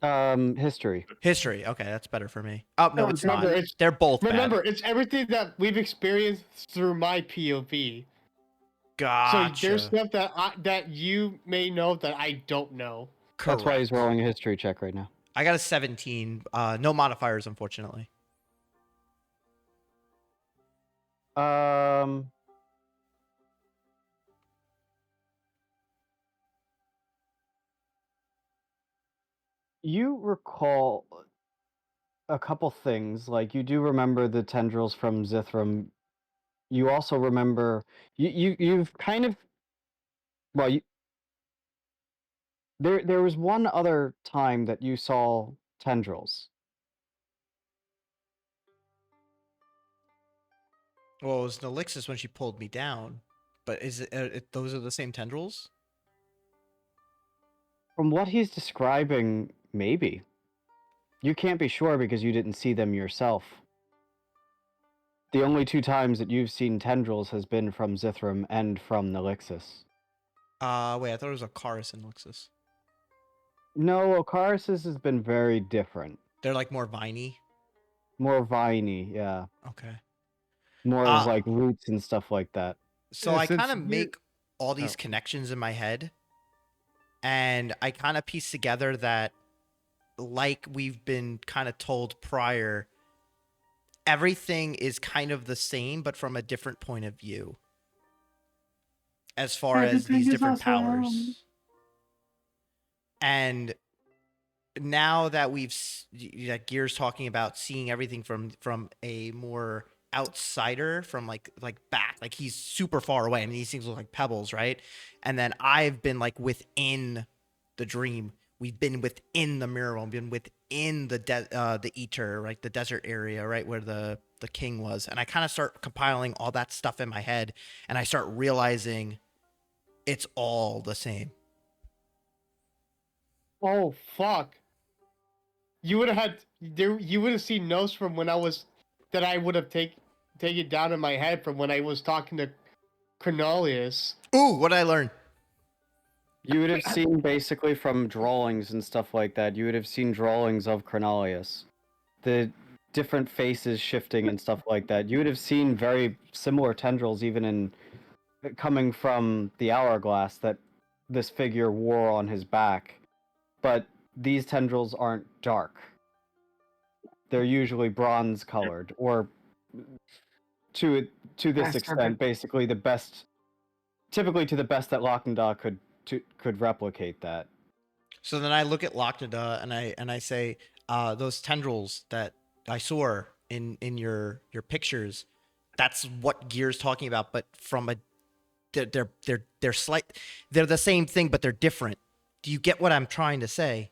History. History. Okay, that's better for me. Oh no, No, it's not. remember, it's- They're both bad. Remember, it's everything that we've experienced through my POV. Gotcha. So there's stuff that you may know that I don't know. That's why he's Correct. rolling a history check right now. I got a 17. No modifiers, unfortunately. You recall a couple things. Like, you do remember the tendrils from Zithram. You also remember you've kind of well you, there was one other time that you saw tendrils. Well, it was Nallixis when she pulled me down, but is those are the same tendrils? From what he's describing, maybe. You can't be sure because you didn't see them yourself. The only two times that you've seen tendrils has been from Zithram and from Nallixis. Wait, I thought it was Akaris and Nallixis. No, Ocaris's has been very different. They're like more viney. More viney, yeah. Okay. More of like roots and stuff like that. So Yeah, I since kind of you- make all these Oh. connections in my head, and I kind of piece together that, like we've been kind of told prior, everything is kind of the same, but from a different point of view. As far as Everything these is different awesome. powers. And now that that Gear's talking about seeing everything from a more outsider, from like back, like he's super far away. I mean, these things look like pebbles, right? And then I've been like within the dream. We've been within the mirror. We've been within the Eater, right? The desert area, right, where the king was. And I kind of start compiling all that stuff in my head, and I start realizing it's all the same. Oh fuck! You would have had there. You would have seen notes from when I would have taken down in my head from when I was talking to Cornelius. Ooh, what did I learn? You would have seen basically from drawings and stuff like that. You would have seen drawings of Cornelius. The different faces shifting and stuff like that. You would have seen very similar tendrils even in coming from the hourglass that this figure wore on his back. But these tendrils aren't dark. They're usually bronze colored, or to this That's extent, perfect. basically typically to the best that Lochnadah could replicate that. So then I look at Lochnadah and I say, those tendrils that I saw in your pictures, that's what Gear's talking about, but from a they're slight, they're the same thing, but they're different. Do you get what I'm trying to say?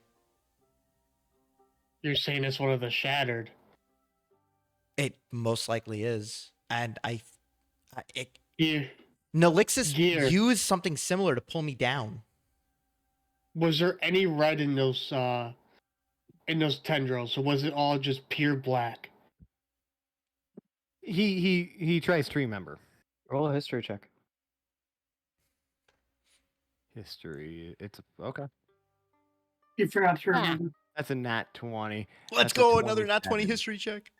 You're saying it's one of the shattered. It most likely is, and Yeah. Nallixis Gear. used something similar to pull me down. Was there any red in those tendrils, or was it all just pure black? He tries to remember. Roll a history check. History. It's okay. You forgot to remember. That's a nat 20. Let's That's a go, another nat 20 27. history check.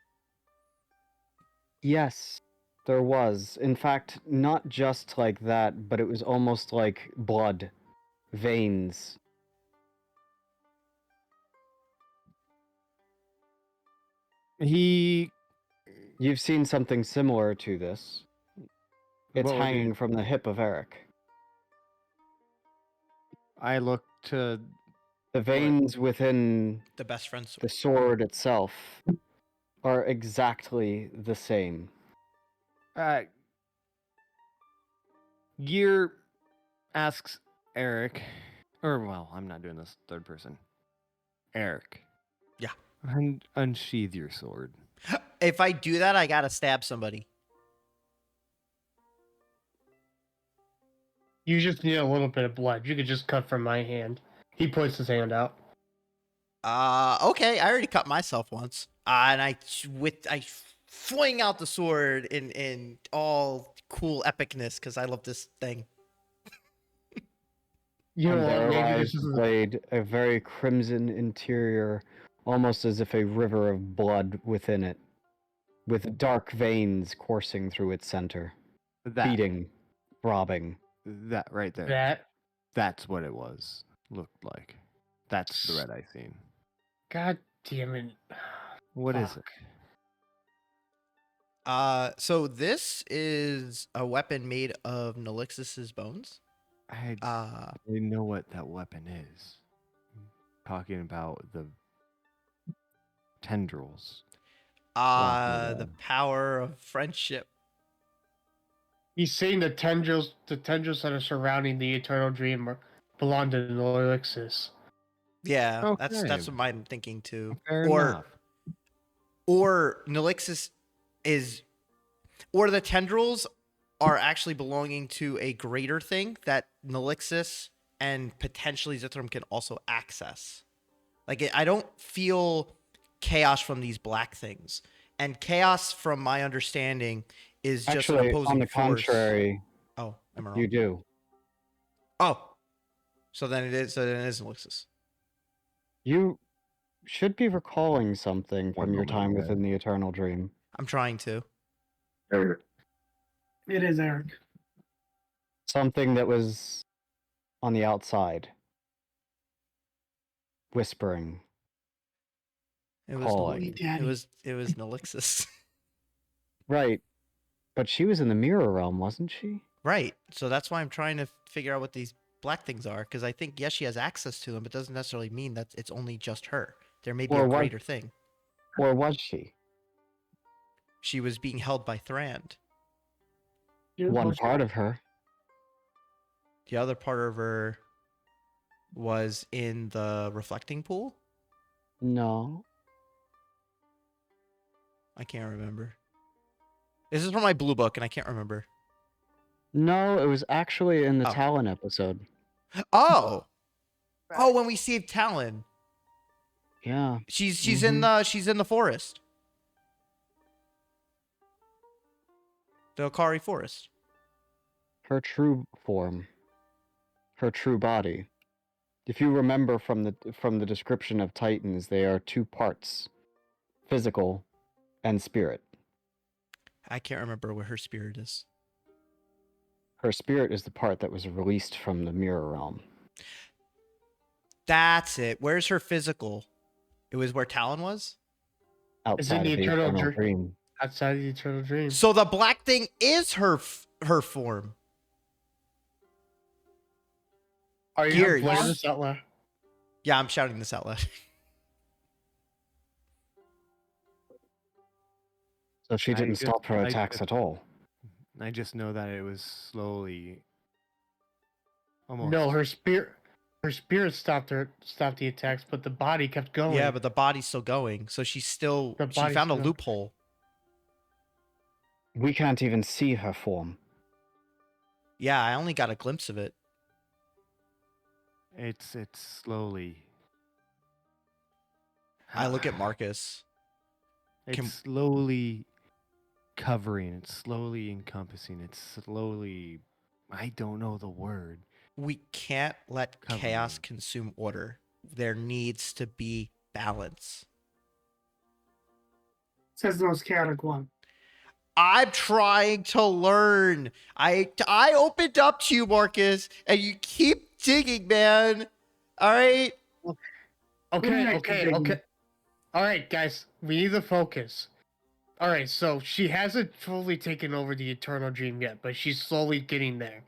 Yes, there was. In fact, not just like that, but it was almost like blood, veins. He. You've seen something similar to this. It's What would hanging be- from the hip of Eric. I look to. The veins within The best friends. the sword itself are exactly the same. Gear asks Eric, or well, I'm not doing this third person. Eric. Yeah. Unsheath your sword. If I do that, I gotta stab somebody. You just need a little bit of blood. You could just cut from my hand. He puts his hand out. Okay, I already cut myself once, and I fling out the sword in all cool epicness because I love this thing. You know And what? there Maybe lies this is blade, a very crimson interior, almost as if a river of blood within it, with dark veins coursing through its center, beating, throbbing. That right there. that. That's what it was. Looked like. That's the red I seen. God damn it! What is it? Fuck. So this is a weapon made of Nallixis's bones. I Uh, don't really know what that weapon is. talking about the tendrils. Lock The me power of friendship. He's saying the tendrils that are surrounding the Eternal Dream belong to Nallixis. Yeah, that's Okay. what I'm thinking too. Fair or enough. or Nallixis is, or the tendrils are actually belonging to a greater thing that Nallixis and potentially Zithrum can also access. Like I don't feel chaos from these black things, and chaos, from my understanding, is just an Actually, opposing on the force. contrary, Oh, am I wrong? you do. Oh, so then it is. So then it is Nallixis. You should be recalling something One from your moment, time okay. within the Eternal Dream. I'm trying to. It is Eric. Something that was on the outside. Whispering. It was Calling. It Daddy. was Nallixis. Right. But she was in the mirror realm, wasn't she? Right. So that's why I'm trying to figure out what these black things are, because I think yes, she has access to them, but doesn't necessarily mean that it's only just her. There may be Or a what- greater thing. Or was she? She was being held by Thrand. One part of her. The other part of her was in the reflecting pool. No. I can't remember. This is from my blue book, and I can't remember. No, it was actually in the Oh. Talon episode. Oh, oh, when we saved Talon, Yeah. she's in the forest, the Akari forest. Her true form. Her true body. If you remember from the description of Titans, they are two parts. Physical and spirit. I can't remember where her spirit is. Her spirit is the part that was released from the mirror realm. That's it. Where's her physical? It was where Talon was? Outside the of the Eternal Eternal Dream. Dream. Outside the Eternal Dream. So the black thing is her form. Are you Gear, playing you- this out loud? Yeah, I'm shouting this out loud. So she I didn't just- stop her I attacks just- at all. I just know that it was slowly. Almost. No, her spirit stopped the attacks, but the body kept going. Yeah, but the body's still going. So she The body's found a still- loophole. We can't even see her form. Yeah, I only got a glimpse of it. It's slowly. I look at Marcus. It's Can- slowly covering. It's slowly encompassing. It's slowly. I don't know the word. We can't let Covering. chaos consume order. There needs to be balance. Says the most chaotic one. I'm trying to learn. I opened up to you, Marcus, and you keep digging, man. All right. Okay. All right, guys, we need to focus. All right, so she hasn't fully taken over the Eternal Dream yet, but she's slowly getting there.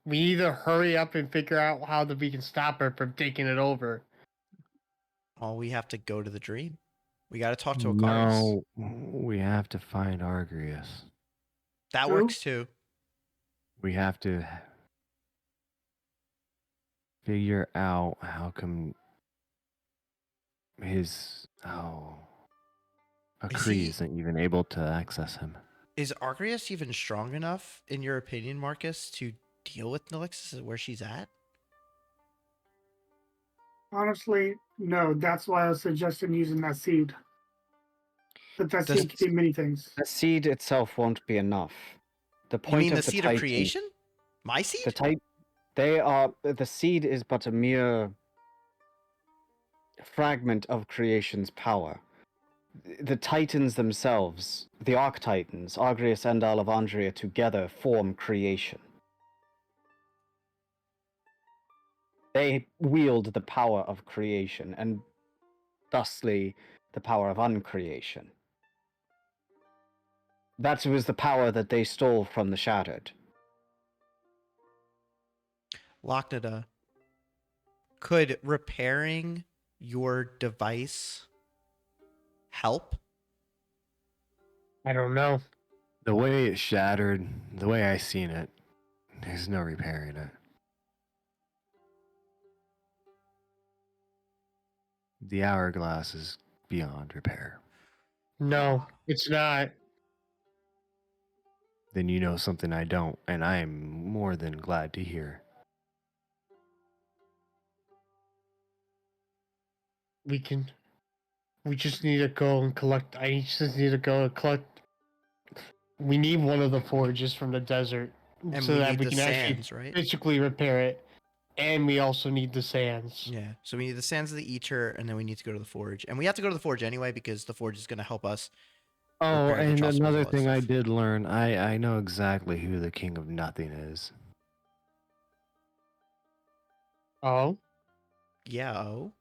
We need to hurry up and figure out how that we can stop her from taking it over. Well, we have to go to the dream. We got to talk to Akaris. No, we have to find Argrius. That Who? works too. We have to figure out how come his Akri he- isn't even able to access him. Is Argrius even strong enough, in your opinion, Marcus, to deal with Nallixis where she's at? Honestly, no. That's why I was suggesting using that seed. But that Does- seed can do many things. The seed itself won't be enough. The You point mean of the seed Titan, of creation? My seed? the seed is but a mere fragment of creation's power. The Titans themselves, the Archtitans, Argrius and Alavandria together form creation. They wield the power of creation, and thusly the power of uncreation. That was the power that they stole from the Shattered. Locknada, could repairing your device help? I don't know. The way it shattered, the way I seen it, there's no repairing it. The hourglass is beyond repair. No, it's not. Then you know something I don't, and I am more than glad to hear. We just need to go and collect. I just need to go and collect. We need one of the forges from the desert And so we that need we the can actually sands, right? physically repair it. And we also need the sands. Yeah. So we need the sands of the Eater, and then we need to go to the forge. And we have to go to the forge anyway because the forge is going to help us. Oh, Repair the and trust another and all that thing I stuff. did learn, I know exactly who the King of Nothing is. Oh, Yeah. Oh.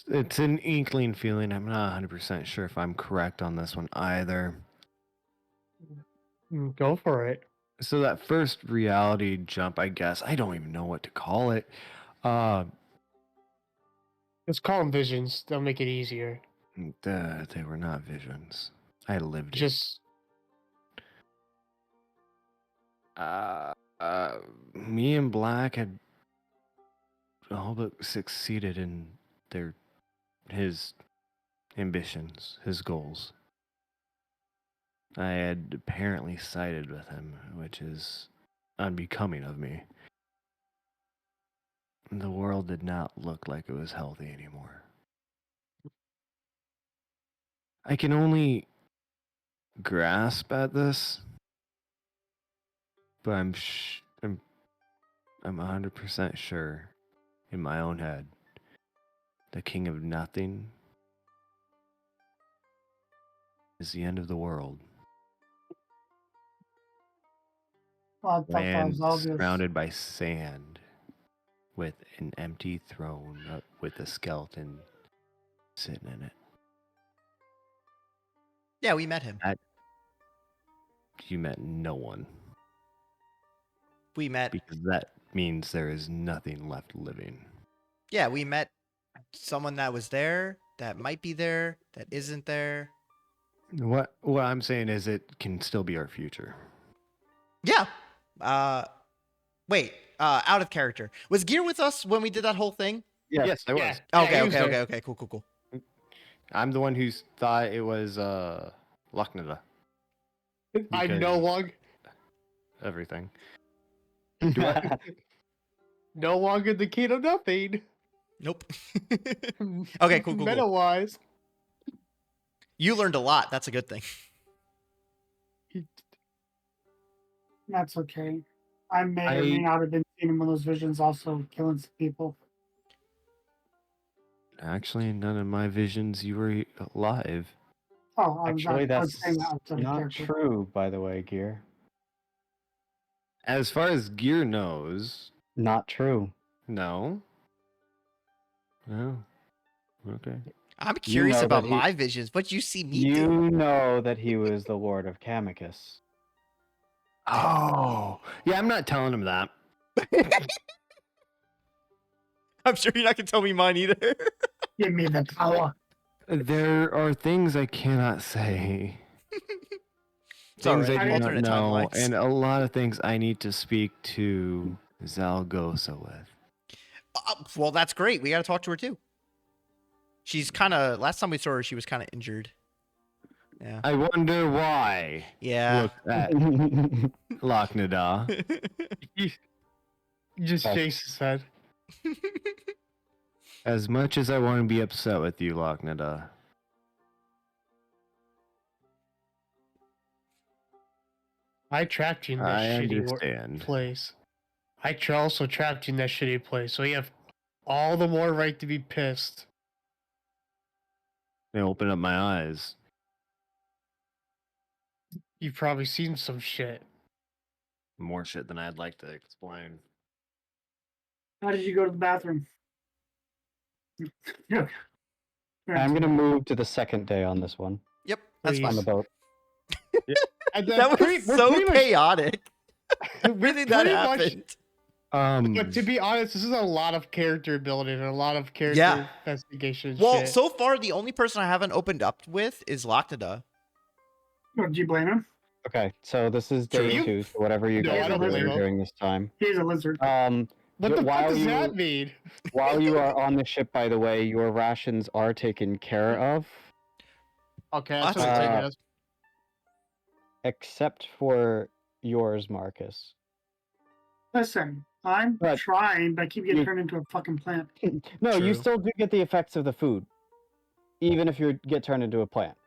It's an inkling feeling. I'm not 100% sure if I'm correct on this one either. go for it. So that first reality jump, I guess, I don't even know what to call it. Let's call them visions. They'll make it easier. They were not visions. I lived it. Just Me and Black had all but succeeded in his ambitions, his goals. I had apparently sided with him, which is unbecoming of me. The world did not look like it was healthy anymore. I can only grasp at this, but I'm 100% sure in my own head the King of Nothing is the end of the world. Well, I thought that Land was obvious. surrounded by sand with an empty throne with a skeleton sitting in it. Yeah, we met him. You met no one, We met. because that means there is nothing left living. Yeah, we met someone that was there, that might be there, that isn't there. What I'm saying is it can still be our future. Yeah. Wait. Out of character. Was Gear with us when we did that whole thing? Yes, I was. yeah. Okay. he was there. Okay. Cool. I'm the one who thought it was Laknada. I Because- no longer, Everything. no longer the king of nothing. Nope. Okay, cool. Meta wise, You learned a lot. That's a good thing. That's okay. I may or may not have been seeing one of those visions also killing some people. Actually, in none of my visions you were alive. Oh, I was Actually, I was that's saying that outside of not character. true, by the way, Gear. As far as Gear knows, Not true. no. No. Okay. I'm curious know about that he- my visions. What you see me do? You know that he was the Lord of Camicus. Oh. Yeah, I'm not telling him that. I'm sure you're not gonna tell me mine either. Give me the power. There are things I cannot say. It's all Things right. I do not Alternate know, timelines. and a lot of things I need to speak to Zalgosa with. Well, that's great. We got to talk to her too. She's kind of. Last time we saw her, she was kind of injured. Yeah. I wonder why. Yeah. Look at Laknada. he just That's- shakes his head. As much as I want to be upset with you, Laknada, I trapped you in that I shitty understand. place. I also trapped you in that shitty place, so you have all the more right to be pissed. They open up my eyes. You've probably seen some shit. More shit than I'd like to explain. How did you go to the bathroom? Yeah. I'm gonna move to the second day on this one. Yep. That's Please. On fine. the boat. And That was we're so pretty much- chaotic. Really, that pretty much- happened. But to be honest, this is a lot of character building and a lot of character Yeah. investigation. And Well, shit. so far the only person I haven't opened up with is Locknada. Oh, do you blame him? Okay, so this is day True. 2. So whatever you No, guys I are don't doing blame him. during this time. He's a lizard. What the fuck while does you that mean? while you are on the ship, by the way, your rations are taken care of, Okay, that's That's what okay. I guess. except for yours, Marcus. Listen, I'm But trying, but I keep getting you- turned into a fucking plant. No, you True. still do get the effects of the food, even if you get turned into a plant.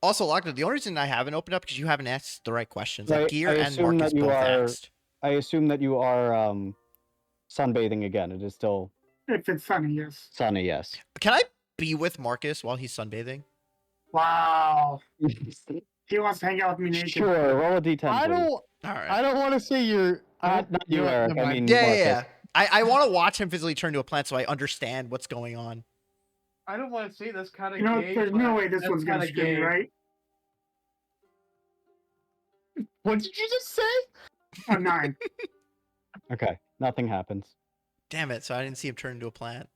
Also, Locknada, the only reason I haven't opened up because you haven't asked the right questions. Like I Gear and assume Marcus that you both are- asked. I assume that you are sunbathing again. It is still If it's sunny, yes. sunny, yes. Can I be with Marcus while he's sunbathing? Wow. He wants to hang out with me naked. Sure, roll a d10. I please. don't. All right. I don't want to say you're. Not you, know what, Eric. never I mind. mean, Yeah, Marcus. yeah, yeah. I want to watch him physically turn to a plant so I understand what's going on. I don't want to say that's kind of You know, there's no way this one's gonna screw me, right? What did you just say? A 9. Okay, nothing happens. Damn it! So I didn't see him turn into a plant.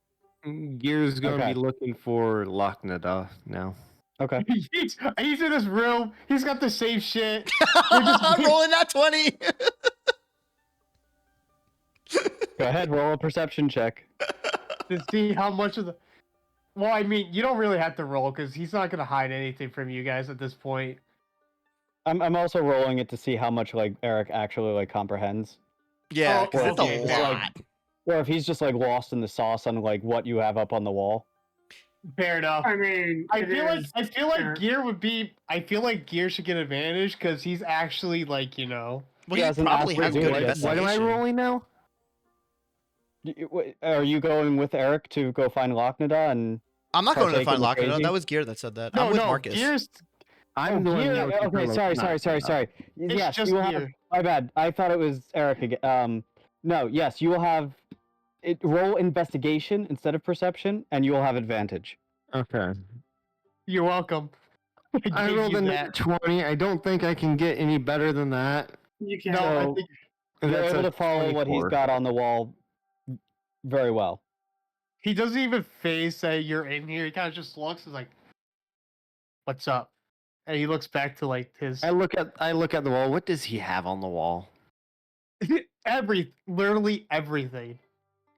Gear's gonna Okay. be looking for Locknada now. Okay. He's in his room. He's got the same shit. I'm rolling that 20. Go ahead, roll a perception check. To see how much of the. Well, I mean, you don't really have to roll because he's not gonna hide anything from you guys at this point. I'm also rolling it to see how much like Eric actually like comprehends, Yeah, Oh, because it's okay. a So, lot. like, or if he's just like lost in the sauce on like what you have up on the wall. Fair enough. I mean, I it feel like is- I feel like fair. Gear would be. I feel like Gear should get advantage because he's actually like Well, He he hasn't probably asked has me to good do it. investigation. What am I rolling now? Are you going with Eric to go find Locknada and? I'm not going to Partake find in the Locknada. crazy? That was Gear that said that. no, I'm with no. Marcus. Gear's. I'm the one Gear, looking for okay, sorry. Locknada. It's Yes, just you will Gear. have. My bad. I thought it was Eric again. No, yes, you will have. Roll investigation instead of perception, and you will have advantage. Okay. You're welcome. I gave rolled you a that. net 20. I don't think I can get any better than that. You can't. No, I So- think You're That's able a to follow what he's 24. got on the wall very well. he doesn't even phase say you're in here. He kind of just looks and is like, "What's up?" And he looks back to like his I look at the wall. What does he have on the wall? literally everything.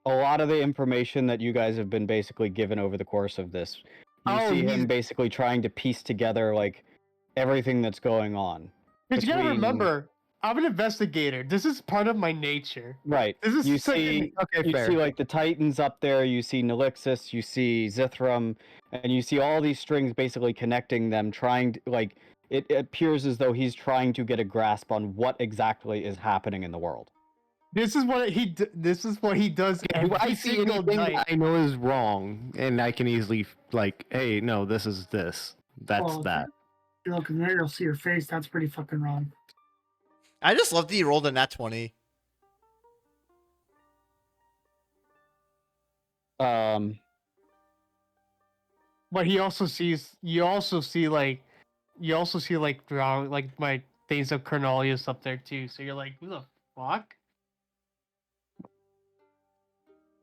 A lot of the information that you guys have been basically given over the course of this. You Oh, see he's- him basically trying to piece together like everything that's going on. Because you gotta Between- remember, I'm an investigator. This is part of my nature. Right. This is You second- see Okay, you fair. see like the Titans up there, you see Nallixis, you see Zithrum, and you see all these strings basically connecting them, trying to like it appears as though he's trying to get a grasp on what exactly is happening in the world. This is what this is what he does Do every I see single anything night. that I know is wrong, and I can easily like, hey, no, this is this. That's Well, that. You look in there, you'll see your face. That's pretty fucking wrong. I just love that he rolled a nat 20. But he also sees. You also see like drawing like my things of Cornelius up there too. So you're like, who the fuck?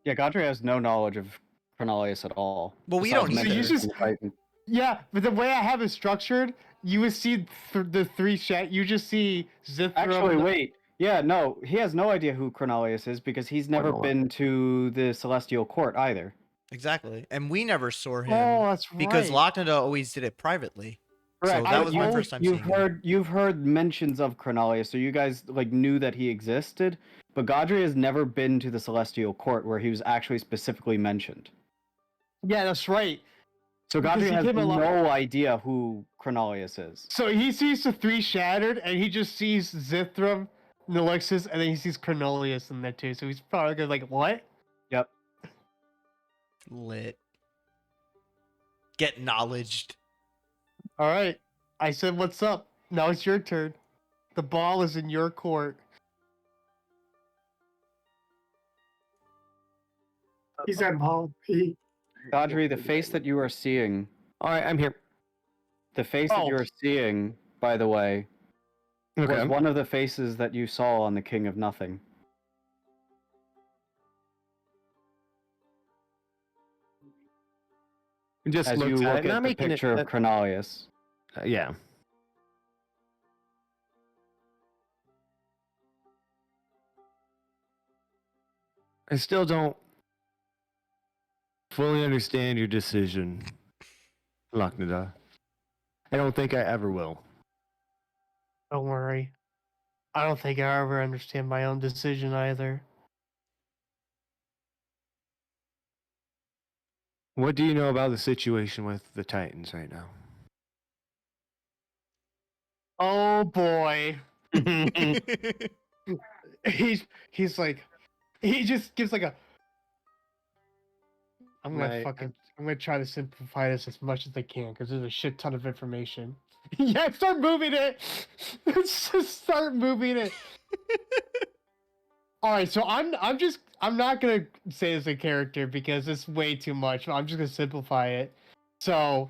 Yeah, Godfrey has no knowledge of Cornelius at all. Well, we besides don't either. Mentor So you just- and Titan. Yeah, but the way I have it structured, you would see the three chat. You just see Zithrum. Actually, wait. Yeah, no, he has no idea who Cornelius is because he's never no. been to the Celestial Court either. Exactly. And we never saw him Oh, that's right. because Locknada always did it privately. So Correct. that was my You've- first time You've seeing him. heard you've heard mentions of Cornelius, so you guys like knew that he existed, but Godfrey has never been to the Celestial Court where he was actually specifically mentioned. Yeah, that's right. So Because Godfrey he has came along- no idea who Cornelius is. So he sees the three shattered, and he just sees Zithrum, Nallixis, and then he sees Cornelius in there too. So he's probably gonna like, what? Yep. Lit. Get knowledged. All right. I said, what's up? Now it's your turn. The ball is in your court. He said, Paul. Godfrey, the face that you are seeing, All right, I'm here. the face that Oh. you are seeing, by the way, Okay. was one of the faces that you saw on the King of Nothing. Just as you looks look at it, not at the making picture it. of Cronalius. Yeah. I still don't fully understand your decision, Laknada. I don't think I ever will. Don't worry. I don't think I ever understand my own decision either. What do you know about the situation with the Titans right now? Oh boy. he's like he just gives like a I'm gonna try to simplify this as much as I can because there's a shit ton of information. Yeah, start moving it. Just start moving it. All right, so I'm not gonna say it's a character because it's way too much. I'm just gonna simplify it. So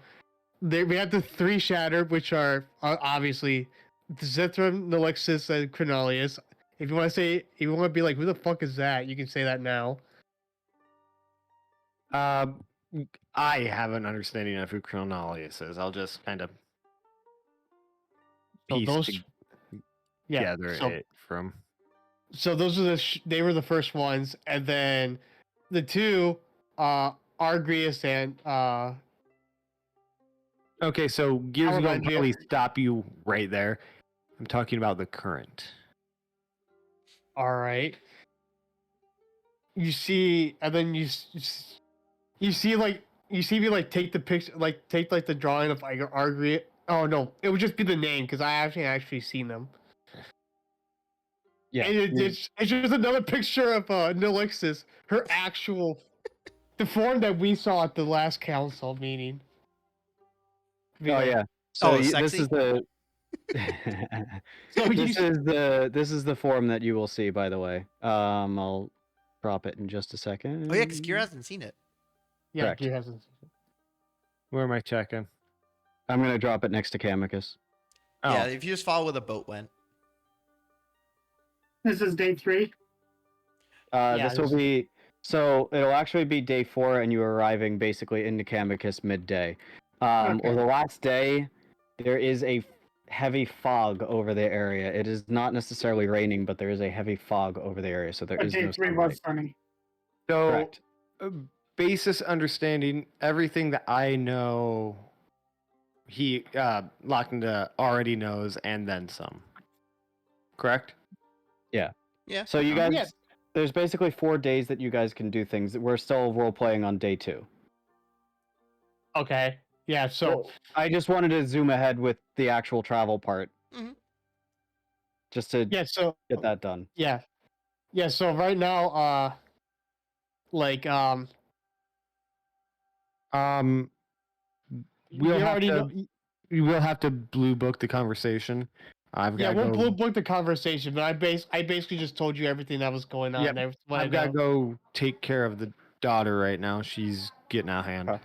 we have the three shattered, which are obviously the Zithrum, Nallixis, and Cronalius. If you want to be like, who the fuck is that? You can say that now. I have an understanding of who Cronalius is. I'll just kind of So piece those, yeah. together So it from. so those are they were the first ones, and then the two, Argrius and Okay, so Gears Howard will Andrea. probably stop you right there. I'm talking about the current. All right. You see, and then you see me like take the picture, like take like the drawing of like Argrius. Oh no, it would just be the name because I actually seen them. Yeah. And it's just another picture of Nallixis, her actual, the form that we saw at the last council meeting. Oh yeah. So Oh, this sexy? is the. So this is the form that you will see. By the way, I'll drop it in just a second. Oh yeah, because Kira hasn't seen it. yeah, correct. Gear hasn't. Where am I checking? I'm gonna drop it next to Camicus. Oh, Yeah, if you just follow where the boat went. This is day 3. Yeah, This will this- be so. It'll actually be day 4, and you're arriving basically into Camicus midday. Or Okay. the last day, there is a heavy fog over the area. It is not necessarily raining, but there is a heavy fog over the area, so there But is day no 3 sunlight. was sunny. so Correct. basis understanding everything that I know. He Laknada already knows, and then some. Correct. Yeah. So you guys, Yeah. there's basically 4 days that you guys can do things. We're still role playing on day 2. Okay. Yeah. So I just wanted to zoom ahead with the actual travel part, Mhm. just to yeah. So get that done. yeah. Yeah. So right now, like We'll you have already to. know. We will have to blue book the conversation. I've Yeah, got to we'll go. blue book the conversation, but I basically just told you everything that was going on. Yep, And everything what I I've got to know. go take care of the daughter right now. She's getting out of hand. Okay.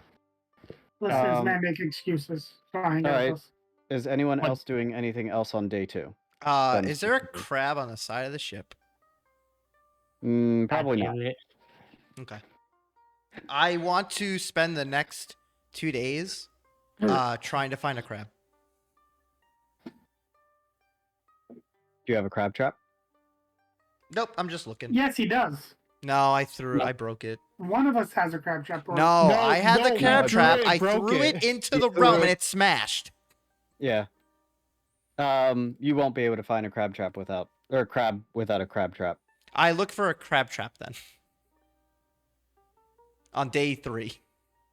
Listeners may make excuses. Trying all out right. us. Is anyone What- else doing anything else on day 2? Is there a crab on the side of the ship? Probably God not. damn it. Okay. I want to spend the next 2 days trying to find a crab. Do you have a crab trap? Nope, I'm just looking. Yes, he does. No, I No. broke it. One of us has a crab trap. Or No, No, I had the no, crab you trap. threw it, I broke threw it. it into You the threw realm it. and it smashed. Yeah. You won't be able to find a crab trap without a crab trap. I look for a crab trap then. On day 3.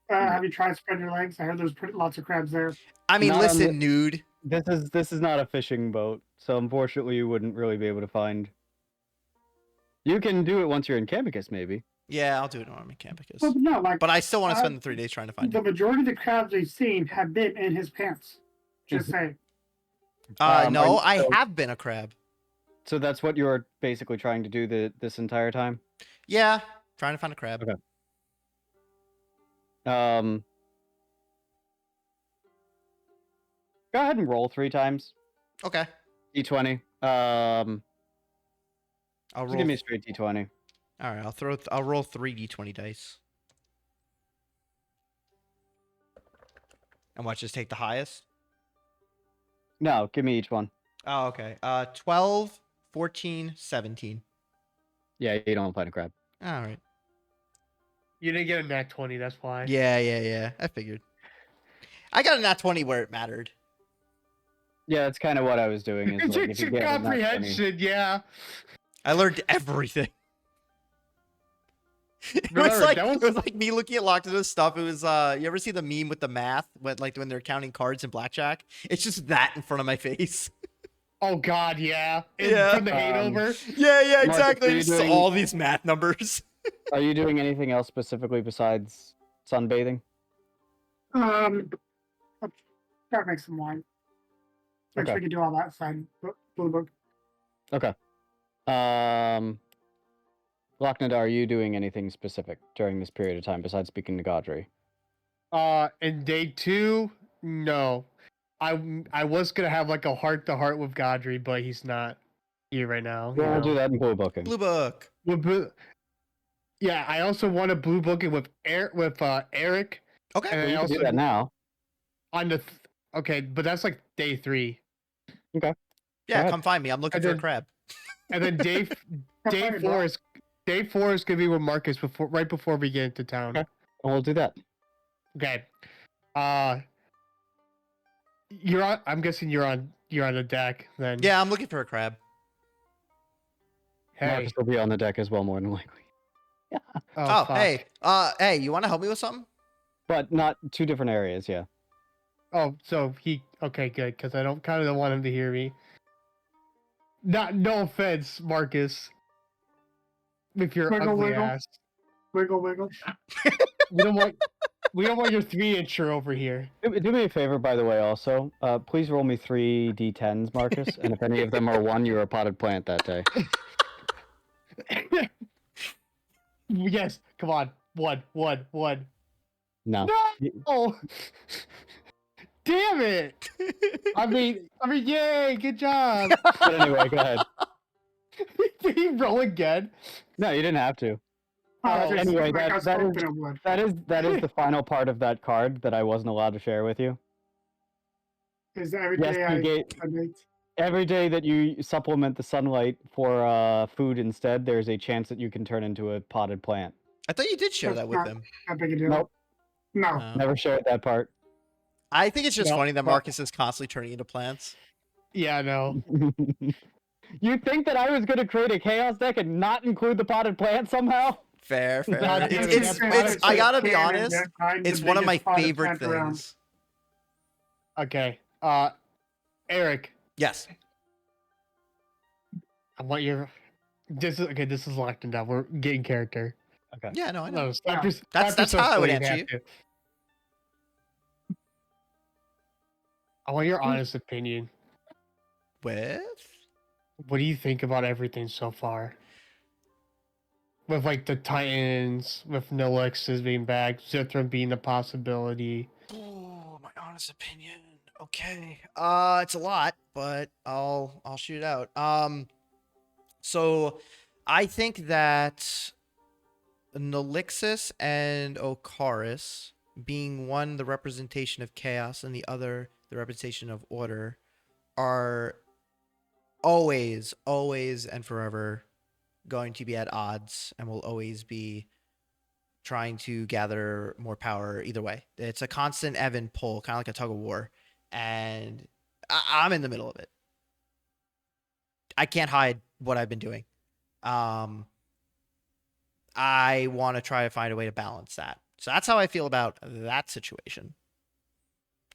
have you tried spread your legs? I heard there's lots of crabs there. I mean, Not on listen, nude. This is not a fishing boat, so unfortunately you wouldn't really be able to find. You can do it once you're in Camicus, maybe. Yeah, I'll do it on my Camicus. Well, no, like But I still want to uh, spend the 3 days trying to find the it. majority of the crabs we've seen have been in his pants. Just saying. No, are I you- have been a crab. So that's what you're basically trying to do this entire time. Yeah, trying to find a crab. Okay. Go ahead and roll 3 times. Okay. D20. I'll Just roll. give me a straight D20. All right, I'll roll 3 d20 dice. And what? Just take the highest? No, give me each one. Oh, okay. 12, 14, 17. Yeah, you don't plan to grab. All right. You didn't get a nat 20, that's why. Yeah. I figured. I got a nat 20 where it mattered. Yeah, that's kind of what I was doing. Is like, if It's you your get a nat 20 comprehension, yeah. I learned everything. It was Remember, like that was- it was like me looking at locked into stuff. It was you ever see the meme with the math when they're counting cards in blackjack? It's just that in front of my face. Oh God, yeah. Yeah. From the hangover. Yeah, Marcus, exactly. are you Just doing- all these math numbers. Are you doing anything else specifically besides sunbathing? I'll try to make some wine. Which Okay. we can do all that side. Blue book. Okay. Locknada, are you doing anything specific during this period of time besides speaking to Godry? In day 2, no. I was gonna have like a heart-to-heart with Godry, but he's not here right now. We'll do that in blue booking. Blue book. Yeah, I also want a blue booking with Eric. Okay. And Well, I you can also do that now. on the okay, but that's like day 3. Yeah, ahead. come find me. I'm looking And for a then- crab. And then day Fine, bro. 4 is gonna be with Marcus right before we get into town. Okay. We'll do that. Okay. I'm guessing you're on the deck then. Yeah, I'm looking for a crab. Hey. Marcus will be on the deck as well, more than likely. Oh, fuck. hey, you want to help me with something? But not two different areas, yeah. Oh, so okay, good, because I don't want him to hear me. No offense, Marcus. If you're Wiggle, ugly wiggle. ass. Wiggle, wiggle. We don't want your 3-incher over here. Do me a favor, by the way, also. Please roll me 3 d10s, Marcus. And if any of them are 1, you're a potted plant that day. Yes, come on. One. No. No! Damn it! I mean, yay, good job. But anyway, go ahead. Did he roll again? No, you didn't have to. Oh, Oh, just anyway, like I was that is- hoping it would. That is the final part of that card that I wasn't allowed to share with you. Is every Yes, day I make every day that you supplement the sunlight for food instead, there's a chance that you can turn into a potted plant. I thought you did share That's that with not- them. that big a deal. Nope, No. Oh. never shared that part. I think it's just No, funny that but- Marcus is constantly turning into plants. Yeah, no. You think that I was going to create a chaos deck and not include the potted plant somehow? Fair. Not It's, even it's, that it's, I gotta be Cannon honest. that finds It's the one of my biggest potted favorite plant around. things. Okay. Eric, Yes. I want your. This is locked in down. We're getting character. Yeah, no, I know. No, stop Yeah. your- That's stop yourself how I would so answer have you. to. I want your honest opinion. With? What do you think about everything so far? With like the Titans, with Nallixis being back, Zithram being a possibility. Oh, my honest opinion. Okay. It's a lot, but I'll shoot it out. So I think that Nallixis and Okaris, being one the representation of chaos and the other the representation of order, are always and forever going to be at odds and will always be trying to gather more power either way. It's a constant ebb and pull, kind of like a tug of war. And I'm in the middle of it. I can't hide what I've been doing. I want to try to find a way to balance that. So that's how I feel about that situation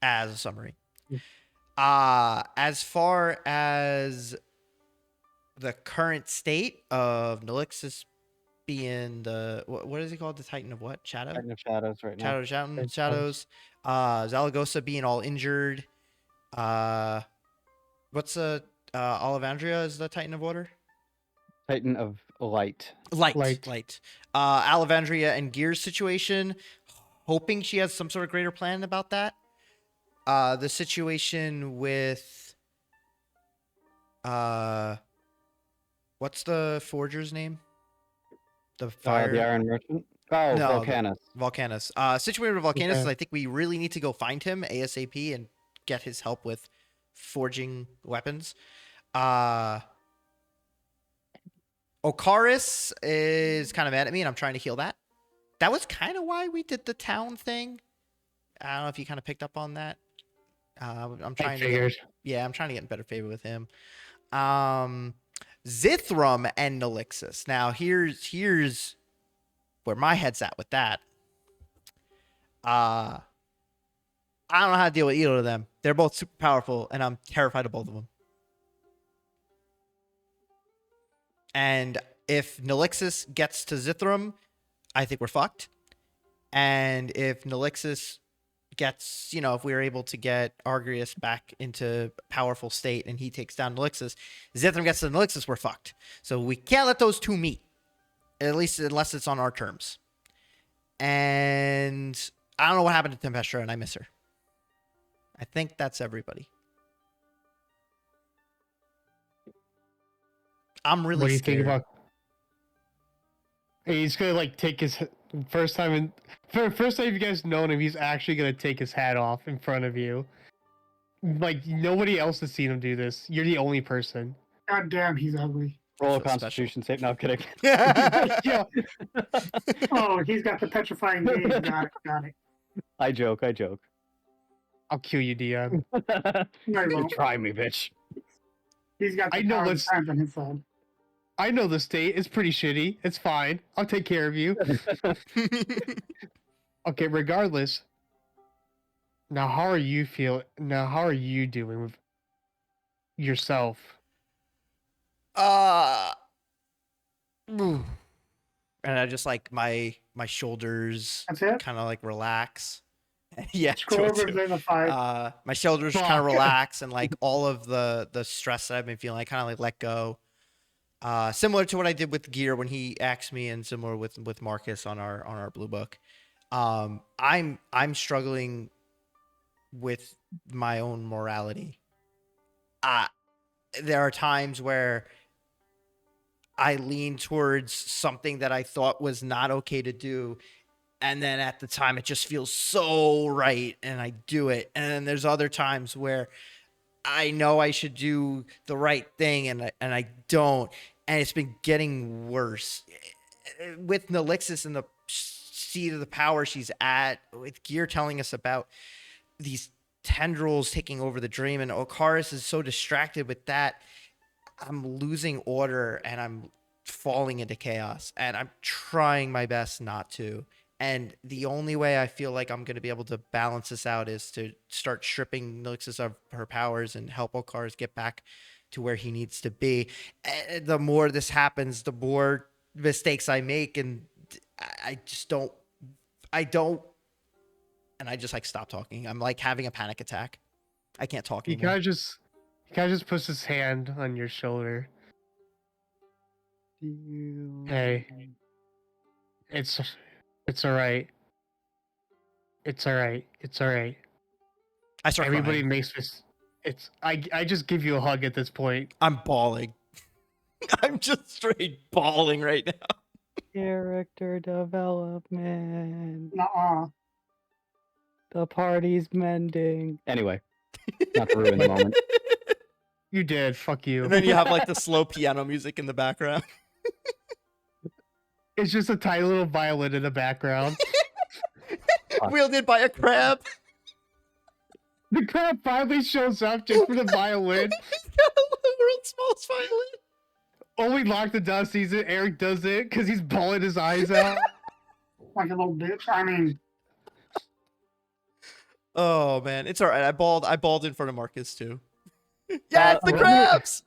as a summary. As far as the current state of Nallixis being the what is he called? The Titan of what? Shadow? Titan of Shadows right now. Shadows. Zaragoza being all injured. What's Olivandria is the Titan of Water? Titan of Light. Light. Alevandria and Gear's situation. Hoping she has some sort of greater plan about that. The situation with what's the forger's name? The fire. The Iron Merchant. Oh, No, Volcanus. Volcanus. Situated with Volcanus is Yeah. I think we really need to go find him ASAP and get his help with forging weapons. Okaris is kind of mad at me, and I'm trying to heal that. That was kind of why we did the town thing. I don't know if you kind of picked up on that. I'm I trying to figured. I'm trying to get in better favor with him. Zithrum and Nallixis. Now here's where my head's at with that. I don't know how to deal with either of them. They're both super powerful, and I'm terrified of both of them. And if Nallixis gets to Zithrum, I think we're fucked. And if Nallixis gets, if we're able to get Argrius back into powerful state and he takes down Nallixis, Zithrum gets to Nallixis, we're fucked. So we can't let those two meet, at least unless it's on our terms. And I don't know what happened to Tempestra, and I miss her. I think that's everybody. I'm really What do you scared. think about? He's gonna like take his first time you guys known him. He's actually gonna take his hat off in front of you. Like nobody else has seen him do this. You're the only person. God damn, he's ugly. Roll a Feels special. Constitution save. No, I'm kidding. Yeah. Oh, he's got the petrifying gaze. Got it. I joke. I'll kill you, DM. No, he You won't. try me, bitch. He's got the I know power of what's- time on his side. I know the state. It's pretty shitty. It's fine. I'll take care of you. Okay, regardless. Now, how are you feeling? Now, how are you doing with yourself? And I just like my shoulders That's it. kind of like relax. Yeah, Scroll over to the 5. my shoulders kind of Fuck. relax, and like all of the stress that I've been feeling, I kind of like let go. Similar to what I did with Gear when he axed me, and similar with Marcus on our blue book. I'm struggling with my own morality. There are times where I lean towards something that I thought was not okay to do, and then at the time it just feels so right and I do it. And then there's other times where I know I should do the right thing and I don't, and it's been getting worse. With Nallixis and the seat of the power she's at, with Gear telling us about these tendrils taking over the dream, and Okaris is so distracted with that, I'm losing order and I'm falling into chaos, and I'm trying my best not to. And the only way I feel like I'm going to be able to balance this out is to start stripping Nallixis of her powers and help Okaris get back to where he needs to be. And the more this happens, the more mistakes I make, and I don't, and I just like stop talking. I'm like having a panic attack. I can't talk He anymore. kind of just puts his hand on your shoulder. Hey, it's all right. It's all right. It's all right. I start Everybody crying. makes this. I just give you a hug at this point. I'm bawling. I'm just straight bawling right now. Character development. Nuh-uh. The party's mending. Anyway, not to ruin the moment. You did. Fuck you. And then you have like the slow piano music in the background. It's just a tiny little violin in the background. Wielded by a crab. The crab finally shows up just for the violin. The world's smallest violin. Only Lock the Dust sees it. Eric does it because he's bawling his eyes out. Like a little bitch. I mean, Oh man, it's all right. I bawled in front of Marcus too. Yeah, it's the roll me- crabs.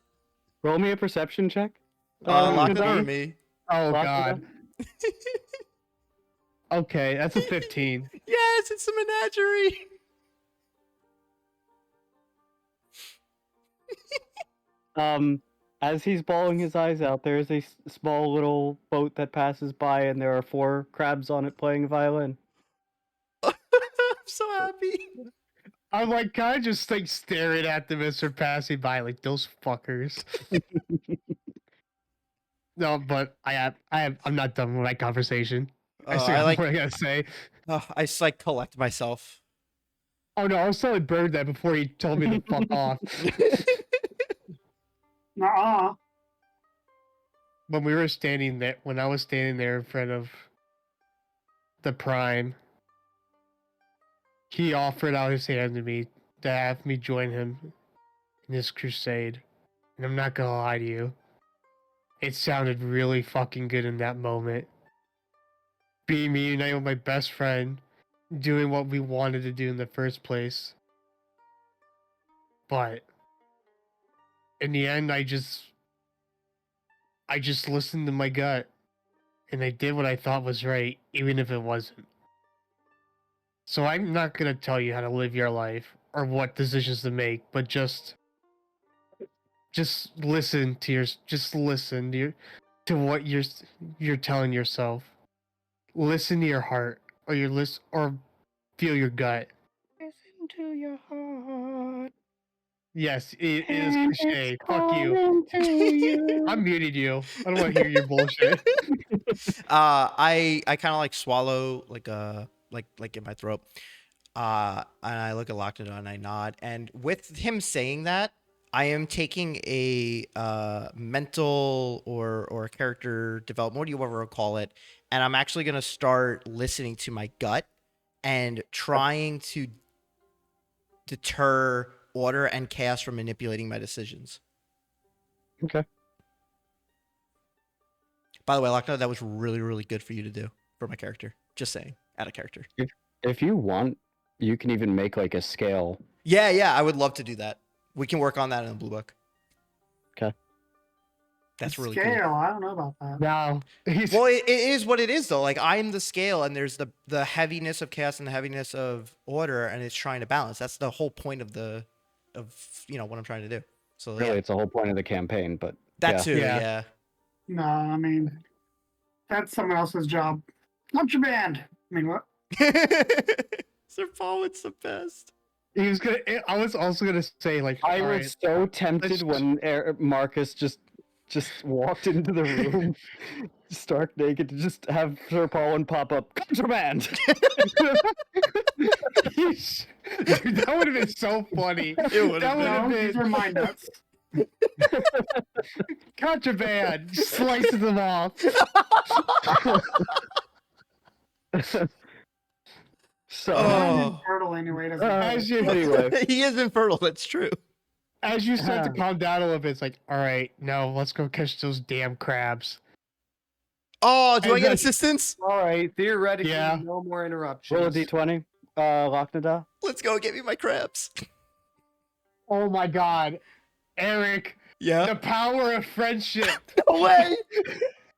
Roll me a perception check. Lock it Today. over me. Oh Lock it god. Okay, that's a 15. Yes, it's a menagerie. As he's bawling his eyes out, there's a small little boat that passes by, and there are 4 crabs on it playing violin. I'm so happy. I'm like kind of just like staring at them as they're passing by, like those fuckers. No, but I'm not done with my conversation. I Oh, see I like. what I gotta say. I just like collect myself. Oh no, I was telling Bird that before he told me to fuck off. Nuh-uh. When I was standing there in front of the Prime, he offered out his hand to me to have me join him in this crusade. And I'm not gonna lie to you, it sounded really fucking good in that moment. Being reunited with my best friend, doing what we wanted to do in the first place. But in the end, I just listened to my gut, and I did what I thought was right, even if it wasn't. So I'm not gonna tell you how to live your life or what decisions to make, but just listen to to what you're telling yourself. Listen to your heart, or feel your gut. Listen to your heart. Yes, it is cliche. Fuck you. I'm muting you. I don't want to hear your bullshit. I kind of like swallow like in my throat. And I look at Lockton and I nod. And with him saying that, I am taking a mental or character development, what do you ever call it? And I'm actually gonna start listening to my gut and trying to deter order and chaos from manipulating my decisions. Okay. By the way, Lockton, that was really, really good for you to do for my character. Just saying, out of character. If you want, you can even make like a scale. Yeah, I would love to do that. We can work on that in the blue book. Okay. That's really Scale, cool. I don't know about that. No. Well, it is what it is though. Like I'm the scale, and there's the heaviness of chaos and the heaviness of order, and it's trying to balance. That's the whole point of what I'm trying to do. So Really, yeah, it's the whole point of the campaign, but that yeah. too. Yeah. Yeah. No, I mean, that's someone else's job. Contraband. I mean, what? Sir Paul, it's the best. I was also gonna say, like, I all was right, so tempted let's- when Marcus just walked into the room, stark naked, to just have Sir Paulin pop up. Contraband. Dude, that would have been so funny. It would have That would No, have these are been my nuts. contraband. Slices them off. So Oh. Fertile anyway, doesn't As you, anyway, He is infertile. That's true. as you start to calm down a little bit, it's like, all right, now let's go catch those damn crabs. Oh, do And I get then- assistance? All right, theoretically, Yeah. no more interruptions. roll a d20, Locknada. Let's go get me my crabs. Oh my god, Eric, Yeah. the power of friendship. No way.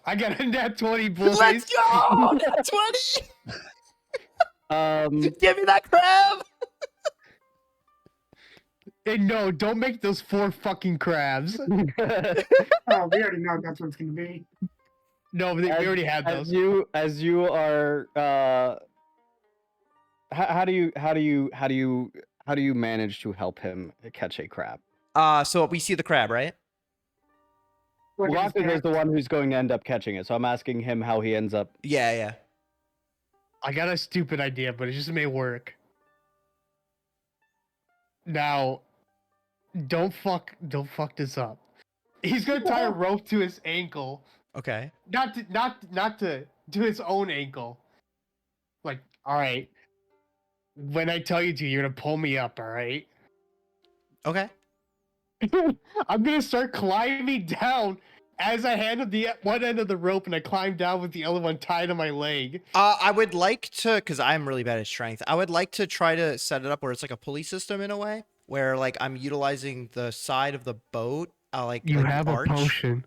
I got a nat 20, boys. Let's go. 20. Give me that crab. And no, don't make those 4 fucking crabs. Oh, we already know that's what it's gonna be. No, we already had those. As you are, how do you manage to help him catch a crab? So we see the crab, right? Look at his Locknada is pants. the one who's going to end up catching it, so I'm asking him how he ends up. Yeah. I got a stupid idea, but it just may work. Now, don't fuck this up. He's gonna tie a rope to his ankle, Okay. not to his own ankle. Like, all right, when I tell you to, you're gonna pull me up, all right? Okay. I'm gonna start climbing down as I handle the one end of the rope, and I climb down with the other one tied to my leg. I would like to, because I'm really bad at strength. I would like to try to set it up where it's like a pulley system in a way, where like I'm utilizing the side of the boat. Like You like have the a arch. potion.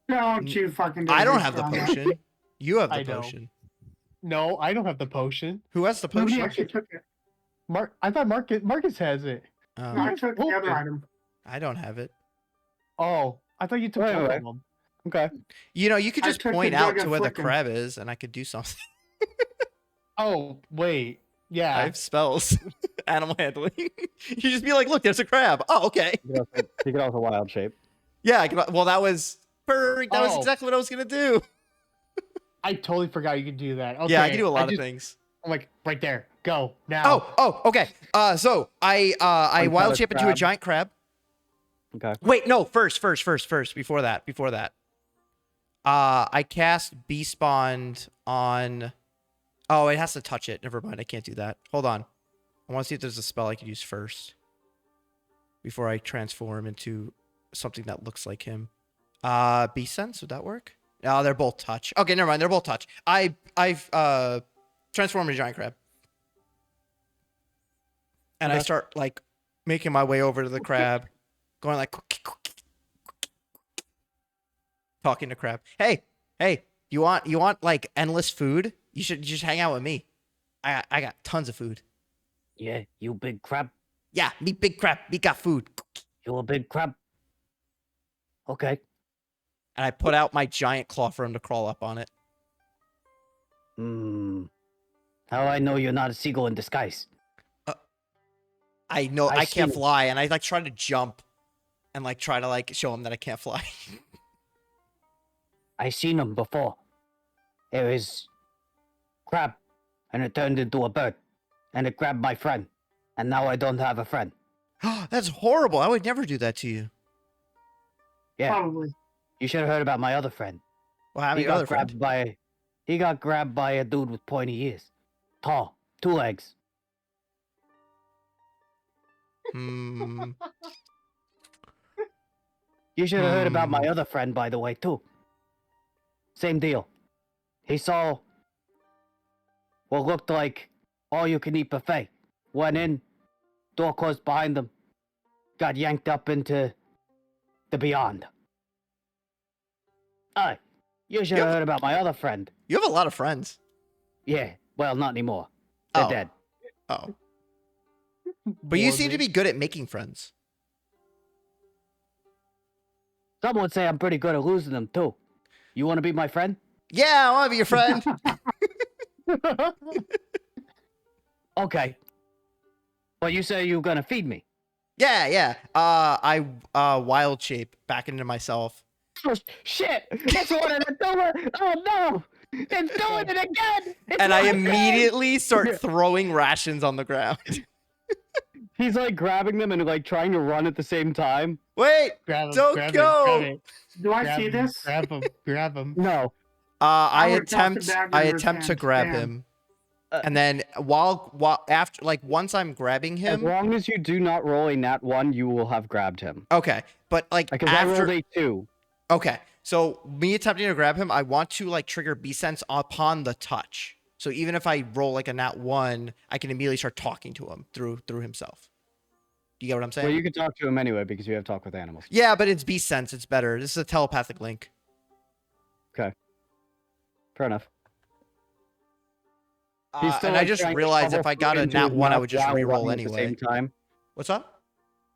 Don't you fucking do I don't this, have the John. potion. You have the I know. potion. No, I don't have the potion. Who has the Nobody potion? actually took it. I thought Marcus has it. No, I took the other Okay. item. I don't have it. Oh, I thought you took Wait, both wait. of them. Okay. You know, you could I just took the point out jug to where the afflicted. crab is, and I could do something. Oh, wait. Yeah. I have spells, animal handling. You just be like, "Look, there's a crab." Oh, okay. He could also wild shape. Yeah. Well, that was perfect. That was Oh. exactly what I was gonna do. I totally forgot you could do that. Okay, Yeah, I can do a lot of things. I'm like, right there. Go now. Oh, okay. So I One wild color shape into a crab. giant crab. Okay. Wait, no, first. Before that. I cast Beast Bond on. Oh, it has to touch it. Never mind. I can't do that. Hold on. I want to see if there's a spell I could use first before I transform into something that looks like him. Beast Sense, would that work? No, they're both touch. Okay, never mind. They're both touch. I've transformed into a giant crab. And I Okay. start like making my way over to the crab, going like talking to crab. Hey, you want like endless food? You should just hang out with me. I got tons of food. Yeah, you big crab. Yeah, me big crab. Me got food. You a big crab. Okay. And I put out my giant claw for him to crawl up on it. How I know you're not a seagull in disguise? I know I I can't see. fly, and I like try to jump and like try to like show him that I can't fly. I seen him before. It was crab, and it turned into a bird, and it grabbed my friend, and now I don't have a friend. That's horrible. I would never do that to you. Yeah, Probably. you should have heard about my other friend. Well, how He many got other friend? grabbed by. He got grabbed by a dude with pointy ears, tall, 2 legs. Hmm. You should have heard about my Hmm. other friend, by the way, too. Same deal. He saw what looked like all-you-can-eat buffet. Went in, door closed behind him, got yanked up into the beyond. Aye, you should have Yep. heard about my other friend. You have a lot of friends. Yeah, well, not anymore. They're Oh. dead. Oh. But you seem to be good at making friends. Some would say I'm pretty good at losing them, too. You want to be my friend? Yeah, I want to be your friend. Okay. But you say you're gonna feed me. Yeah. I wild shape back into myself. Oh, shit! It's wanted to do it! Oh no! It's doing it again! It's And I not good! immediately start throwing rations on the ground. He's like grabbing them and like trying to run at the same time. Wait, Grab him. Don't grab go! It, Do I grab see him, this? Grab him. Grab him. No. I would toss it back I into his attempt to hands. grab Bam. him, and then while after like once I'm grabbing As him, long as you do not roll a nat 1, you will have grabbed him. okay, but like Because I rolled after a 2. okay, so me attempting to grab him, I want to like trigger B sense upon the touch. So even if I roll like a nat 1, I can immediately start talking to him through himself. Do you get what I'm saying? Well, you can talk to him anyway because you have talk with animals. Yeah, but it's B sense. It's better. This is a telepathic link. Fair enough. He's still, And I like, just trying to realized shovel if I food got a into nat his 1, I mouth would just while reroll running at the anyway. same time. What's up?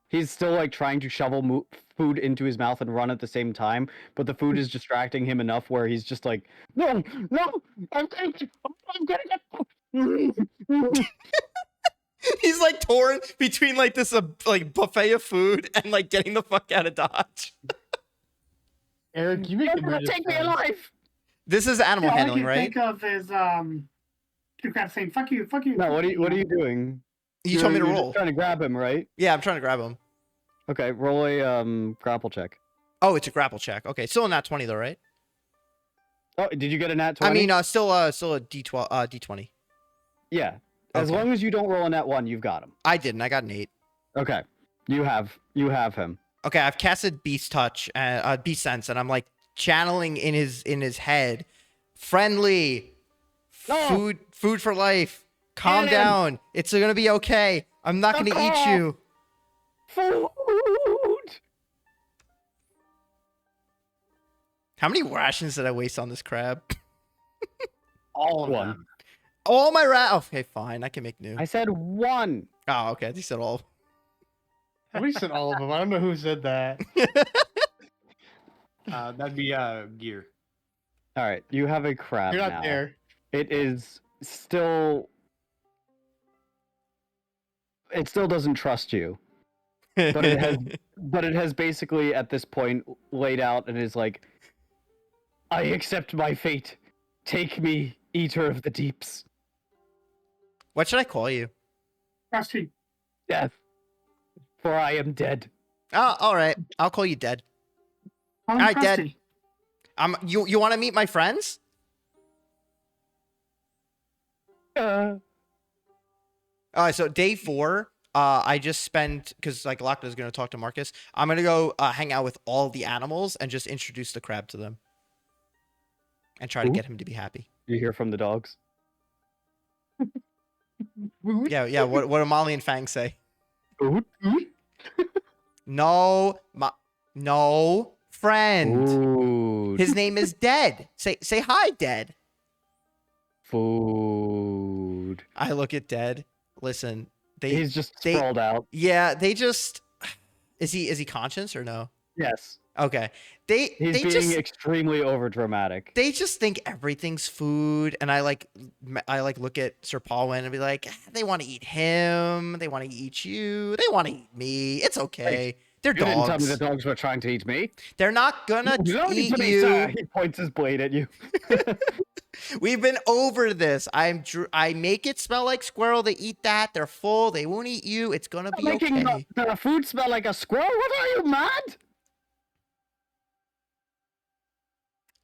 He's still like trying to shovel food into his mouth and run at the same time, but the food is distracting him enough where he's just like, no, I'm gonna get. He's like torn between like this like buffet of food and like getting the fuck out of Dodge. Eric, you make You're the gonna weirdest take me sound. alive. This is animal All I handling, can right? think of is two crabs saying "fuck you." No, what are you doing? You told me to You're just roll. trying to grab him, right? Yeah, I'm trying to grab him. Okay, roll a grapple check. Oh, it's a grapple check. Okay, still a nat 20 though, right? Oh, did you get a nat 20? I mean, still a D12, D20. yeah. As Okay. long as you don't roll a nat 1, you've got him. I didn't. I got an 8. Okay, you have him. Okay, I've casted Beast Touch, Beast Sense, and I'm like channeling in his head, friendly, No. food for life. Calm Get him. down. It's gonna be okay. I'm not gonna eat Okay. you. Food. How many rations did I waste on this crab? All of One. them. All my Okay, fine. I can make new. I said 1. Oh, okay. I think said all. Somebody said all of them. I don't know who said that. That'd be gear. All right, you have a crab You're now. not there. It is still. It still doesn't trust you, but it has basically at this point laid out and is like, I accept my fate. Take me, eater of the deeps. What should I call you? Rusty, Death, for I am dead. Oh, all right. I'll call you Dead. I'm All right, Dad. Rusty. You want to meet my friends? Uh, All right. So day 4, I just spent because like Lockwood is going to talk to Marcus. I'm going to go hang out with all the animals and just introduce the crab to them, and try to Ooh. get him to be happy. you hear from the dogs? Yeah. What do Molly and Fang say? Oot, oot. No, no friend. Food. His name is Dead. Say hi, Dead. Food. I look at Dead. Listen, He's just they- sprawled out. yeah, they just is he conscious or no? Yes. Okay. He's They being just extremely overdramatic. they just think everything's food, and I look at Sir Paulwyn and be like, they want to eat him, they want to eat you, they want to eat me. It's okay. They're You didn't tell me dogs. the dogs were trying to eat me. They're not gonna You don't need eat to be you. sorry. He points his blade at you. We've been over this. I make it smell like squirrel. They eat that. They're full. They won't eat you. It's gonna be Making okay. the food smell like a squirrel? What are you, mad?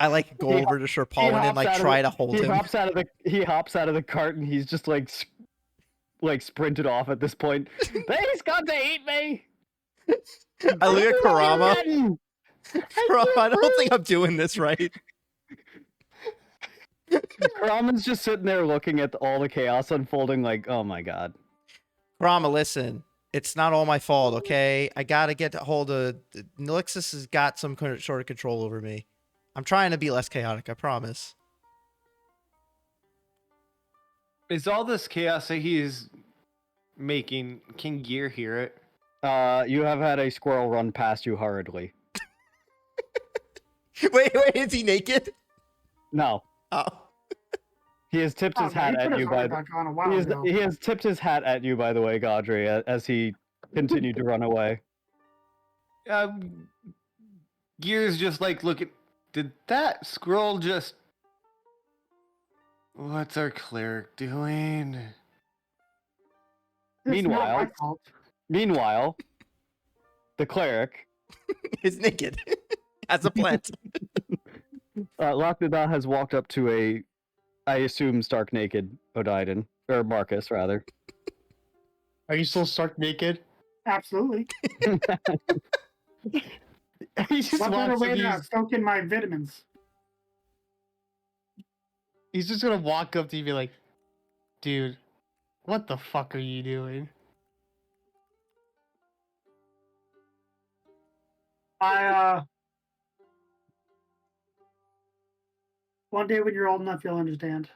I go He over to Sir Paulwyn and try to hold he him. hops out of the cart and he's just like sprinted off at this point. He's got to eat me. I look at Karama. Again. Karama, I don't think I'm doing this right. Karama's just sitting there looking at all the chaos unfolding like, oh my god. Karama, listen. It's not all my fault, okay? I gotta get a hold of... Nallixis has got some sort of control over me. I'm trying to be less chaotic, I promise. Is all this chaos that he's making, can Gear hear it? You have had a squirrel run past you hurriedly. Wait, is he naked? No. Oh. He has tipped his Oh, hat he put at his you heart by back on a while ago. he has tipped his hat at you, by the way, Godry, as he continued to run away. Gear's just like looking. Did that scroll just? What's our cleric doing? It's not Meanwhile- my fault. Meanwhile, the cleric, He's naked. As a plant. Locknada has walked up to I assume stark naked Odiden, or Marcus rather. Are you still stark naked? Absolutely. He just What better wants way to to use, soak in my vitamins? he's just gonna walk up to you and be like, dude, what the fuck are you doing? One day when you're old enough, you'll understand.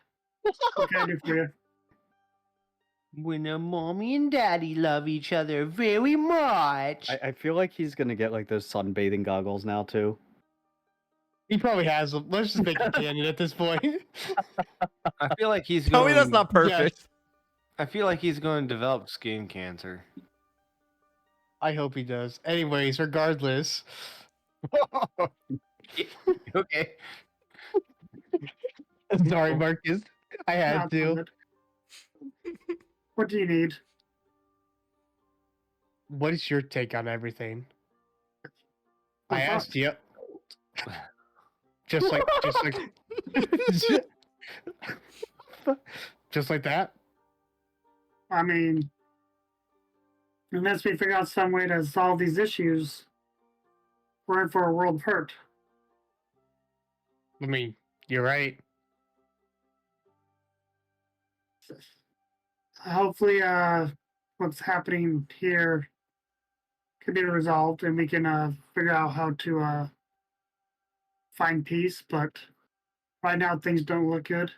What can I do for you? When a mommy and daddy love each other very much. I feel like he's gonna get like those sunbathing goggles now too. He probably has them. Let's just make him canon at this point. I feel like he's Tell going. me that's not perfect. I feel like he's going to develop skin cancer. I hope he does. Anyways, regardless. Okay. Sorry, Marcus. I had Not to. good. What do you need? What is your take on everything? I What's up? asked you. Just like just like that. I mean, unless we figure out some way to solve these issues, we're in for a world of hurt. I mean, you're right. Hopefully, what's happening here can be resolved, and we can figure out how to find peace. But right now, things don't look good.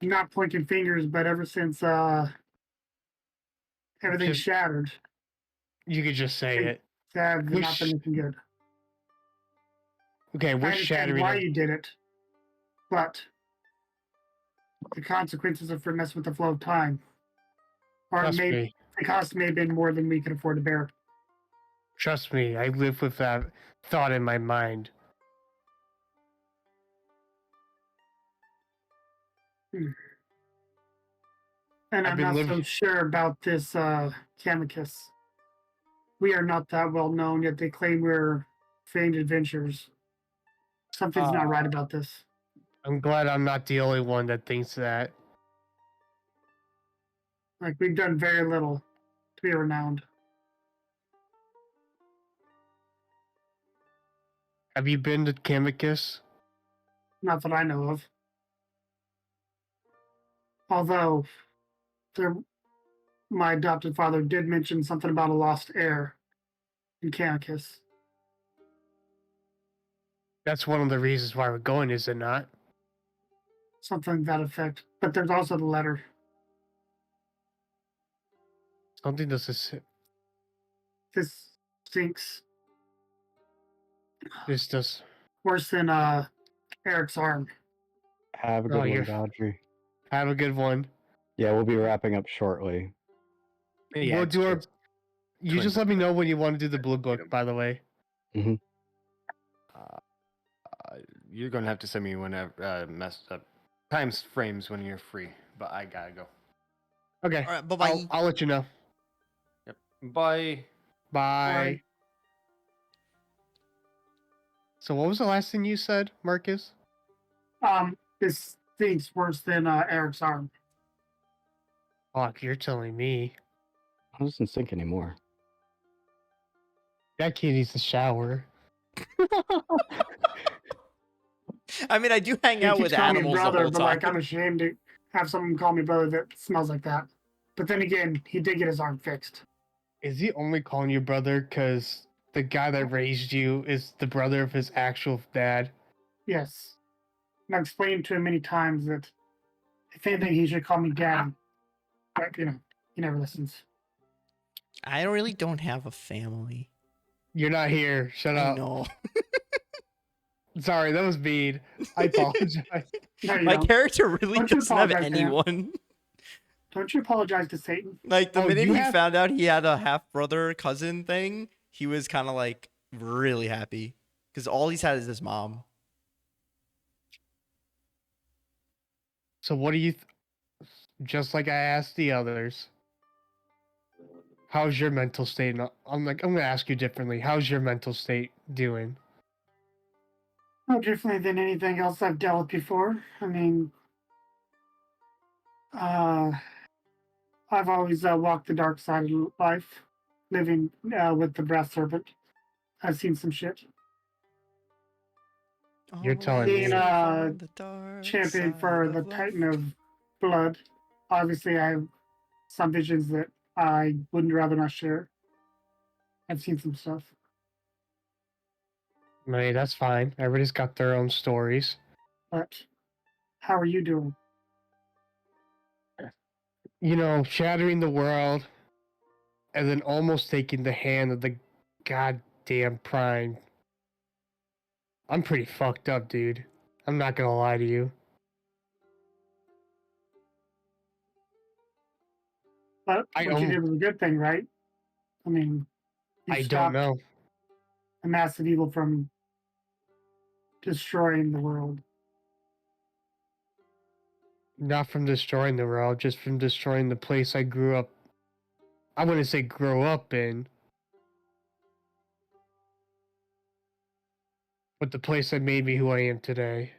I'm not pointing fingers, but ever since everything's Just- shattered, You could just say it. that has We not been looking good. Okay, I we're understand shattering. why you did it, but the consequences are for messing with the flow of time. Or Trust maybe me. the cost may have been more than we could afford to bear. Trust me. I live with that thought in my mind. And I've I'm been not so living. sure about this Camicus. We are not that well known, yet they claim we're famed adventurers. Something's not right about this. I'm glad I'm not the only one that thinks that. Like, we've done very little to be renowned. Have you been to Camicus? Not that I know of. Although, there, my adopted father did mention something about a lost heir in Camicus. That's one of the reasons why we're going, is it not? Something to that effect. But there's also the letter. Something does this. This stinks This does. worse than Eric's arm. Have a Oh, good you're- one, Dodgy. Have a good one. Yeah, we'll be wrapping up shortly. Yeah, We'll it's do our. just You just let me know when you want to do the blue book. By the way. you're gonna have to send me whenever messed up times frames when you're free. But I gotta go. Okay. All right, bye-bye. I'll let you know. Yep. Bye. Bye. Bye. So what was the last thing you said, Marcus? This stinks worse than Eric's arm. Fuck, you're telling me. It doesn't sink anymore. That kid needs a shower. I mean, I do hang He out keeps with calling me animals the brother, whole but time. like I'm ashamed to have someone call me brother that smells like that. But then again, he did get his arm fixed. Is he only calling you brother because the guy that raised you is the brother of his actual dad? Yes. And I've explained to him many times that if anything, he should call me dad. But you know, he never listens. I really don't have a family. You're not here. Shut I up. know. Sorry, that was mean. I apologize. No, you My don't. character really Don't you doesn't have apologize, man. anyone. Don't you apologize to Satan? Like, the Oh, minute you he have- found out he had a half-brother cousin thing, he was kind of like really happy. Because all he's had is his mom. So what do you... Just like I asked the others. How's your mental state? I'm going to ask you differently. How's your mental state doing? No differently than anything else I've dealt with before. I mean, I've always walked the dark side of life, living with the breath serpent. I've seen some shit. You're telling Always me. on the dark Champion side for of the life. Titan of Blood. Obviously, I have some visions that I wouldn't rather not share. I've seen some stuff. Hey, that's fine. Everybody's got their own stories. But how are you doing? You know, shattering the world and then almost taking the hand of the goddamn Prime. I'm pretty fucked up, dude. I'm not gonna lie to you. But I what you did was a good thing, right? I mean, you I don't stopped know. a massive evil from destroying the world. Not from destroying the world, just from destroying the place I grew up. I wouldn't say grow up in, but the place that made me who I am today.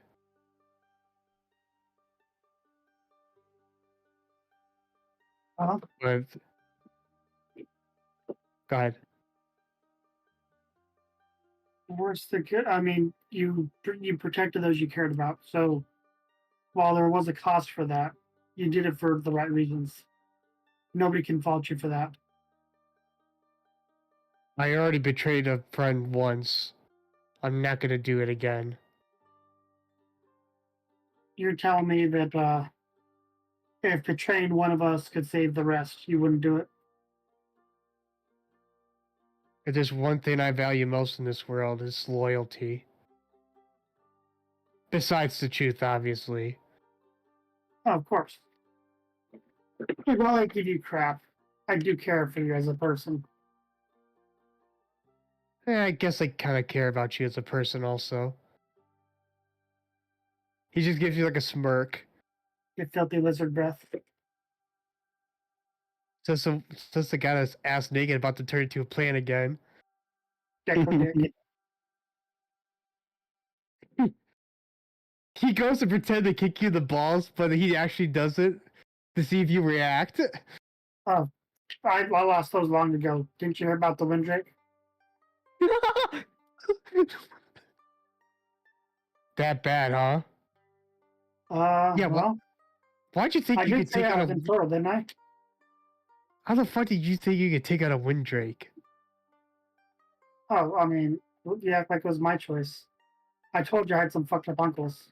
Uh, But go ahead. worse than good. I mean, you protected those you cared about. So while there was a cost for that, you did it for the right reasons. Nobody can fault you for that. I already betrayed a friend once. I'm not gonna do it again. You're telling me that if betraying one of us could save the rest, you wouldn't do it. If there's one thing I value most in this world, it's loyalty. Besides the truth, obviously. Oh, of course. While I give you crap, I do care for you as a person. I guess I kind of care about you as a person also. He just gives you like a smirk. Get filthy lizard breath. Since the guy that's ass naked about to turn into a plant again. Gecko dick. He goes to pretend to kick you in the balls, but he actually does it to see if you react. Oh, I lost those long ago. Didn't you hear about the Windrake? That bad, huh? Yeah, Well, why'd you think I you did could say take I out was a... infertile, didn't I? How the fuck did you think you could take out a Windrake? Oh, I mean, you act like it was my choice. I told you I had some fucked up uncles.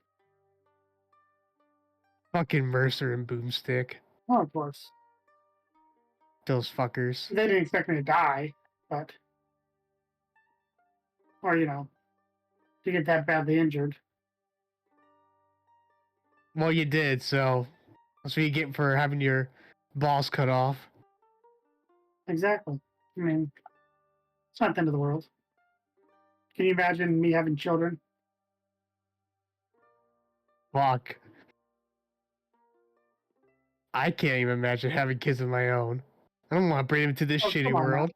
Fucking Mercer and Boomstick. Oh, of course. Those fuckers. They didn't expect me to die, but... Or, to get that badly injured. Well, you did, so... That's what you get for having your balls cut off. Exactly. I mean, it's not the end of the world. Can you imagine me having children? Fuck. I can't even imagine having kids of my own. I don't want to bring them to this Oh, shitty come on now. world.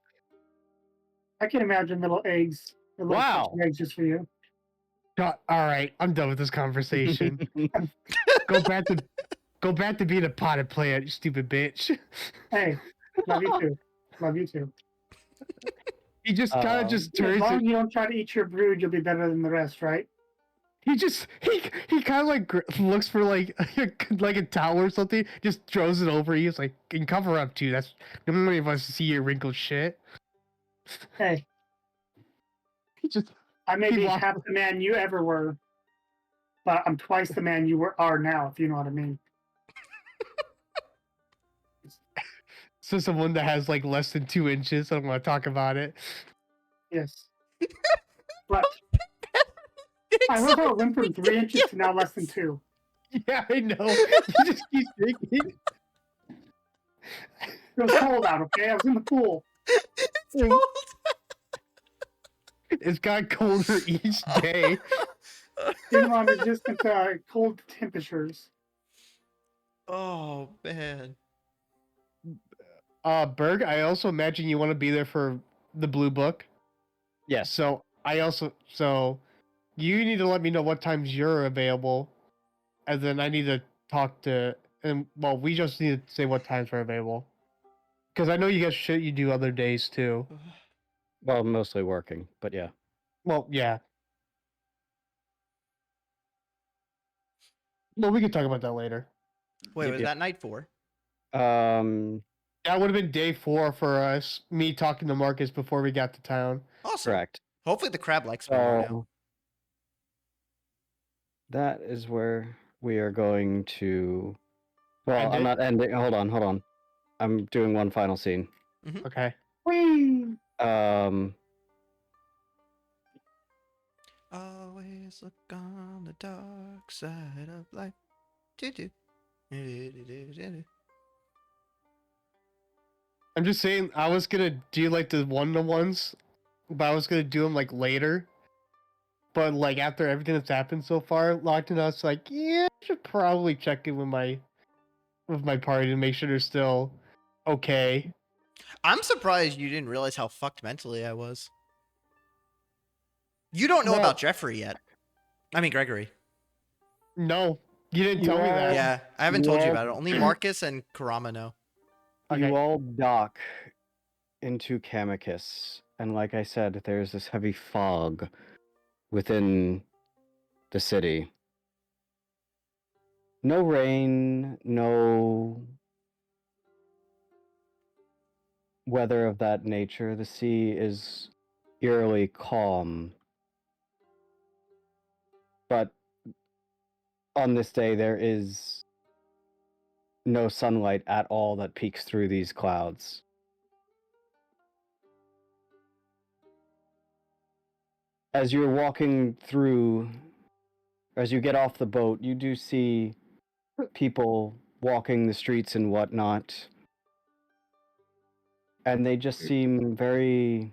I can imagine little eggs. Little Wow. fucking eggs just for you. Alright, I'm done with this conversation. Go back to being a potted plant, you stupid bitch. Hey, love you too. Love you too. He just kind of just As turns long it. as you don't try to eat your brood, you'll be better than the rest, right? He kind of like looks for like like a towel or something, just throws it over you. It's like, and cover up too. That's nobody wants to see your wrinkled shit. Hey, He just I may He be walked- half the man you ever were, but I'm twice the man you are now, if you know what I mean. so someone that has like less than 2 inches. I don't want to talk about it. Yes. But I love how it went from 3 inches to now less than 2. Yeah, I know. You just keep thinking. It was cold out, okay? I was in the pool. It's got colder each day. Even on resistant cold temperatures. Oh man. Berg, I also imagine you want to be there for the blue book. Yes. So you need to let me know what times you're available, and then I need to talk to we just need to say what times are available, because I know you got shit you do other days too. Well, mostly working, but yeah. Well, yeah. Well, we can talk about that later. Wait, Yep, was yep. that night 4? That would have been day 4 for us. Me talking to Marcus before we got to town. Awesome. Correct. Hopefully the crab likes me more now. So that is where we are going to. Well, End I'm it? not ending. Hold on. I'm doing one final scene. Okay. Whee! Always look on the dark side of life. Do-do. Do-do-do-do-do. I'm just saying, I was gonna do like the one-to-ones, but I was gonna do them like later. But like after everything that's happened so far, Lockton, I was like, yeah, I should probably check in with my party to make sure they're still okay. I'm surprised you didn't realize how fucked mentally I was. You don't know Well- about Jeffrey yet. I mean Gregory. No, you didn't You tell me that. Yeah, I haven't told you Well- about it. Only Marcus and Kurama know. Okay. You all dock into Camicus, and like I said, there's this heavy fog within the city. No rain, no weather of that nature. The sea is eerily calm. But on this day, there is no sunlight at all that peeks through these clouds. As you're walking through, as you get off the boat, you do see people walking the streets and whatnot. And they just seem very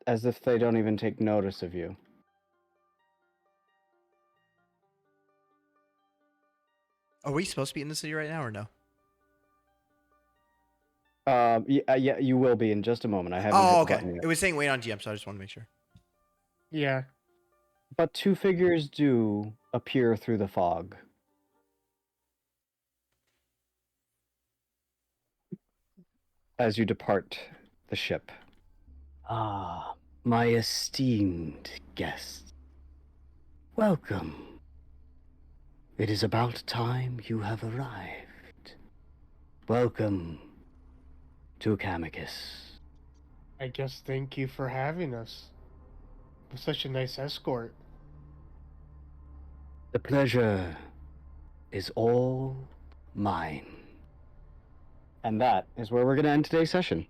as if they don't even take notice of you. Are we supposed to be in the city right now or no? Yeah, you will be in just a moment. I haven't hit Oh, the okay. button yet. It was saying wait on GM, so I just want to make sure. Yeah. But two figures do appear through the fog. As you depart the ship. Ah, my esteemed guest. Welcome. It is about time you have arrived. Welcome to Camicus. I guess thank you for having us. With such a nice escort. The pleasure is all mine. And that is where we're going to end today's session.